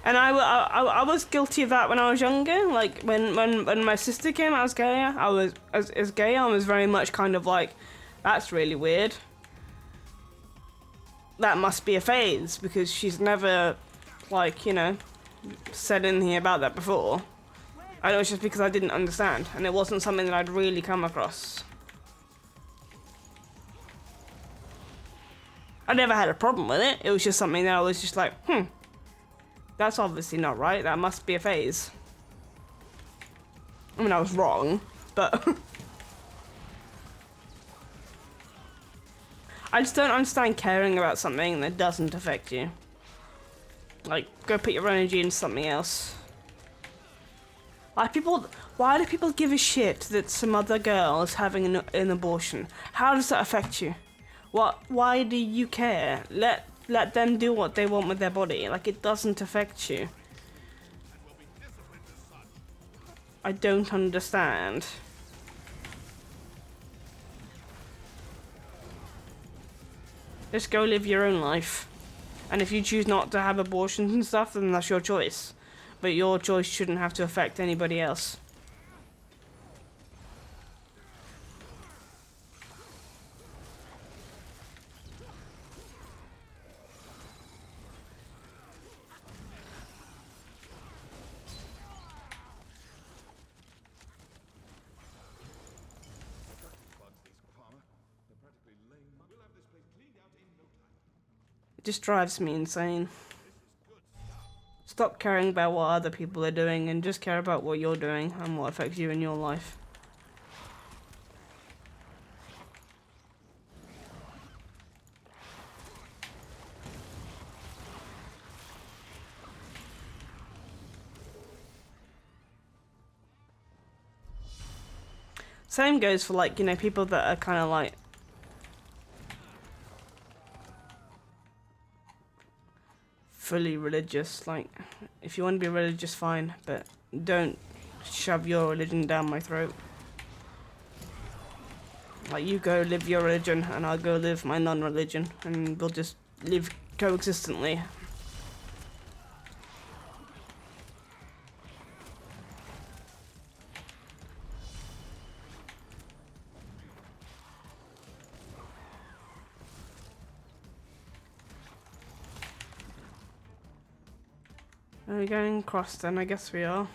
And I was guilty of that when I was younger. Like, when my sister came out as gay, I was very much kind of like, that's really weird. That must be a phase, because she's never like, you know, said anything about that before. I know it's just because I didn't understand, and it wasn't something that I'd really come across. I never had a problem with it. It was just something that I was just like, that's obviously not right. That must be a phase. I mean, I was wrong, but I just don't understand caring about something that doesn't affect you. Like, go put your energy into something else. Like, why do people give a shit that some other girl is having an abortion? How does that affect you? Why do you care? Let them do what they want with their body. Like, it doesn't affect you. I don't understand. Just go live your own life. And if you choose not to have abortions and stuff, then that's your choice. But your choice shouldn't have to affect anybody else. It just drives me insane. Stop caring about what other people are doing and just care about what you're doing and what affects you in your life. Same goes for, like, you know, people that are kind of like fully religious. Like, if you want to be religious, fine, but don't shove your religion down my throat. Like, you go live your religion and I'll go live my non-religion, and we'll just live coexistently. Are we going across then? I guess we are.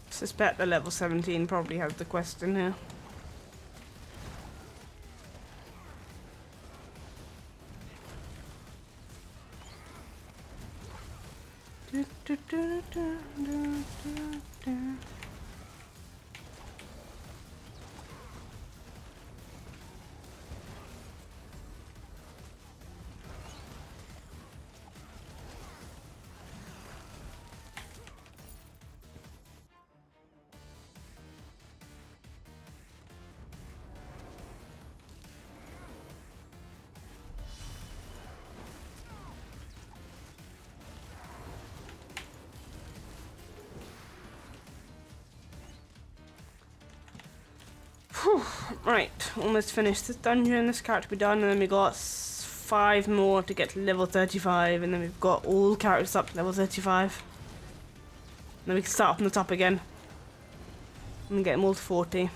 Suspect the level 17 probably has the quest in here. Right, almost finished this dungeon. This character will be done, and then we got 5 more to get to level 35, and then we've got all characters up to level 35. And then we can start from the top again and get them all to 40.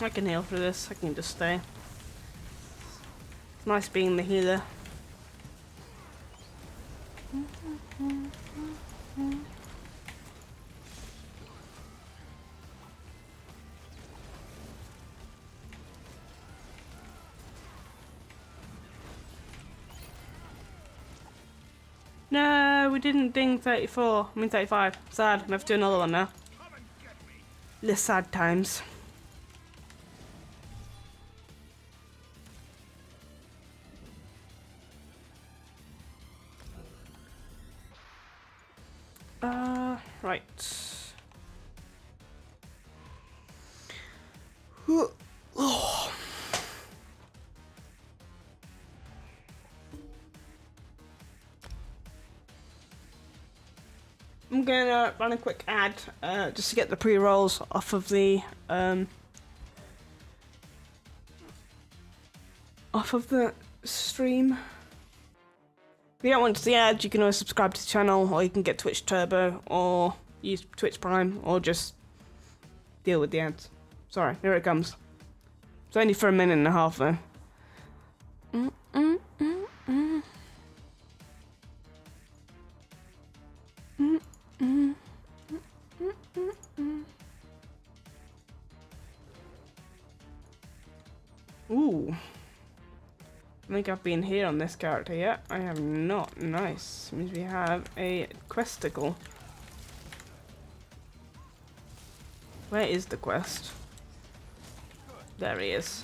I can heal through this. I can just stay. It's nice being the healer. No, we didn't ding 34. I mean 35. Sad. We have to do another one now. The sad times. Right. Oh. I'm gonna run a quick ad just to get the pre-rolls off of the stream. If you don't want to see ads, you can always subscribe to the channel, or you can get Twitch Turbo, or use Twitch Prime, or just deal with the ads. Sorry, here it comes. It's only for a minute and a half though. Ooh. I think I've been here on this character yet. I have not. Nice. Means we have a questicle. Where is the quest? There he is.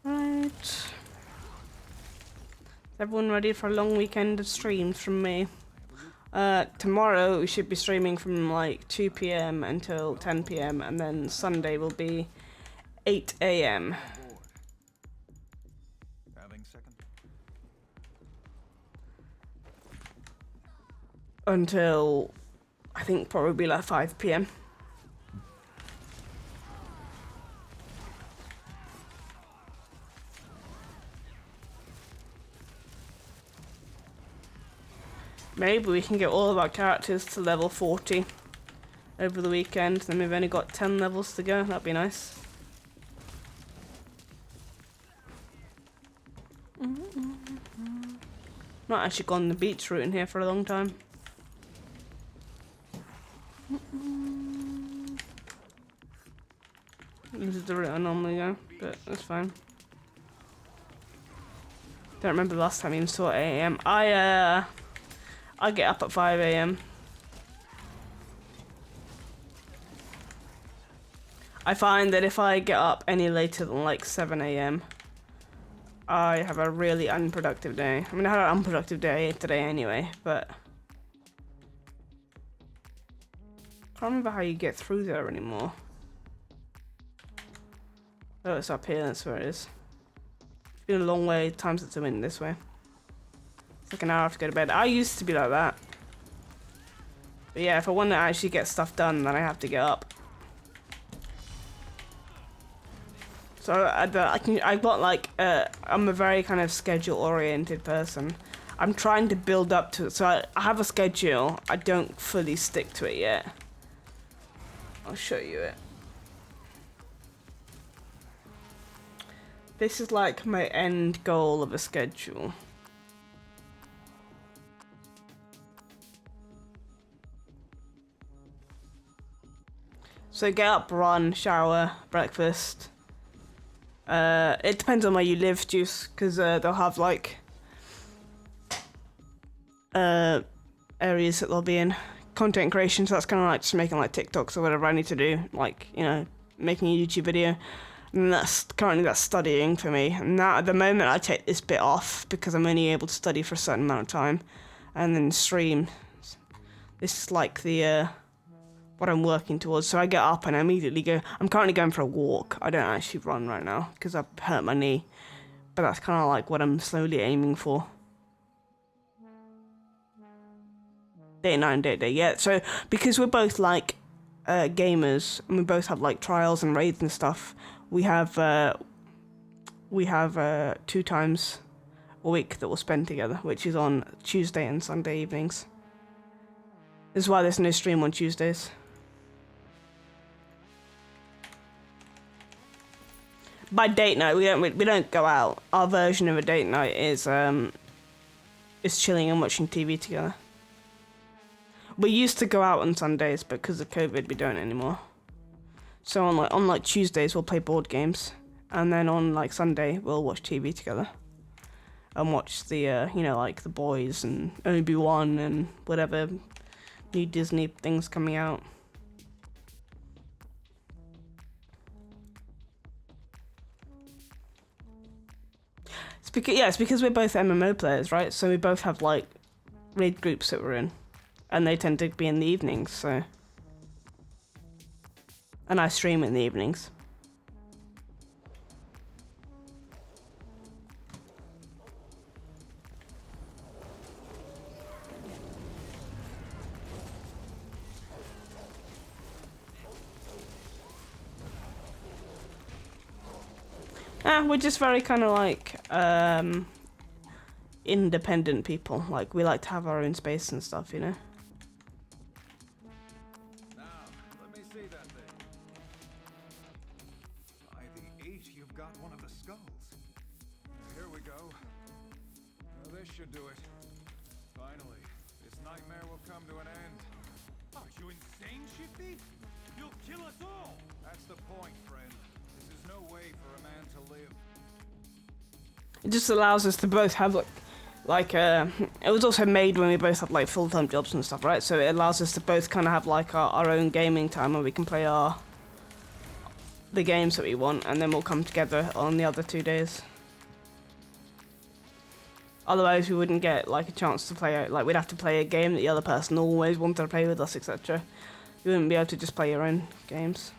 Right. Is everyone ready for a long weekend of streams from me? Tomorrow we should be streaming from like 2 PM until 10 PM, and then Sunday will be 8 AM. Until I think probably like 5 PM. Maybe we can get all of our characters to level 40 over the weekend, then we've only got 10 levels to go. That'd be nice. Not actually gone the beach route in here for a long time. This is the route I normally go, but that's fine. Don't remember the last time I even saw 8 AM. I get up at 5 AM. I find that if I get up any later than like 7 AM, I have a really unproductive day. I mean, I had an unproductive day today anyway, but I can't remember how you get through there anymore. Oh, it's up here, that's where it is. It's been a long way, times it's in this way. It's like an hour to go to bed. I used to be like that. But yeah, if I want to actually get stuff done, then I have to get up. So I've got like, I'm a very kind of schedule-oriented person. I'm trying to build up to it. So I have a schedule. I don't fully stick to it yet. I'll show you it. This is like my end goal of a schedule. So get up, run, shower, breakfast. It depends on where you live, Juice, because they'll have like areas that they'll be in. Content creation, so that's kind of like just making like TikToks or whatever I need to do, like, you know, making a YouTube video. And that's studying for me. And now at the moment I take this bit off because I'm only able to study for a certain amount of time, and then stream. This is like the what I'm working towards. So I get up and I immediately go. I'm currently going for a walk. I don't actually run right now because I've hurt my knee, but that's kind of like what I'm slowly aiming for. Day 9, day. Yeah. So because we're both like gamers and we both have like trials and raids and stuff, we have 2 times a week that we'll spend together, which is on Tuesday and Sunday evenings. This is why there's no stream on Tuesdays. By date night, we don't go out. Our version of a date night is chilling and watching TV together. We used to go out on Sundays, but because of COVID, we don't anymore. So on like Tuesdays, we'll play board games, and then on like Sunday we'll watch TV together and watch the you know, like The Boys and Obi-Wan and whatever new Disney things coming out. It's because we're both MMO players, right? So we both have like raid groups that we're in, and they tend to be in the evenings. So, and I stream in the evenings. We're just very kind of like independent people. Like, we like to have our own space and stuff, you know? Now, let me see that thing. By the 8, you've got one of the skulls. Here we go. Well, this should do it. Finally, this nightmare will come to an end. Are you insane, Shifty? You'll kill us all! That's the point, friend. This is no way for a man to live. It just allows us to both have it was also made when we both had like full-time jobs and stuff, right? So it allows us to both kind of have like our own gaming time where we can play the games that we want, and then we'll come together on the other 2 days. Otherwise we wouldn't get like a chance to play, like we'd have to play a game that the other person always wanted to play with us, etc. You wouldn't be able to just play your own games.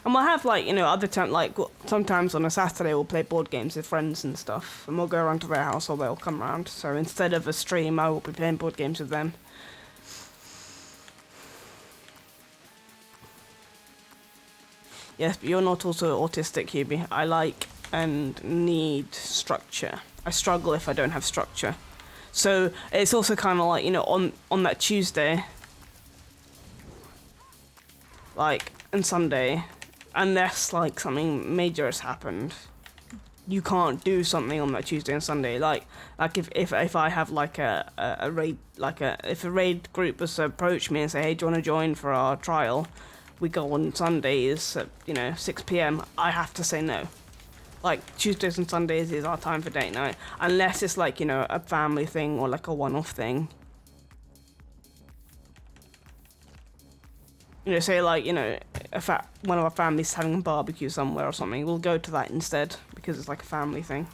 And we'll have like, you know, other time, like sometimes on a Saturday we'll play board games with friends and stuff, and we'll go around to their house or they'll come around. So instead of a stream, I will be playing board games with them. Yes, but you're not also autistic, Hubie. I like and need structure. I struggle if I don't have structure. So it's also kind of like, you know, on that Tuesday, like, and Sunday, unless like something major has happened, you can't do something on that Tuesday and Sunday. Like if I have like a raid, if a raid group was to approach me and say, hey, do you want to join for our trial? We go on Sundays at, you know, 6 p.m. I have to say no. Like Tuesdays and Sundays is our time for date night, unless it's like, you know, a family thing or like a one-off thing. You know, say like, you know, one of our families having a barbecue somewhere or something, we'll go to that instead because it's like a family thing.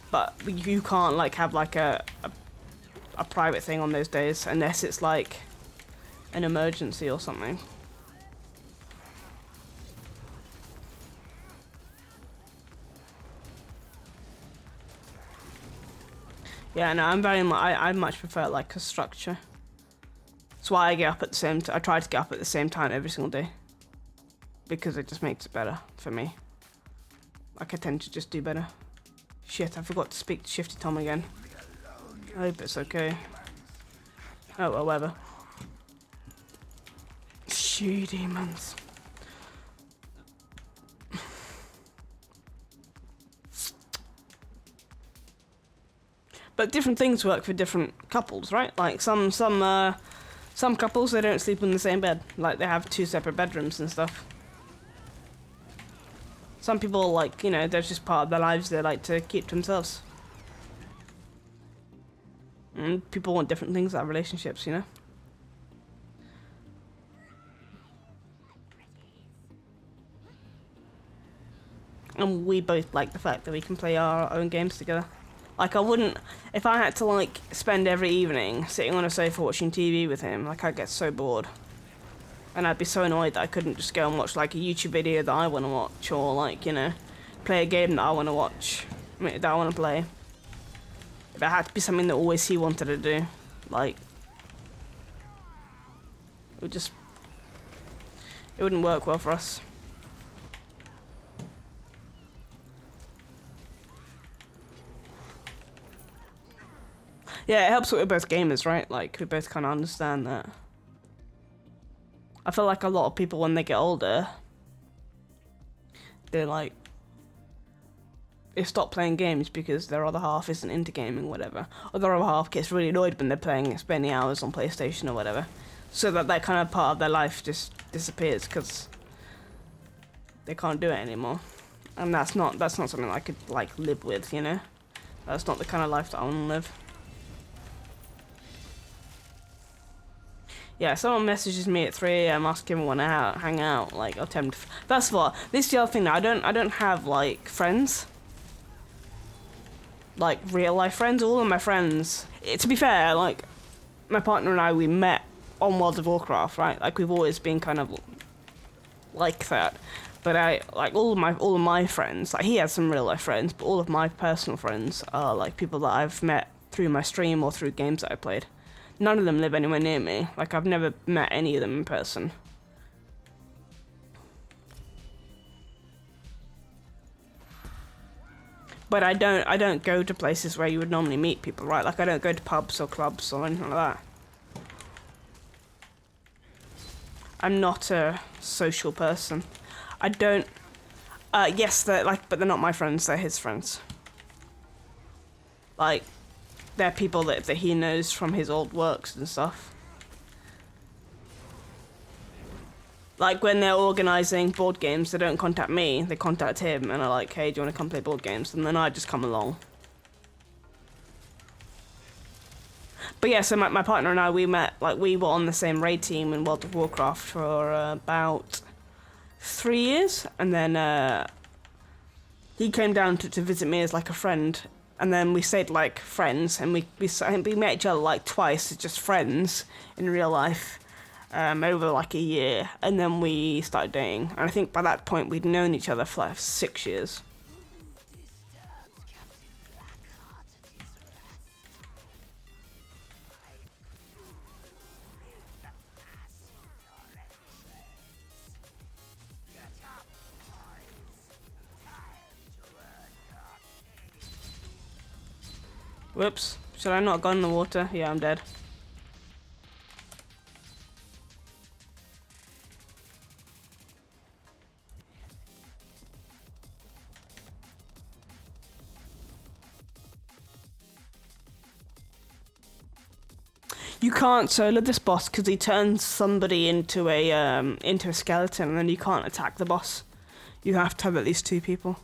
But you can't like have like a private thing on those days unless it's like an emergency or something. Yeah, no, I much prefer like a structure. That's why I get up at the same I try to get up at the same time every single day. Because it just makes it better for me. Like, I tend to just do better. Shit, I forgot to speak to Shifty Tom again. I hope it's okay. Oh, well, whatever. She demons. But different things work for different couples, right? Like, some couples, they don't sleep in the same bed. Like, they have 2 separate bedrooms and stuff. Some people, like, you know, that's just part of their lives they like to keep to themselves. And people want different things out of relationships, you know? And we both like the fact that we can play our own games together. Like, I wouldn't, if I had to, like, spend every evening sitting on a sofa watching TV with him, like, I'd get so bored. And I'd be so annoyed that I couldn't just go and watch, like, a YouTube video that I want to watch, or, like, you know, play a game that I want to watch, that I want to play. If it had to be something that always he wanted to do, like, it wouldn't work well for us. Yeah, it helps that we're both gamers, right? Like, we both kind of understand that. I feel like a lot of people, when they get older, they're like, they stop playing games because their other half isn't into gaming, whatever. Or their other half gets really annoyed when they're spending hours on PlayStation or whatever. So that kind of part of their life just disappears, because they can't do it anymore, and that's not something I could like live with, you know. That's not the kind of life that I want to live. Yeah, someone messages me at 3 a.m. asking me when I hang out, like, I'll tell them to first of all, this is the other thing that I don't have, like, friends. Like, real life friends. All of my friends, to be fair, like, my partner and I, we met on World of Warcraft, right? Like, we've always been kind of like that. But all of my friends, like, he has some real life friends, but all of my personal friends are, like, people that I've met through my stream or through games that I played. None of them live anywhere near me. Like, I've never met any of them in person. But I don't go to places where you would normally meet people, right? Like, I don't go to pubs or clubs or anything like that. I'm not a social person. I don't... yes, they're, like, but they're not my friends, they're his friends. Like, they're people that he knows from his old works and stuff. Like, when they're organising board games, they don't contact me, they contact him, and are like, hey, do you want to come play board games? And then I just come along. But yeah, so my partner and I, we met, like, we were on the same raid team in World of Warcraft for about 3 years, and then he came down to visit me as, like, a friend, and then we stayed, like, friends, and we met each other, like, twice as just friends in real life. Over like a year, and then we started dating, and I think by that point we'd known each other for like 6 years. Whoops, should I not have gone in the water? Yeah, I'm dead. You can't solo this boss because he turns somebody into a skeleton, and then you can't attack the boss. You have to have at least 2 people.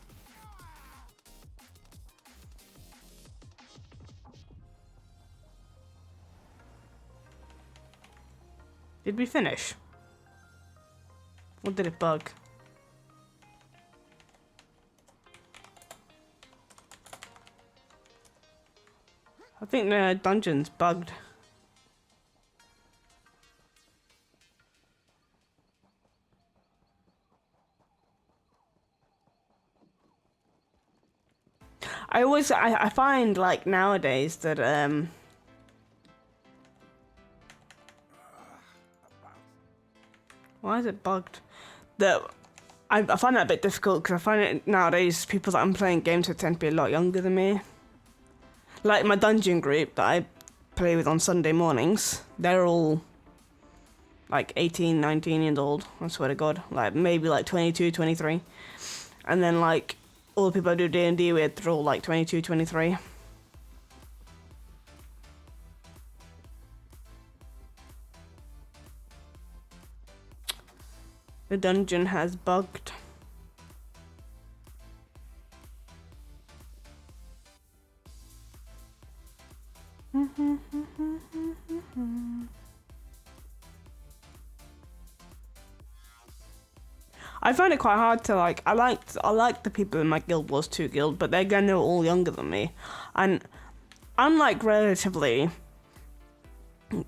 Did we finish? Or did it bug? I think the dungeon's bugged. I find, like, nowadays that why is it bugged? That I find that a bit difficult because I find it nowadays people that I'm playing games with tend to be a lot younger than me. Like my dungeon group that I play with on Sunday mornings, they're all like 18, 19 years old, I swear to God. Like maybe like 22, 23. And then like all the people I do D&D with, they're all like 22, 23. The dungeon has bugged. I find it quite hard to like. I like the people in my Guild Wars 2 guild, but they're all younger than me, and I'm like relatively, you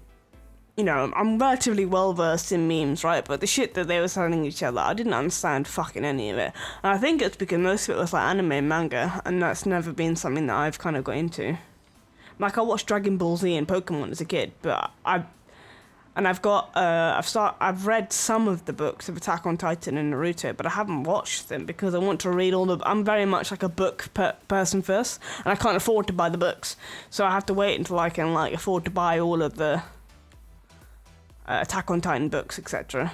know, I'm relatively well versed in memes, right? But the shit that they were sending each other, I didn't understand fucking any of it, and I think it's because most of it was like anime and manga, and that's never been something that I've kind of got into. Like I watched Dragon Ball Z and Pokemon as a kid, but I've read some of the books of Attack on Titan and Naruto, but I haven't watched them because I want to read I'm very much like a book person first, and I can't afford to buy the books, so I have to wait until I can like afford to buy all of the Attack on Titan books, etc.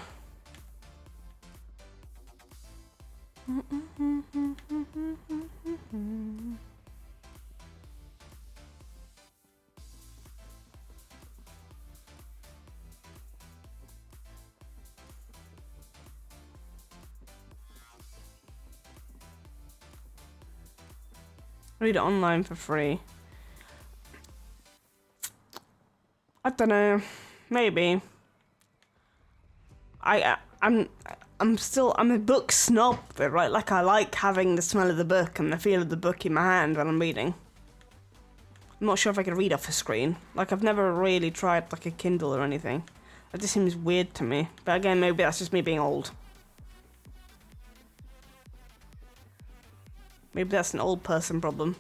Read it online for free. I don't know. Maybe. I'm a book snob, but right, like I like having the smell of the book and the feel of the book in my hand when I'm reading. I'm not sure if I could read off a screen. Like, I've never really tried like a Kindle or anything. That just seems weird to me. But again, maybe that's just me being old. Maybe that's an old person problem.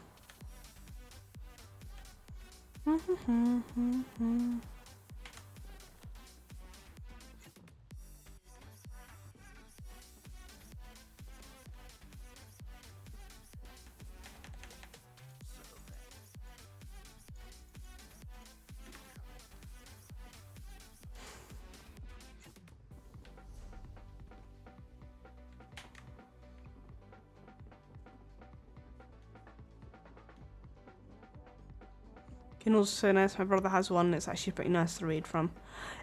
Kindle's so nice. My brother has one. It's actually pretty nice to read from.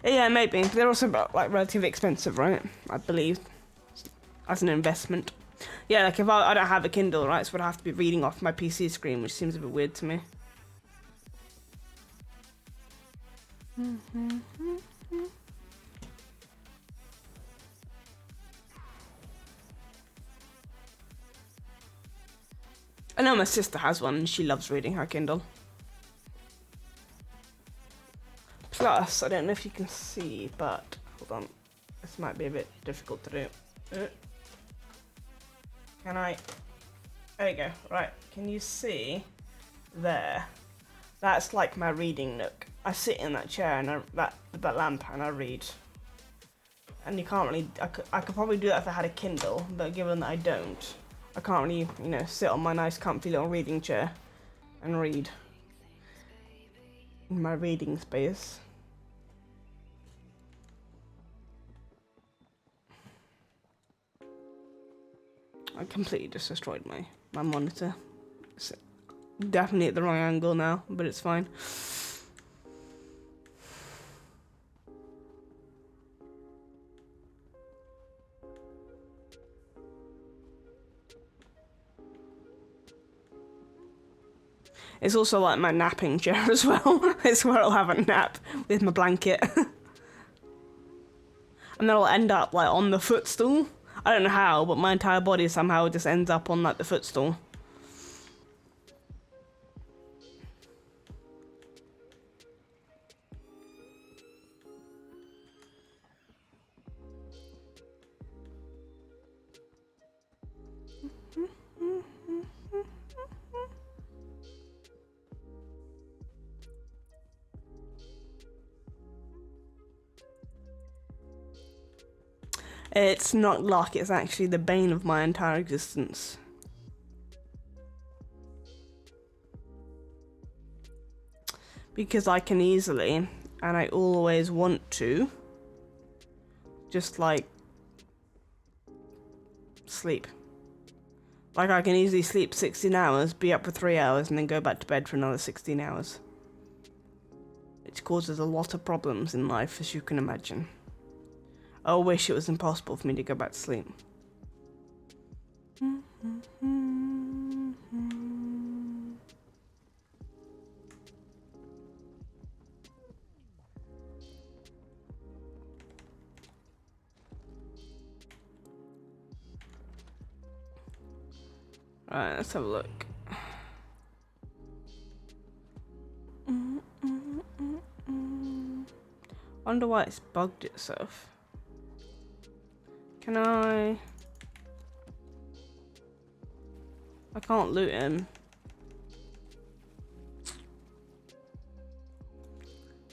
Yeah, maybe. They're also like relatively expensive, right? I believe, as an investment. Yeah, like if I don't have a Kindle, right, so I'd have to be reading off my PC screen, which seems a bit weird to me. I know my sister has one and she loves reading her Kindle. Plus, I don't know if you can see, but hold on. This might be a bit difficult to do. Can I? There you go. Right. Can you see there? That's like my reading nook. I sit in that chair and with that lamp and I read. And you can't really. I could probably do that if I had a Kindle, but given that I don't, I can't really, sit on my nice comfy little reading chair and read in my reading space. I completely just destroyed my monitor. It's definitely at the wrong angle now, but it's fine. It's also like my napping chair as well. It's where I'll have a nap with my blanket. And then I'll end up like on the footstool. I don't know how, but my entire body somehow just ends up on like the footstool. It's not luck, it's actually the bane of my entire existence. Because I can easily, and I always want to, just like sleep. Like I can easily sleep 16 hours, be up for 3 hours, and then go back to bed for another 16 hours. Which causes a lot of problems in life, as you can imagine. I wish it was impossible for me to go back to sleep. Alright, let's have a look. Wonder why it's bugged itself. Can I can't loot him.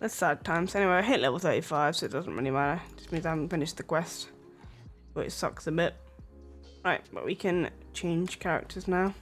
That's sad times. Anyway, I hit level 35, so it doesn't really matter. It just means I haven't finished the quest. But it sucks a bit. Right, but we can change characters now.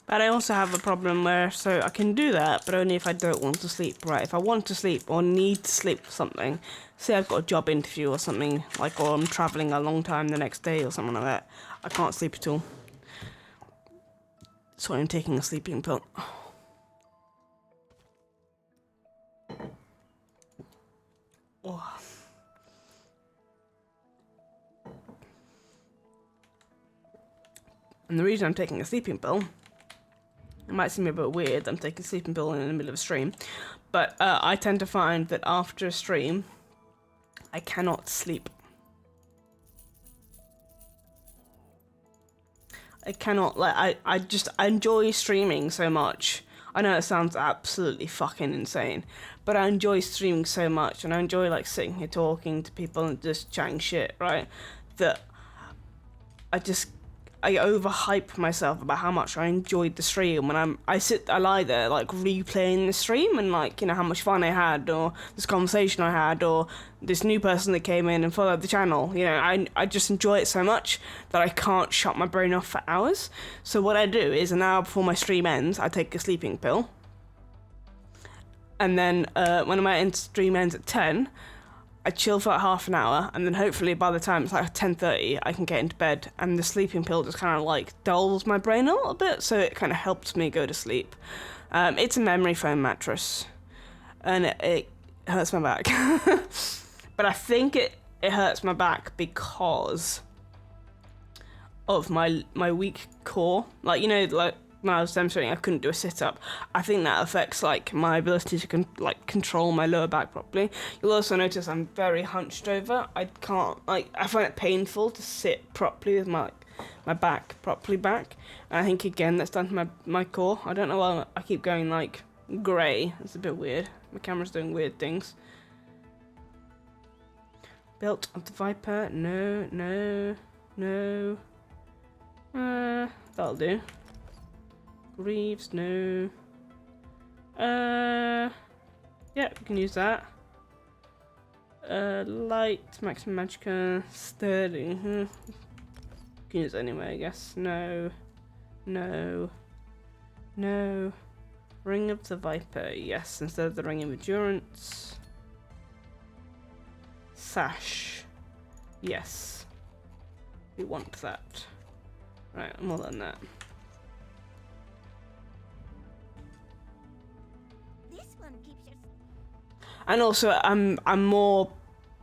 But I also have a problem where, so I can do that, but only if I don't want to sleep, right? If I want to sleep or need to sleep for something, say I've got a job interview or something, like, or I'm travelling a long time the next day or something like that, I can't sleep at all. So I'm taking a sleeping pill. Oh. And the reason I'm taking a sleeping pill, it might seem a bit weird, I'm taking a sleeping pill in the middle of a stream, but I tend to find that after a stream, I cannot sleep. I cannot, like, I enjoy streaming so much. I know it sounds absolutely fucking insane, but I enjoy streaming so much, and I enjoy, like, sitting here talking to people and just chatting shit, right? That I overhype myself about how much I enjoyed the stream when I lie there, like, replaying the stream and, like, you know, how much fun I had, or this conversation I had, or this new person that came in and followed the channel. You know, I just enjoy it so much that I can't shut my brain off for hours. So what I do is an hour before my stream ends, I take a sleeping pill. And then when my stream ends at 10, I chill for like half an hour, and then hopefully by the time it's like 10:30, I can get into bed, and the sleeping pill just kind of like dulls my brain a little bit, so it kind of helps me go to sleep. It's a memory foam mattress, and it hurts my back. But I think it hurts my back because of my weak core. Like, you know, like when I was demonstrating, I couldn't do a sit-up. I think that affects, like, my ability to control my lower back properly. You'll also notice I'm very hunched over. I can't, like, I find it painful to sit properly with my back properly back. And I think, again, that's down to my core. I don't know why I keep going, like, grey. It's a bit weird. My camera's doing weird things. Belt of the Viper. No. That'll do. Greaves, no. Yeah, we can use that. Light, Maximum Magicka, Sterling. Can use it anyway, I guess. No. Ring of the Viper, yes, instead of the Ring of Endurance. Sash, yes. We want that. Right, more than that. And also, I'm more,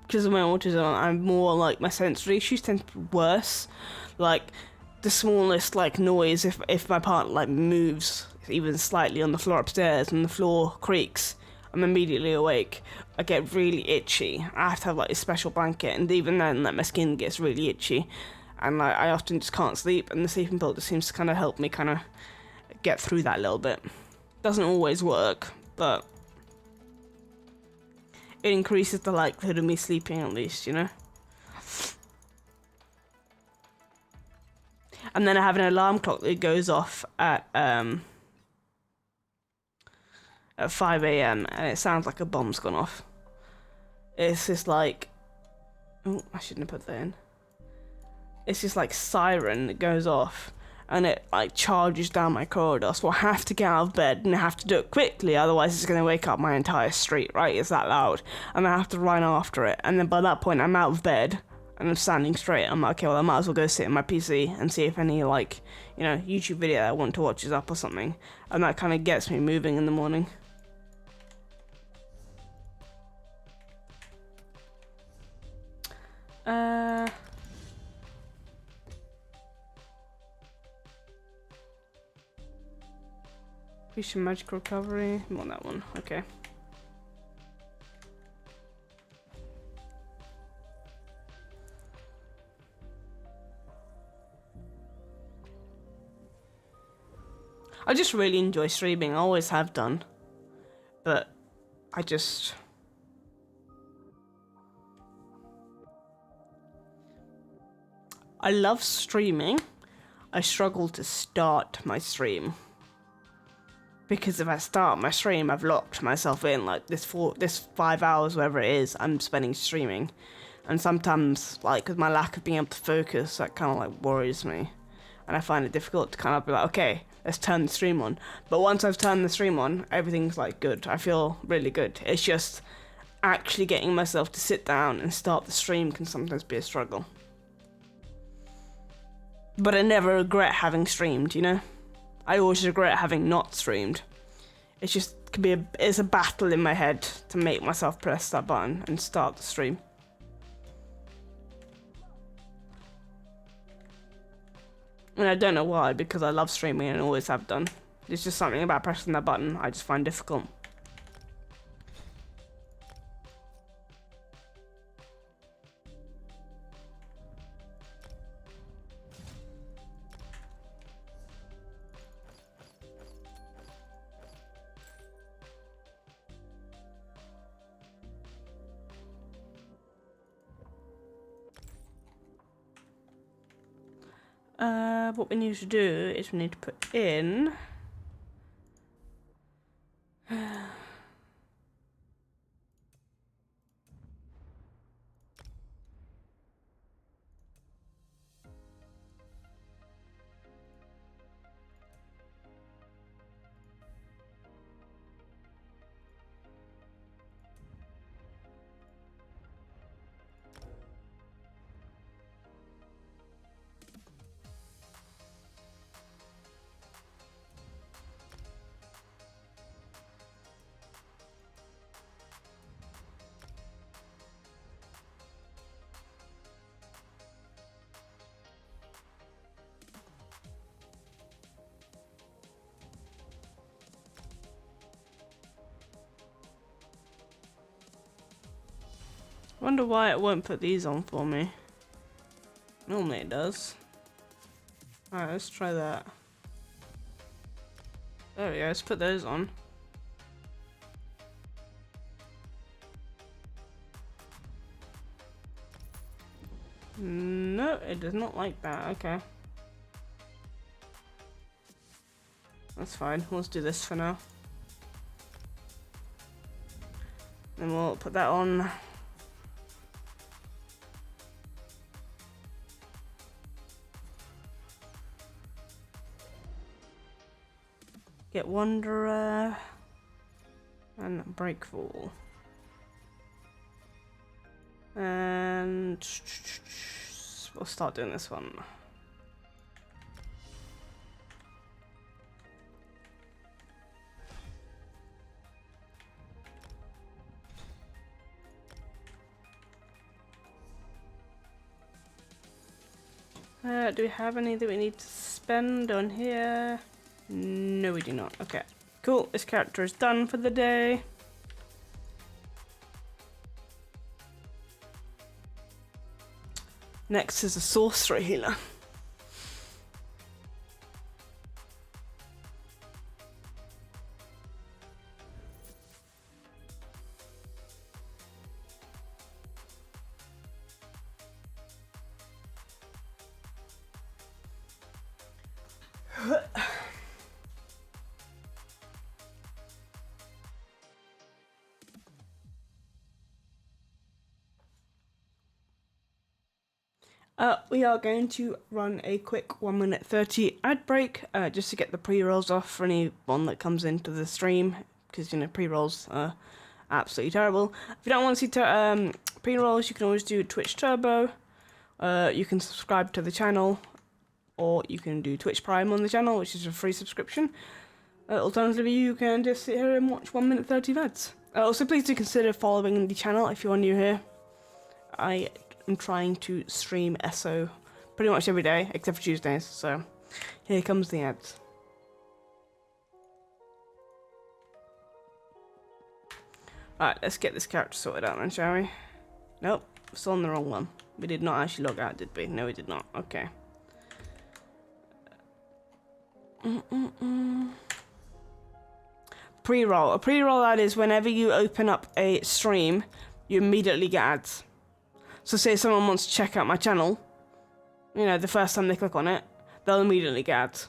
because of my autism, I'm more, like, my sensory issues tend to be worse. Like, the smallest, like, noise, if my partner, like, moves even slightly on the floor upstairs and the floor creaks, I'm immediately awake. I get really itchy. I have to have, like, a special blanket, and even then, like, my skin gets really itchy. And, like, I often just can't sleep, and the sleeping pill just seems to kind of help me kind of get through that a little bit. Doesn't always work, but it increases the likelihood of me sleeping, at least, you know? And then I have an alarm clock that goes off at 5 a.m. and it sounds like a bomb's gone off. It's just like, oh, I shouldn't have put that in. It's just like siren that goes off, and it, like, charges down my corridor, so I have to get out of bed, and I have to do it quickly, otherwise it's going to wake up my entire street, right? It's that loud, and I have to run after it, and then by that point I'm out of bed, and I'm standing straight. I'm like, okay, well, I might as well go sit in my PC and see if any, like, you know, YouTube video I want to watch is up or something, and that kind of gets me moving in the morning. Increase your magic recovery. I want that one. Okay. I just really enjoy streaming. I always have done. But I love streaming. I struggle to start my stream. Because if I start my stream, I've locked myself in, like, this 5 hours, whatever it is, I'm spending streaming. And sometimes, like, with my lack of being able to focus, that kind of, like, worries me. and I find it difficult to kind of be like, okay, let's turn the stream on. But once I've turned the stream on, everything's like good. I feel really good. It's just actually getting myself to sit down and start the stream can sometimes be a struggle. But I never regret having streamed, you know? I always regret having not streamed. It's just it's a battle in my head to make myself press that button and start the stream. And I don't know why, because I love streaming and always have done. There's just something about pressing that button I just find difficult. What we need to do is we need to put in wonder why it won't put these on for me. Normally it does. Alright, let's try that. There we go, let's put those on. No, it does not like that. Okay. That's fine. Let's do this for now. Then we'll put that on. Get Wanderer and Breakfall. And we'll start doing this one. Do we have any that we need to spend on here? No, we do not. Okay, cool. This character is done for the day. Next is a sorcerer healer. We are going to run a quick 1:30 ad break just to get the pre-rolls off for anyone that comes into the stream, because you know pre-rolls are absolutely terrible. If you don't want to see pre-rolls, you can always do Twitch Turbo. You can subscribe to the channel, or you can do Twitch Prime on the channel, which is a free subscription. Alternatively, you can just sit here and watch 1:30 VODs. Also, please do consider following the channel if you are new here. I'm trying to stream SO pretty much every day, except for Tuesdays, so here comes the ads. Alright, let's get this character sorted out then, shall we? Nope, still on the wrong one. We did not actually log out, did we? No, we did not. Okay. Pre-roll. A pre-roll ad is whenever you open up a stream, you immediately get ads. So say someone wants to check out my channel, you know, the first time they click on it, they'll immediately get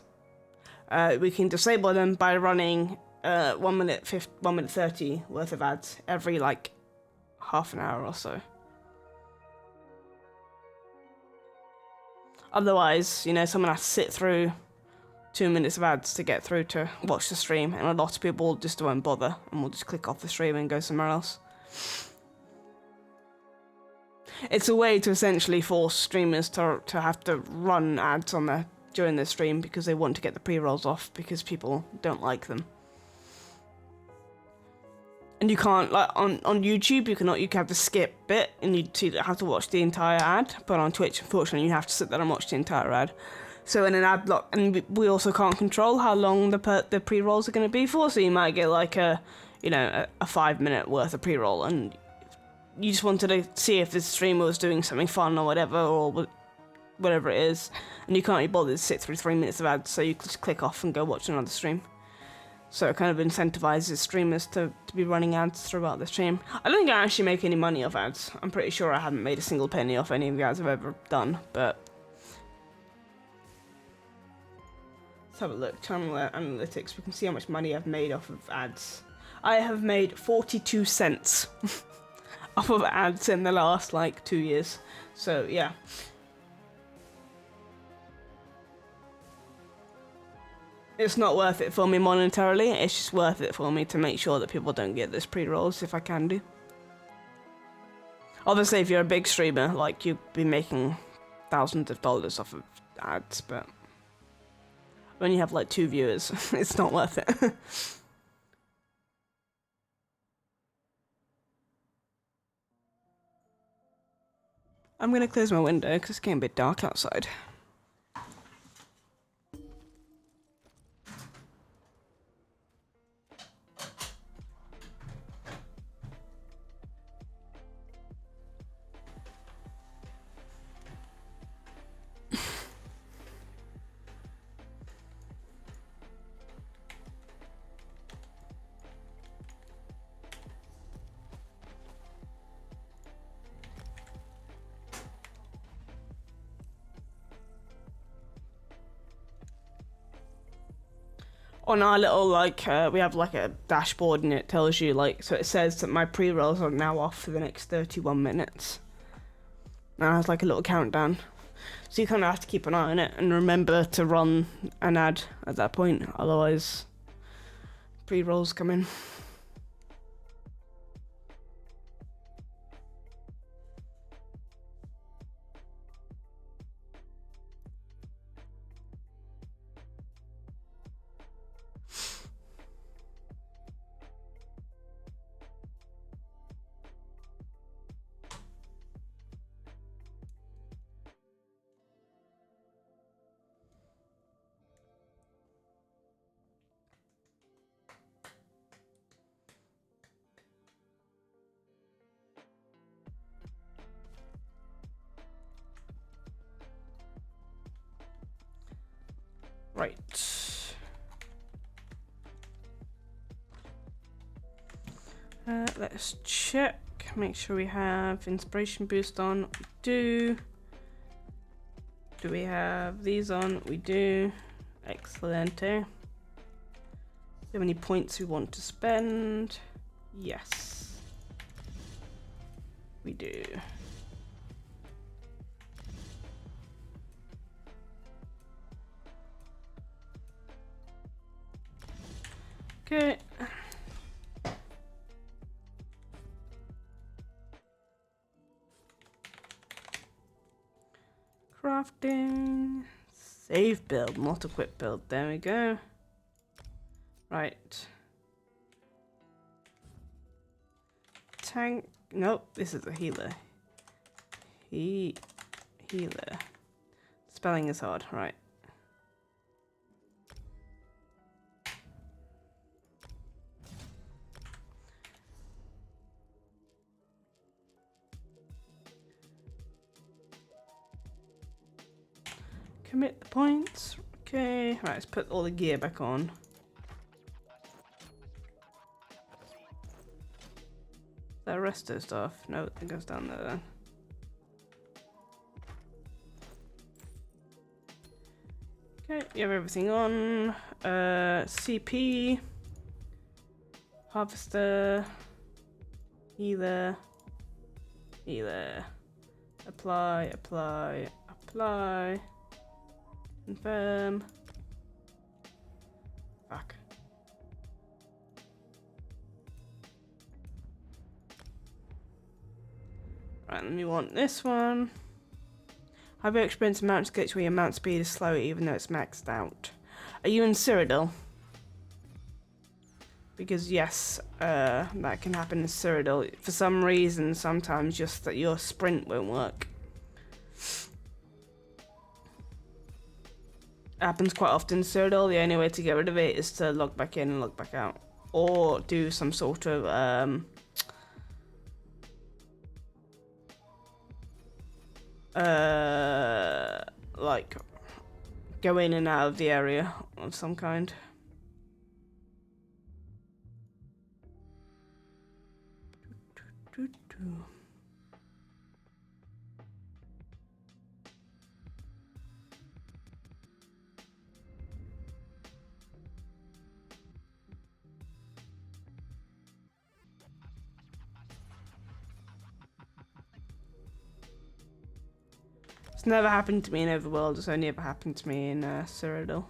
ads. We can disable them by running 1 minute 30 worth of ads every like half an hour or so. Otherwise, you know, someone has to sit through 2 minutes of ads to get through to watch the stream, and a lot of people just won't bother and will just click off the stream and go somewhere else. It's a way to essentially force streamers to have to run ads on during their stream because they want to get the pre-rolls off because people don't like them. And you can't, like, on YouTube, you can have the skip bit and you have to watch the entire ad, but on Twitch, unfortunately, you have to sit there and watch the entire ad. So in an ad block, and we also can't control how long the pre-rolls are going to be for, so you might get like a 5-minute worth of pre-roll, and you just wanted to see if the streamer was doing something fun or whatever, or whatever it is, and you can't be bothered to sit through 3 minutes of ads, so you just click off and go watch another stream. So it kind of incentivizes streamers to be running ads throughout the stream. I don't think I actually make any money off ads. I'm pretty sure I haven't made a single penny off any of the ads I've ever done, but... Let's have a look. Channel analytics. We can see how much money I've made off of ads. I have made 42 cents off of ads in the last, 2 years. So, yeah. It's not worth it for me monetarily, it's just worth it for me to make sure that people don't get this pre-rolls if I can do. Obviously, if you're a big streamer, you'd be making thousands of dollars off of ads, but when you have 2 viewers, it's not worth it. I'm gonna close my window because it's getting a bit dark outside. On our little, we have a dashboard and it tells you, so it says that my pre-rolls are now off for the next 31 minutes. And it has, a little countdown. So you kind of have to keep an eye on it and remember to run an ad at that point, otherwise pre-rolls come in. Right. Let's check. Make sure we have inspiration boost on. We do. Do we have these on? We do. Excellent. Do we have any points we want to spend? Yes. We do. Okay. Crafting. Save build, not equip build. There we go. Right. Tank. Nope, this is a healer. Healer. Spelling is hard, right. Commit the points. Okay, right, let's put all the gear back on. The rest of the stuff. No, it goes down there then. Okay, you have everything on. CP. Harvester. Healer. Apply. Confirm. Fuck. Right, then we want this one. Have you experienced mountain glitch where your mount speed is slow even though it's maxed out? Are you in Cyrodiil? Because yes, that can happen in Cyrodiil. For some reason, sometimes just that your sprint won't work. It happens quite often in Cyrodiil. The only way to get rid of it is to log back in and log back out. Or do some sort of like go in and out of the area of some kind. It's never happened to me in Overworld, it's only ever happened to me in Cyrodiil.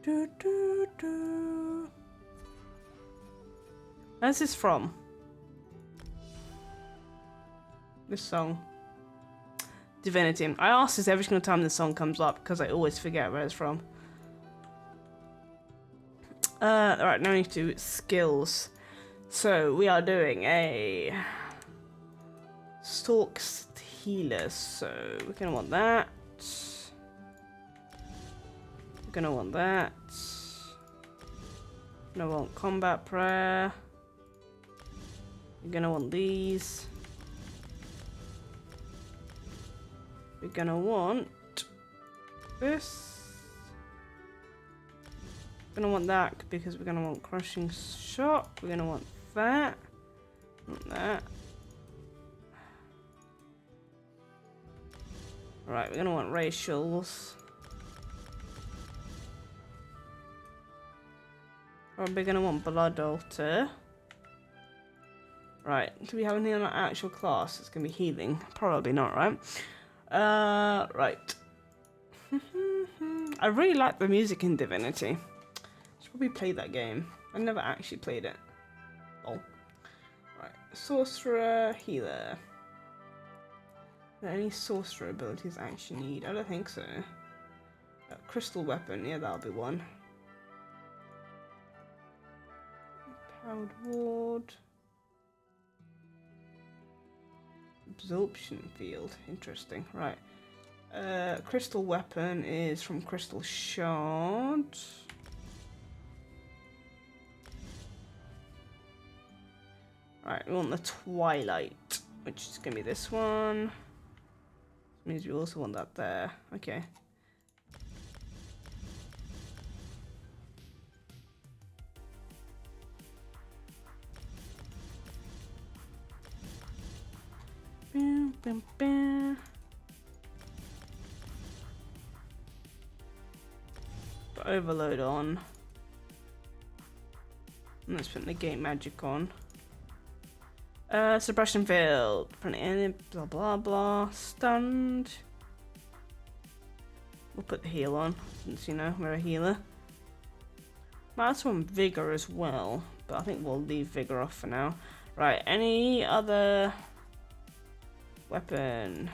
Do, do, do. Where's this from? This song. Divinity. I ask this every single time this song comes up because I always forget where it's from. Alright, now we need to do skills. So we are doing a Stalks Healer. So we're gonna want that. Gonna want that. Gonna want combat prayer. We're gonna want these. We're gonna want this. We're gonna want that because we're gonna want crushing shot. We're gonna want that. Want that. Right, we're gonna want racials. Probably gonna want blood altar. Right, do we have anything on our actual class? It's gonna be healing. Probably not, right? Right. I really like the music in Divinity. Should probably play that game. I never actually played it. Oh. Right, sorcerer, healer. Are there any sorcerer abilities I actually need? I don't think so. Crystal weapon, yeah, that'll be one. Powered ward. Absorption field. Interesting. Right. Crystal weapon is from Crystal Shard. Right, we want the Twilight, which is gonna be this one. This means we also want that there. Okay. Bam, bam, bam. Put overload on. And let's put negate magic on. Suppression field. Put it in, blah blah blah. Stunned. We'll put the heal on, since you know we're a healer. Might also want vigor as well, but I think we'll leave vigor off for now. Right, any other weapon?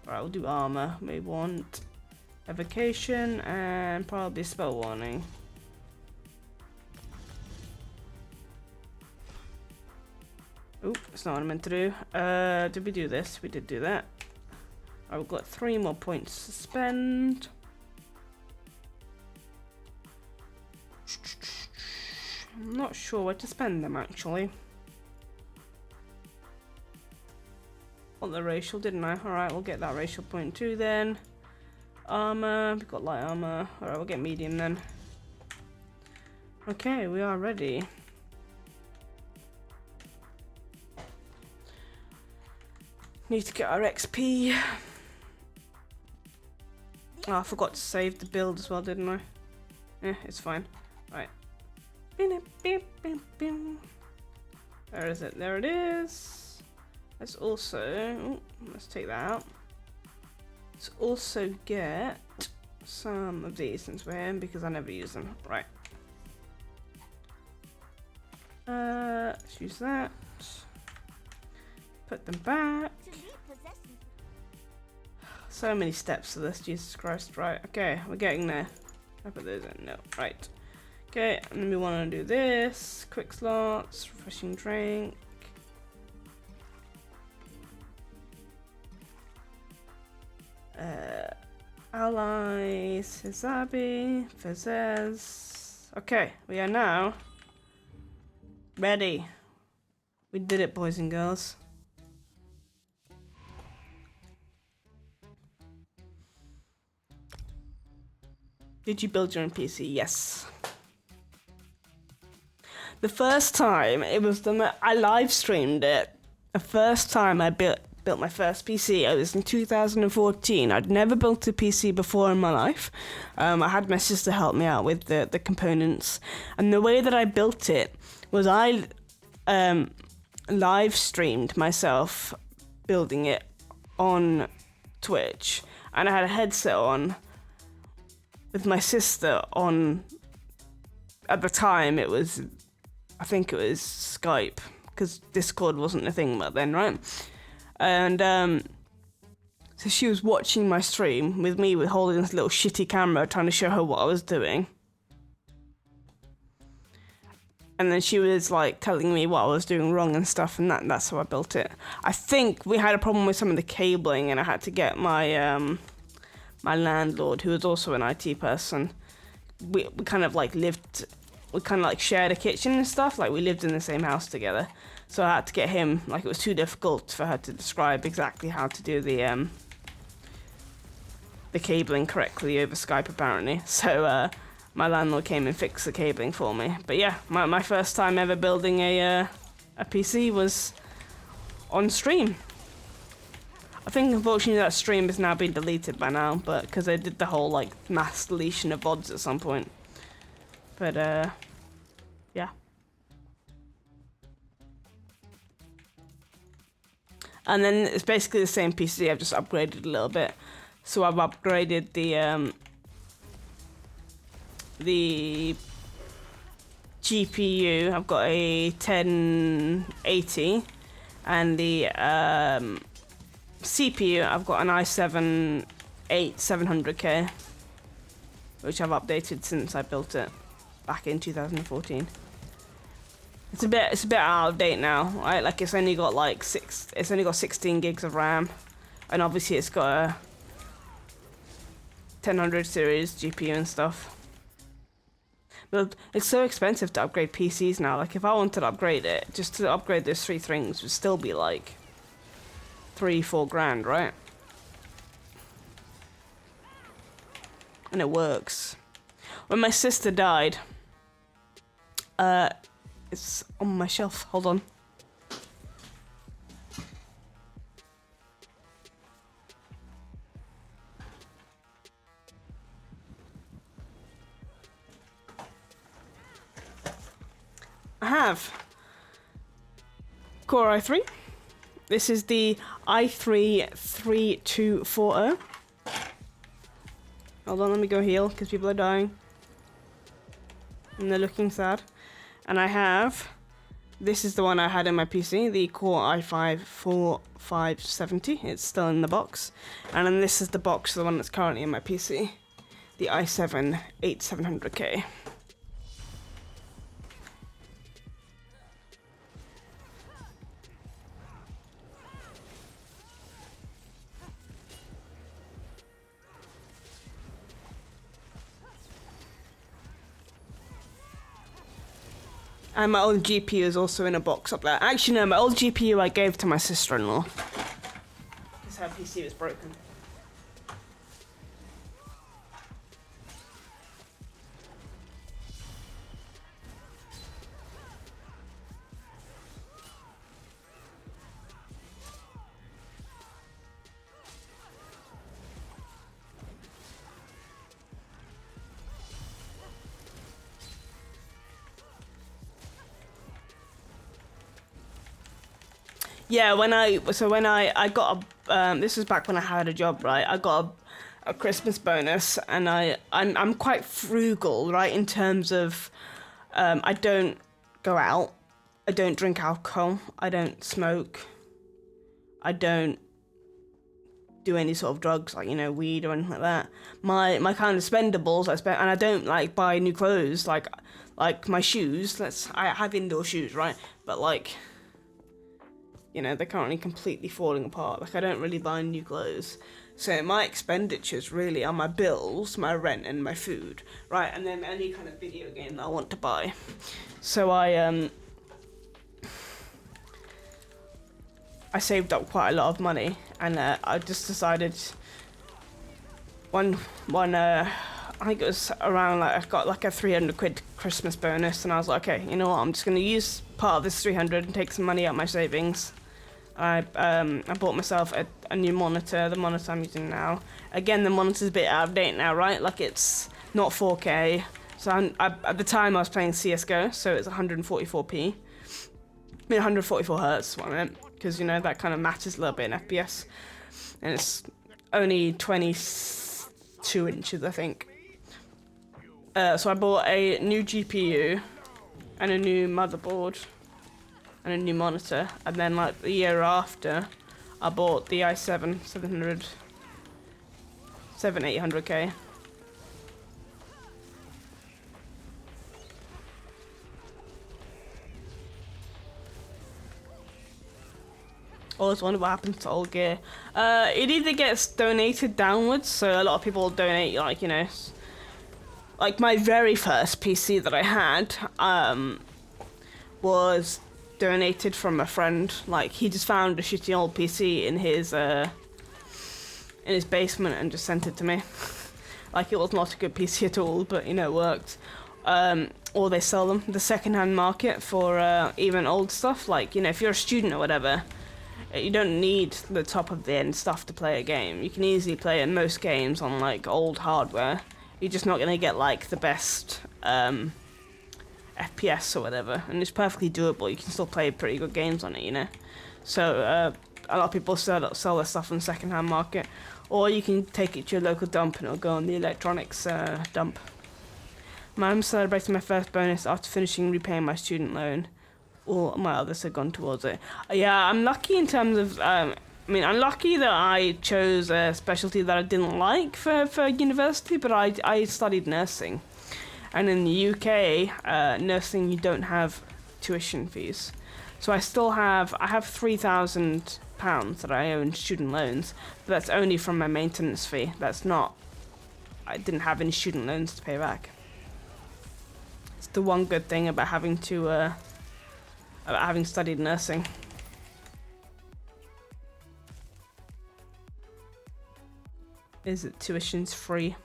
Right, we'll do armor. We want evocation and probably spell warning. Oop, that's not what I meant to do. Did we do this? We did do that. Right, we've got 3 more points to spend. I'm not sure where to spend them actually. Got the racial, didn't I? Alright, we'll get that racial point too then. Armor, we've got light armor. Alright, we'll get medium then. Okay, we are ready. Need to get our XP. Oh, I forgot to save the build as well, didn't I? Yeah, it's fine. Right. There is it. There it is. Let's also... oh, let's take that out. Let's also get some of these since we're in, because I never use them. Right. Let's use that. Put them back. So many steps to this, Jesus Christ. Right, okay, we're getting there. I put those in, no, right. Okay, and then we want to do this. Quick slots, refreshing drink. Allies, Hizabi, Fazez. Okay, we are now ready. We did it, boys and girls. Did you build your own PC? Yes. The first time it was I live streamed it. The first time I built my first PC, it was in 2014. I'd never built a PC before in my life. I had my sister help me out with the components, and the way that I built it was I live streamed myself building it on Twitch, and I had a headset on with my sister on. At the time it was, I think it was Skype, because Discord wasn't a thing back then, right? And so she was watching my stream with me with holding this little shitty camera, trying to show her what I was doing. And then she was like telling me what I was doing wrong and stuff, and that's how I built it. I think we had a problem with some of the cabling, and I had to get my my landlord, who was also an IT person. We kind of like shared a kitchen and stuff. Like, we lived in the same house together. So I had to get him, like, it was too difficult for her to describe exactly how to do the cabling correctly over Skype, apparently. So my landlord came and fixed the cabling for me. But yeah, my first time ever building a PC was on stream. I think unfortunately that stream has now been deleted by now, but because they did the whole like mass deletion of VODs at some point. But yeah. And then it's basically the same PC, I've just upgraded a little bit. So I've upgraded the GPU. I've got a 1080, and the CPU, I've got an i7-8700K, which I've updated since I built it back in 2014. It's a bit out of date now, right? Like, it's only got 16 gigs of RAM, and obviously it's got a 1000 series GPU and stuff. But it's so expensive to upgrade PCs now. Like, if I wanted to upgrade it, just to upgrade those 3 things would still be like 3-4 grand, right? And it works. When my sister died, it's on my shelf. Hold on. I have Core i3. This is the i3-3240. Hold on, let me go heal, because people are dying. And they're looking sad. And I have, this is the one I had in my PC, the Core i5-4570. It's still in the box. And then this is the box, the one that's currently in my PC, the i7-8700K. And my old GPU is also in a box up there. Actually, no, my old GPU I gave to my sister-in-law. Because her PC was broken. Yeah, when I got a this was back when I had a job, right? I got a Christmas bonus, and I'm quite frugal, right? In terms of I don't go out, I don't drink alcohol, I don't smoke, I don't do any sort of drugs like, you know, weed or anything like that. My kind of spendables I spend, and I don't like buy new clothes like my shoes. I have indoor shoes, right? But like, you know, they're currently completely falling apart. Like, I don't really buy new clothes. So my expenditures really are my bills, my rent, and my food, right? And then any kind of video game that I want to buy. So I saved up quite a lot of money, and I just decided one I think it was around, like, I got like a 300 quid Christmas bonus, and I was like, okay, you know what, I'm just gonna use part of this 300 and take some money out of my savings. I bought myself a new monitor, the monitor I'm using now. Again, the monitor's a bit out of date now, right? Like, it's not 4K. So at the time I was playing CSGO, so it's 144p. I mean 144 hertz, what I meant, because, you know, that kind of matters a little bit in FPS. And it's only 22 inches, I think. So I bought a new GPU and a new motherboard and a new monitor, and then like the year after I bought the i7 800K. Always wonder what happens to old gear. It either gets donated downwards, so a lot of people donate, like, you know, like my very first PC that I had was donated from a friend. Like, he just found a shitty old PC in his basement and just sent it to me. Like, it was not a good PC at all, but, you know, it worked. Or they sell them, the second-hand market, for even old stuff. Like, you know, if you're a student or whatever, you don't need the top-of-the-end stuff to play a game. You can easily play most games on, like, old hardware. You're just not going to get, like, the best FPS or whatever, and it's perfectly doable. You can still play pretty good games on it, you know. So a lot of people sell their stuff on the second-hand market, or you can take it to your local dump and it'll go on the electronics dump. I'm celebrating my first bonus after finishing repaying my student loan. All my others have gone towards it. Yeah, I'm lucky in terms of I'm lucky that I chose a specialty that I didn't like for university, but I studied nursing. And in the UK, nursing, you don't have tuition fees. So I have £3,000 that I owe in student loans, but that's only from my maintenance fee. I didn't have any student loans to pay back. It's the one good thing about having studied nursing. Is that tuition's free.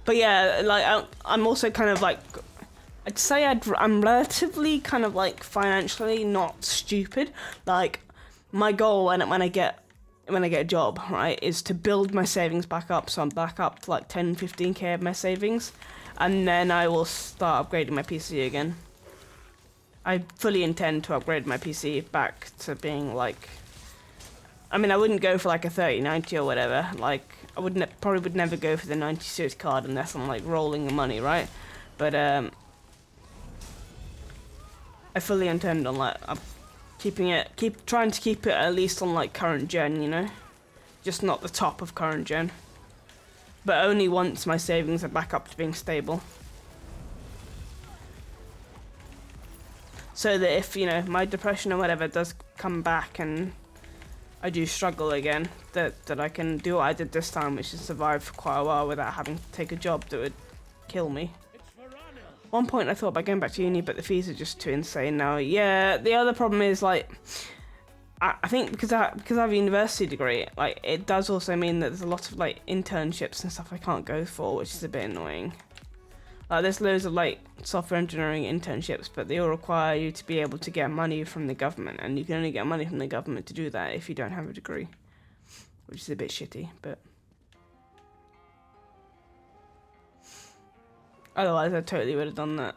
But yeah, like, I'm also kind of like, I'd say I'm relatively kind of like financially not stupid. Like, my goal when I get a job, right, is to build my savings back up, so I'm back up to like 10-15k of my savings, and then I will start upgrading my PC again. I fully intend to upgrade my PC back to being like, I mean, I wouldn't go for like a 3090 or whatever. Like, I probably would never go for the 90 series card unless I'm like rolling the money, right? But I fully intend on like trying to keep it at least on like current gen, you know, just not the top of current gen. But only once my savings are back up to being stable. So that if, you know, my depression or whatever does come back and I do struggle again, that I can do what I did this time, which is survive for quite a while without having to take a job that would kill me. At one point I thought about going back to uni, but the fees are just too insane now. Yeah, the other problem is, like, I think because I have a university degree, like, it does also mean that there's a lot of, like, internships and stuff I can't go for, which is a bit annoying. Like, there's loads of, like, software engineering internships, but they all require you to be able to get money from the government, and you can only get money from the government to do that if you don't have a degree, which is a bit shitty, but otherwise I totally would have done that.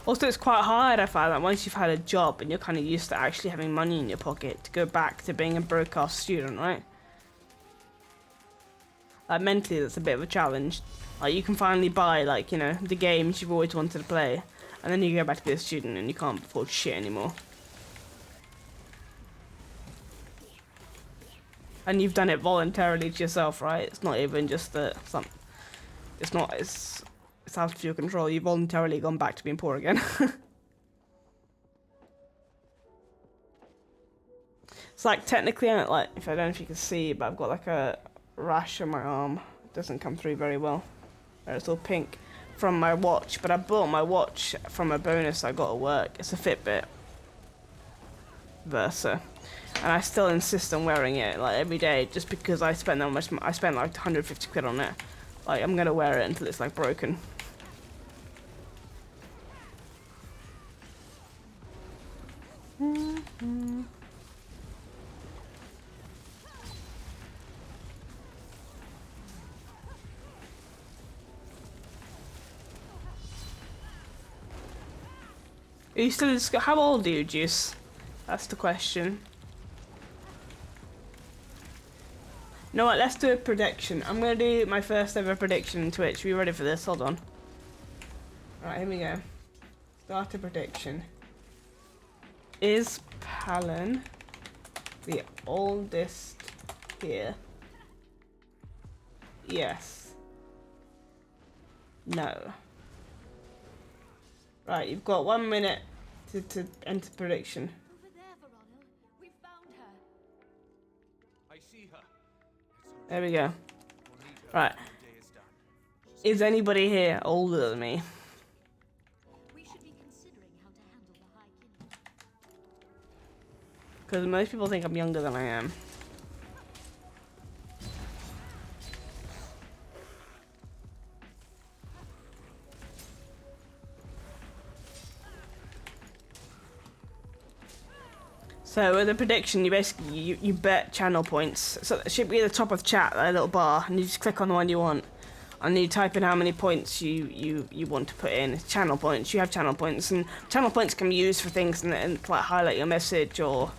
Also, it's quite hard, I find, that once you've had a job and you're kind of used to actually having money in your pocket, to go back to being a broke-ass student, right? Like, mentally, that's a bit of a challenge. Like, you can finally buy, like, you know, the games you've always wanted to play, and then you go back to be a student and you can't afford shit anymore. And you've done it voluntarily to yourself, right? It's not even just that it's out of your control. You've voluntarily gone back to being poor again. It's like, technically, like, if I don't know if you can see, but I've got like a rash on my arm. It doesn't come through very well. It's all pink from my watch, but I bought my watch from a bonus I got at work. It's a Fitbit Versa, and I still insist on wearing it, like, every day, just because I spent that much. I spent like 150 quid on it. Like, I'm gonna wear it until it's like broken. Are you still in school? How old are you, Juice? That's the question. You know what? Let's do a prediction. I'm gonna do my first ever prediction on Twitch. Are you ready for this? Hold on. Alright, here we go. Start a prediction. Is Pallen the oldest here? Yes. No. Right, you've got 1 minute to enter prediction. Over there, Verano. We found her. I see her. There we go. We'll need her Right. when the day is done. Is anybody here older than me? We should be considering how to handle the High Kingdom. Because most people think I'm younger than I am. So with a prediction, you basically you bet channel points. So it should be at the top of the chat, that little bar, and you just click on the one you want, and you type in how many points you want to put in. It's channel points. You have channel points, and channel points can be used for things and like highlight your message, or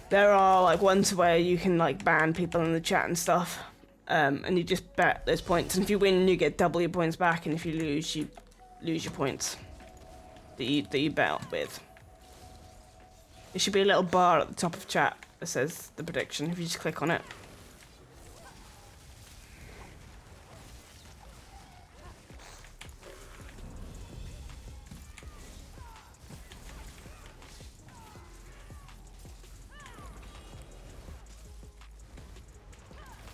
there are like ones where you can like ban people in the chat and stuff. And you just bet those points, and if you win, you get double your points back, and if you lose your points that you bet with. There should be a little bar at the top of chat that says the prediction, if you just click on it.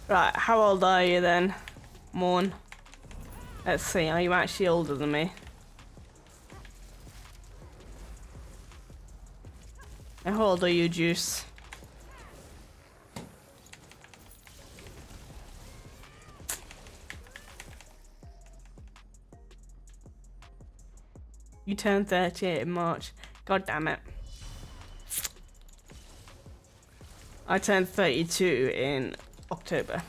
Right, how old are you then, Morn? Let's see, are you actually older than me? And how old are you, Juice? You turned 38 in March. God damn it. I turned 32 in October.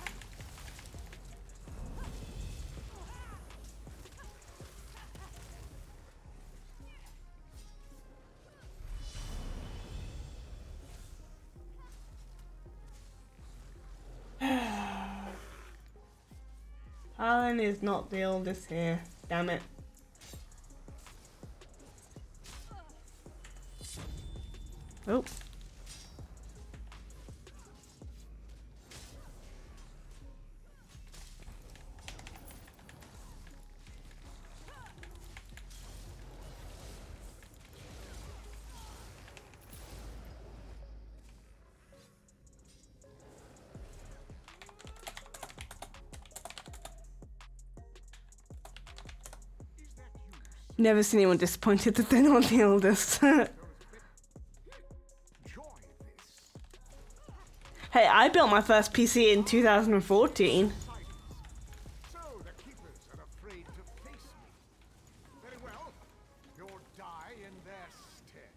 Pallen is not the oldest here. Damn it. Oh. Never seen anyone disappointed that they're not the oldest. Hey, I built my first PC in 2014. So the keepers are afraid to face me. Very well. You'll die in their stead.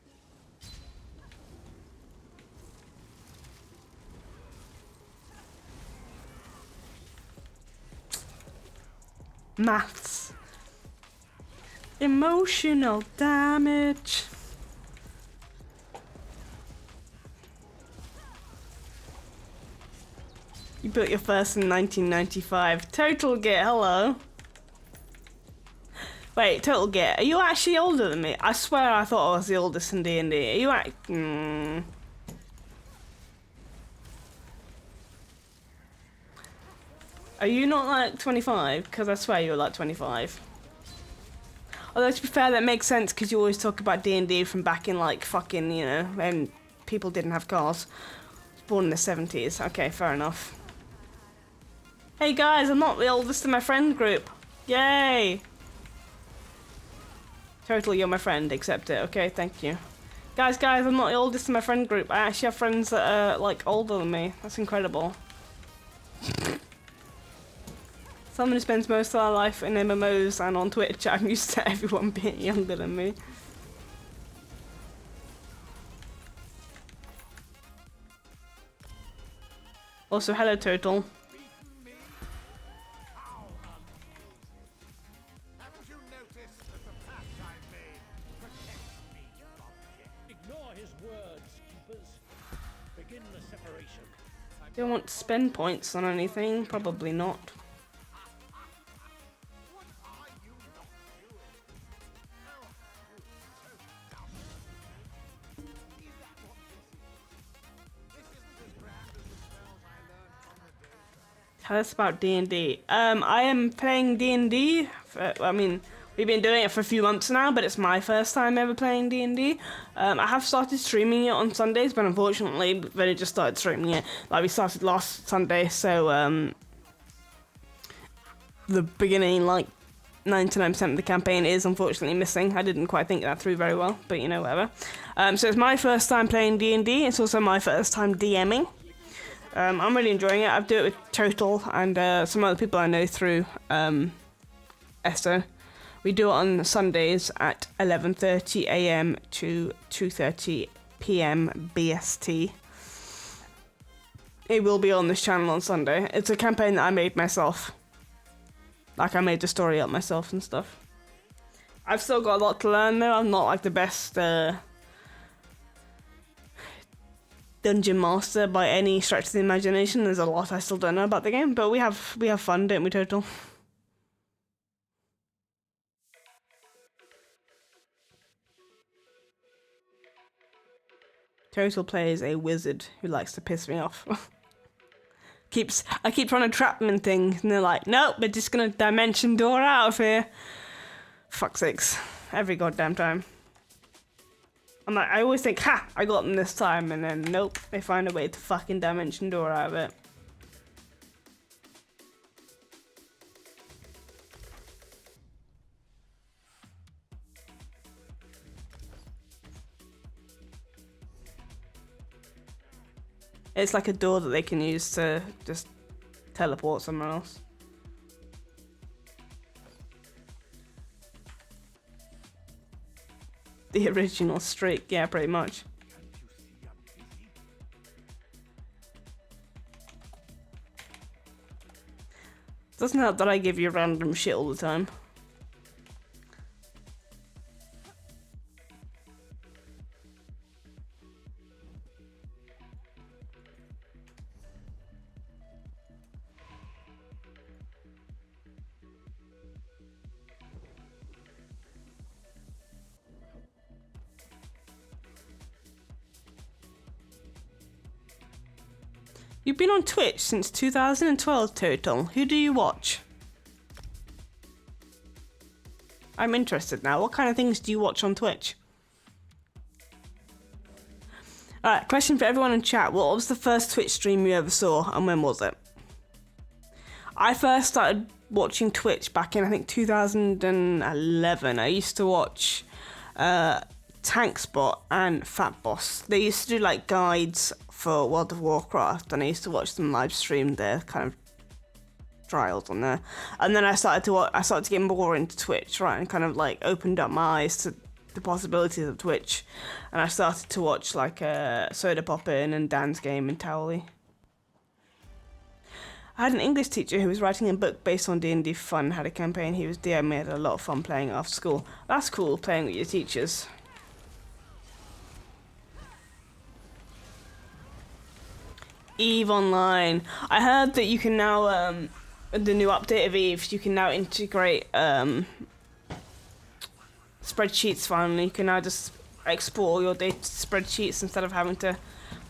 Maths. Emotional damage. You built your first in 1995. Total Git, hello. Wait, Total Git, are you actually older than me? I swear I thought I was the oldest in D&D. Are you Are you not like 25? Because I swear you were like 25. Although to be fair, that makes sense because you always talk about D&D from back in like fucking, you know, when people didn't have cars. Born in the 70s. Okay, fair enough. Hey guys, I'm not the oldest in my friend group. Yay! Total, you're my friend. Accept it. Okay, thank you. Guys, I'm not the oldest in my friend group. I actually have friends that are like older than me. That's incredible. Someone who spends most of their life in MMOs and on Twitch, I'm used to everyone being younger than me. Also, hello, Total. Haven't you noticed that the pact I made protects me from death? Ignore his words, keepers. Begin the separation. Do I want to spend points on anything? Probably not. What are you not doing? Oh, you're so dumb. Is that what this is? This isn't as grand as the spells I learned from the dead. Tell us about D&D. I am playing D&D. I mean, we've been doing it for a few months now, but it's my first time ever playing D&D. I have started streaming it on Sundays, but unfortunately, we've only just started streaming it. Like, we started last Sunday, so, the beginning, like, 99% of the campaign is unfortunately missing. I didn't quite think that through very well, but, you know, whatever. So it's my first time playing D&D. It's also my first time DMing. I'm really enjoying it. I've done it with Total and some other people I know through ESO. We do it on Sundays at 11:30 AM to 2:30 PM BST. It will be on this channel on Sunday. It's a campaign that I made myself. Like, I made the story up myself and stuff. I've still got a lot to learn though. I'm not like the best dungeon master by any stretch of the imagination. There's a lot I still don't know about the game, but we have fun, don't we, Total? Total plays a wizard who likes to piss me off. I keep trying to trap them in things, and they're like, nope, we're just gonna dimension door out of here. Fuck's sakes. Every goddamn time. I'm like, I always think, ha, I got them this time, and then nope, they find a way to fucking dimension door out of it. It's like a door that they can use to just teleport somewhere else. The original streak, yeah, pretty much. Doesn't help that I give you random shit all the time. You've been on Twitch since 2012 total. Who do you watch? I'm interested now. What kind of things do you watch on Twitch? Alright, question for everyone in chat. What was the first Twitch stream you ever saw and when was it? I first started watching Twitch back in, I think, 2011. I used to watch Tankspot and Fat Boss. They used to do like guides for World of Warcraft, and I used to watch them live stream their kind of trials on there. And then I started to get more into Twitch, right, and kind of like opened up my eyes to the possibilities of Twitch, and I started to watch like Soda Poppin' and Dan's Game and Towley. I had an English teacher who was writing a book based on D&D Fun, had a campaign he was DM, we had a lot of fun playing after school. That's cool, playing with your teachers. EVE Online. I heard that you can now, the new update of EVE, you can now integrate spreadsheets finally. You can now just export all your data to spreadsheets instead of having to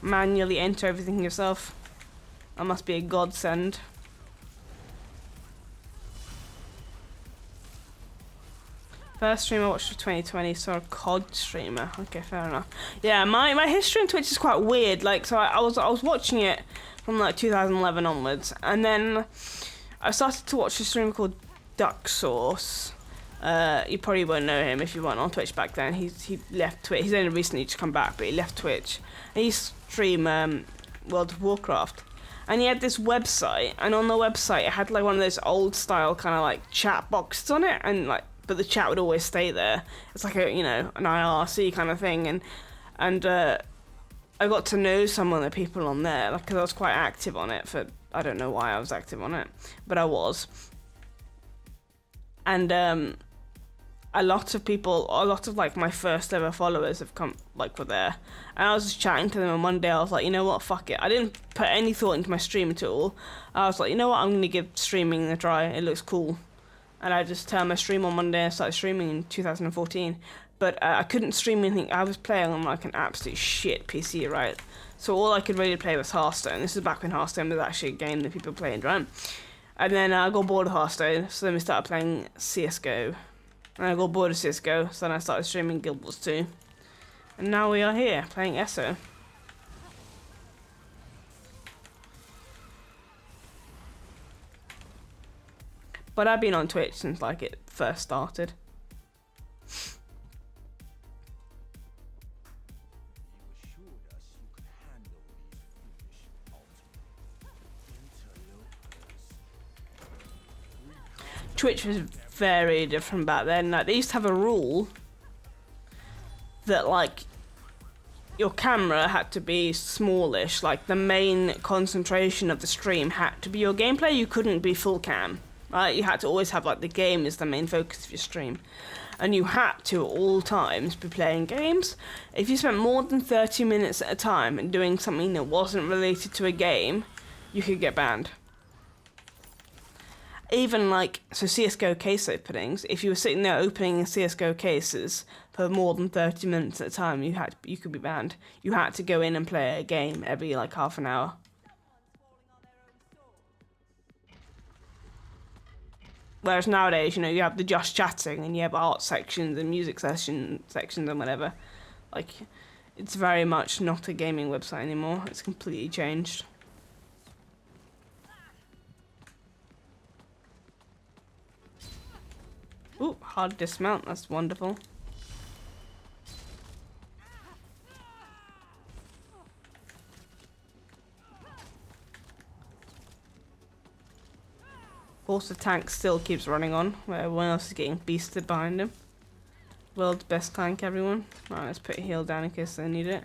manually enter everything yourself. That must be a godsend. First stream I watched for 2020, saw a COD streamer. Okay, fair enough. Yeah, my history on Twitch is quite weird. Like, so I was watching it from like 2011 onwards, and then I started to watch a streamer called Duck Sauce. You probably won't know him if you weren't on Twitch back then. He left Twitch. He's only recently just come back, but he left Twitch. And he streamed World of Warcraft. And he had this website, and on the website it had like one of those old style kind of like chat boxes on it, and like, but the chat would always stay there. It's like a, you know, an IRC kind of thing, and I got to know some of the people on there, like, because I was quite active on it for, I don't know why I was active on it, but I was. And a lot of like my first ever followers have come, like, were there, and I was just chatting to them, and one day I was like, you know what, fuck it. I didn't put any thought into my stream at all. I was like, you know what, I'm gonna give streaming a try, it looks cool. And I just turned my stream on Monday and started streaming in 2014. But I couldn't stream anything. I was playing on like an absolute shit PC, right? So all I could really play was Hearthstone. This is back when Hearthstone was actually a game that people played, right? And then I got bored of Hearthstone, so then we started playing CSGO. And I got bored of CSGO, so then I started streaming Guild Wars 2. And now we are here, playing ESO. But I've been on Twitch since like it first started. Twitch was very different back then. Like, they used to have a rule that like your camera had to be smallish. Like, the main concentration of the stream had to be your gameplay. You couldn't be full cam. Right? You had to always have like the game as the main focus of your stream, and you had to at all times be playing games. If you spent more than 30 minutes at a time and doing something that wasn't related to a game, you could get banned. Even like, so CSGO case openings, if you were sitting there opening CSGO cases for more than 30 minutes at a time, you could be banned. You had to go in and play a game every like half an hour. Whereas nowadays, you know, you have the just chatting and you have art sections and music sections and whatever. Like, it's very much not a gaming website anymore. It's completely changed. Ooh, hard dismount. That's wonderful. Of course, the tank still keeps running on, where everyone else is getting beasted behind him. World's best tank, everyone. Alright, let's put a heal down in case they need it.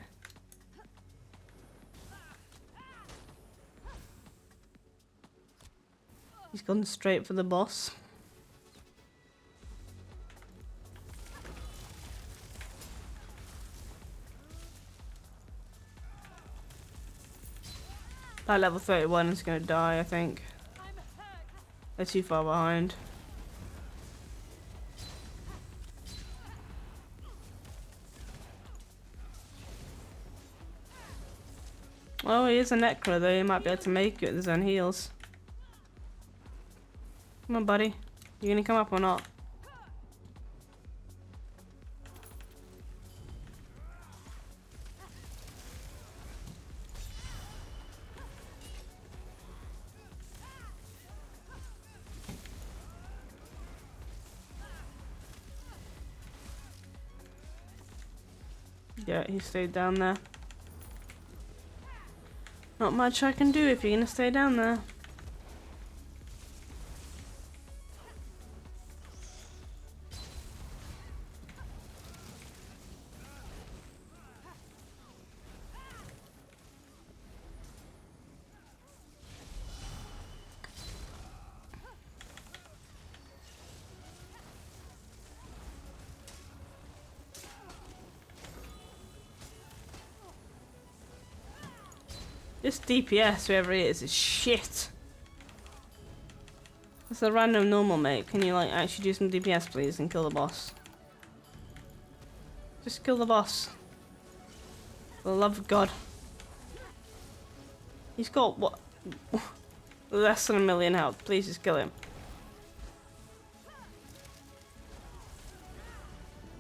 He's gone straight for the boss. That level 31 is gonna die, I think. They're too far behind. Oh, he is a necro though, he might be able to make it with his own heals. Come on, buddy. You gonna come up or not? Yeah, he stayed down there. Not much I can do if you're gonna stay down there. This DPS, whoever it is shit. That's a random normal mate. Can you like actually do some DPS please and kill the boss? Just kill the boss. For the love of God. He's got what? Less than 1,000,000 health. Please just kill him.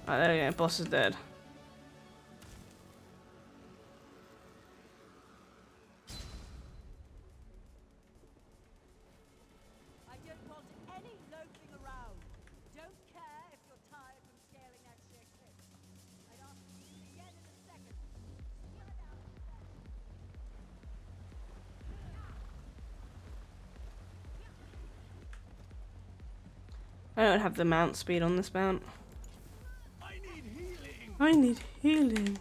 Alright, there we go. Boss is dead. I don't want any loafing around. Don't care if you're tired from scaling that sheer cliff. I'd ask you to do it again in a second. I don't have the mount speed on this mount. I need healing. I need healing.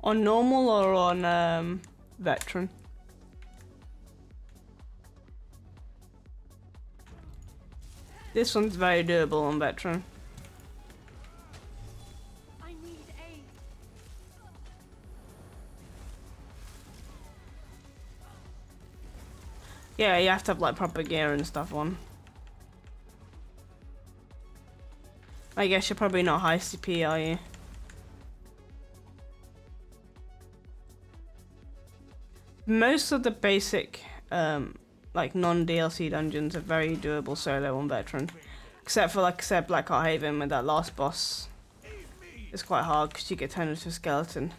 On normal or on veteran? This one's very doable on veteran. I need aid. Yeah, you have to have like proper gear and stuff on. I guess you're probably not high CP, are you? Most of the basic, like non-DLC dungeons are very doable solo on veteran. Except for, like I said, Blackheart Haven with that last boss. It's quite hard because you get turned into a skeleton.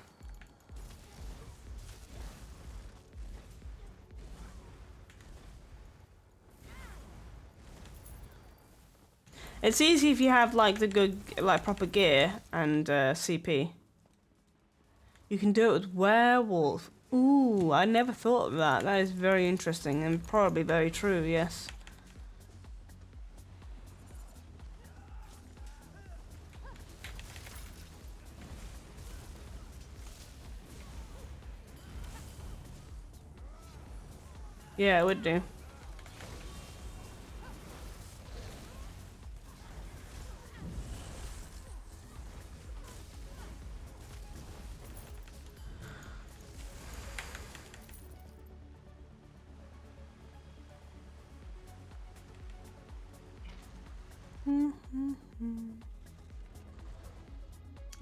It's easy if you have like the good, like proper gear and CP. You can do it with werewolf. Ooh, I never thought of that. That is very interesting and probably very true, yes. Yeah, it would do.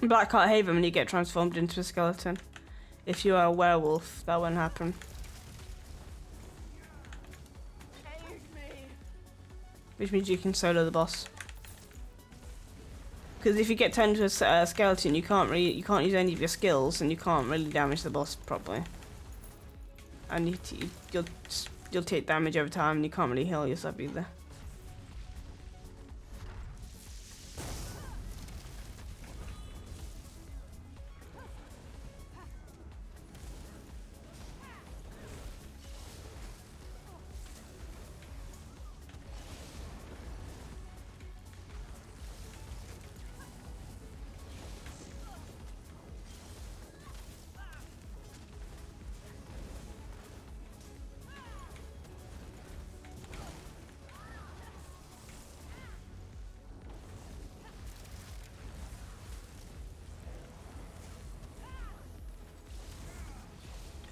Blackheart Haven when you get transformed into a skeleton. If you are a werewolf, that won't happen. Which means you can solo the boss. Because if you get turned into a skeleton, you can't use any of your skills, and you can't really damage the boss properly. And you'll take damage over time, and you can't really heal yourself either.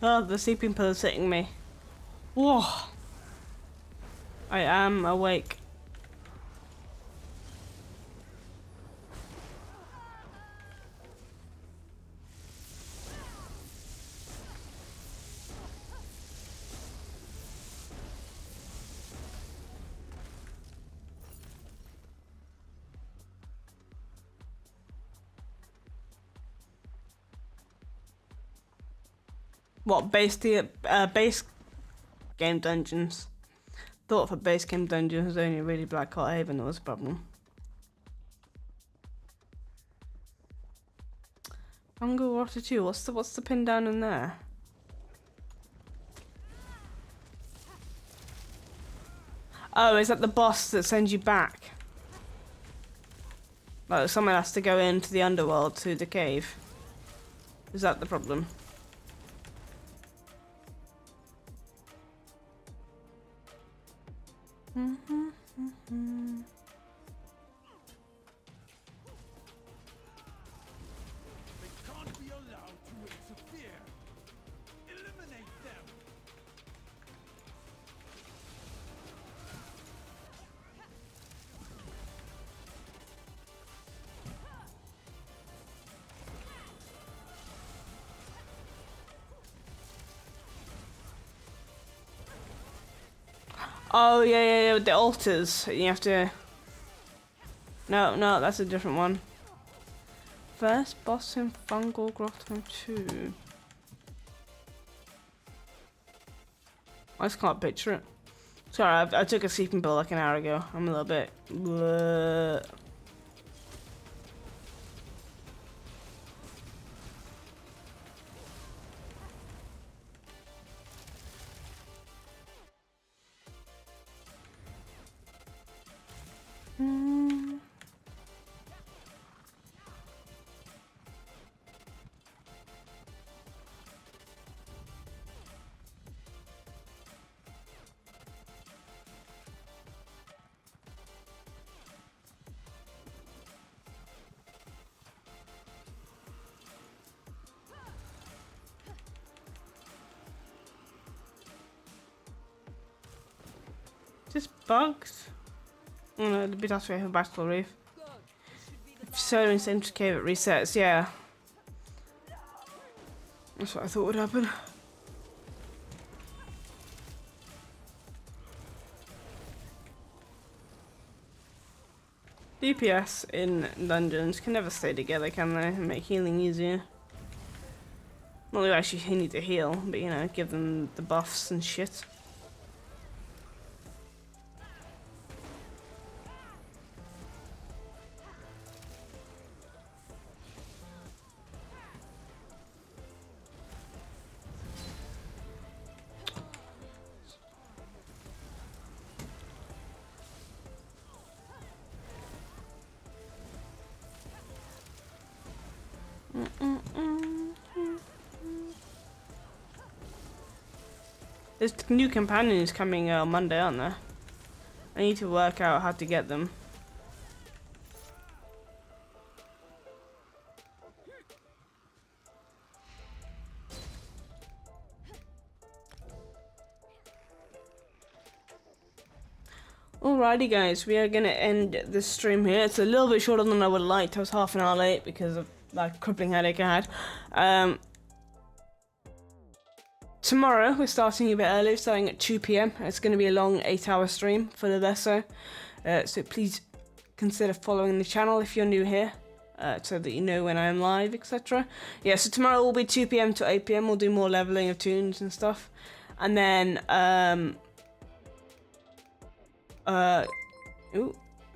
Oh, the sleeping pill's hitting me. Whoa. I am awake. What, base game dungeons? Thought for base game dungeons was only really Black Hot Haven that was a problem. Fungal Water 2, what's the pin down in there? Oh, is that the boss that sends you back? Like someone has to go into the underworld to the cave. Is that the problem? They can't be allowed to interfere. Eliminate them. Oh yeah, with the altars. You have to. No, that's a different one. First boss in Fungal Grotto 2. I just can't picture it. Sorry, I took a sleeping pill like an hour ago. I'm a little bit. Bleh. Just bugs. Oh no, the bit after for Battle Reef. If so in Central Cave it resets, yeah. That's what I thought would happen. DPS in dungeons can never stay together, can they? And make healing easier. Not that you actually need to heal, but you know, give them the buffs and shit. There's new companions coming on Monday, aren't there? I need to work out how to get them. Alrighty guys, we are gonna end this stream here. It's a little bit shorter than I would have liked. I was half an hour late because of that crippling headache I had. Tomorrow we're starting a bit early, starting at 2 PM. It's going to be a long 8-hour stream for the Lesso. So please consider following the channel if you're new here, so that you know when I am live, etc. Yeah, so tomorrow will be 2 PM to 8 PM. We'll do more leveling of tunes and stuff. And then,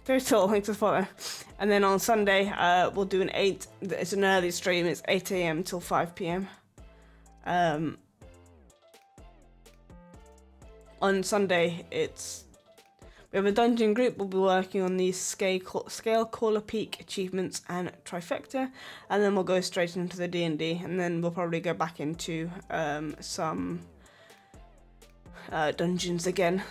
total, thanks for follow. And then on Sunday, we'll do it's an early stream. It's 8 AM till 5 PM. On Sunday, we have a dungeon group. We'll be working on these scale caller peak achievements and trifecta, and then we'll go straight into the D&D, and then we'll probably go back into some dungeons again.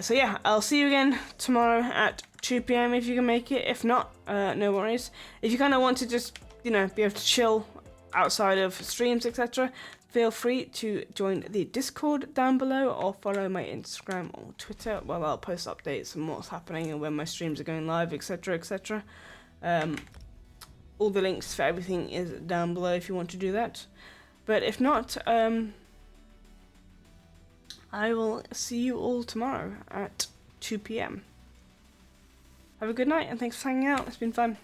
So yeah, I'll see you again tomorrow at 2 PM if you can make it. If not, no worries. If you kind of want to just, you know, be able to chill outside of streams, etc., Feel free to join the Discord down below or follow my Instagram or Twitter. Well, I'll post updates on what's happening and when my streams are going live, etc, etc. All the links for everything is down below if you want to do that. But if not, I will see you all tomorrow at 2 p.m. Have a good night and thanks for hanging out. It's been fun.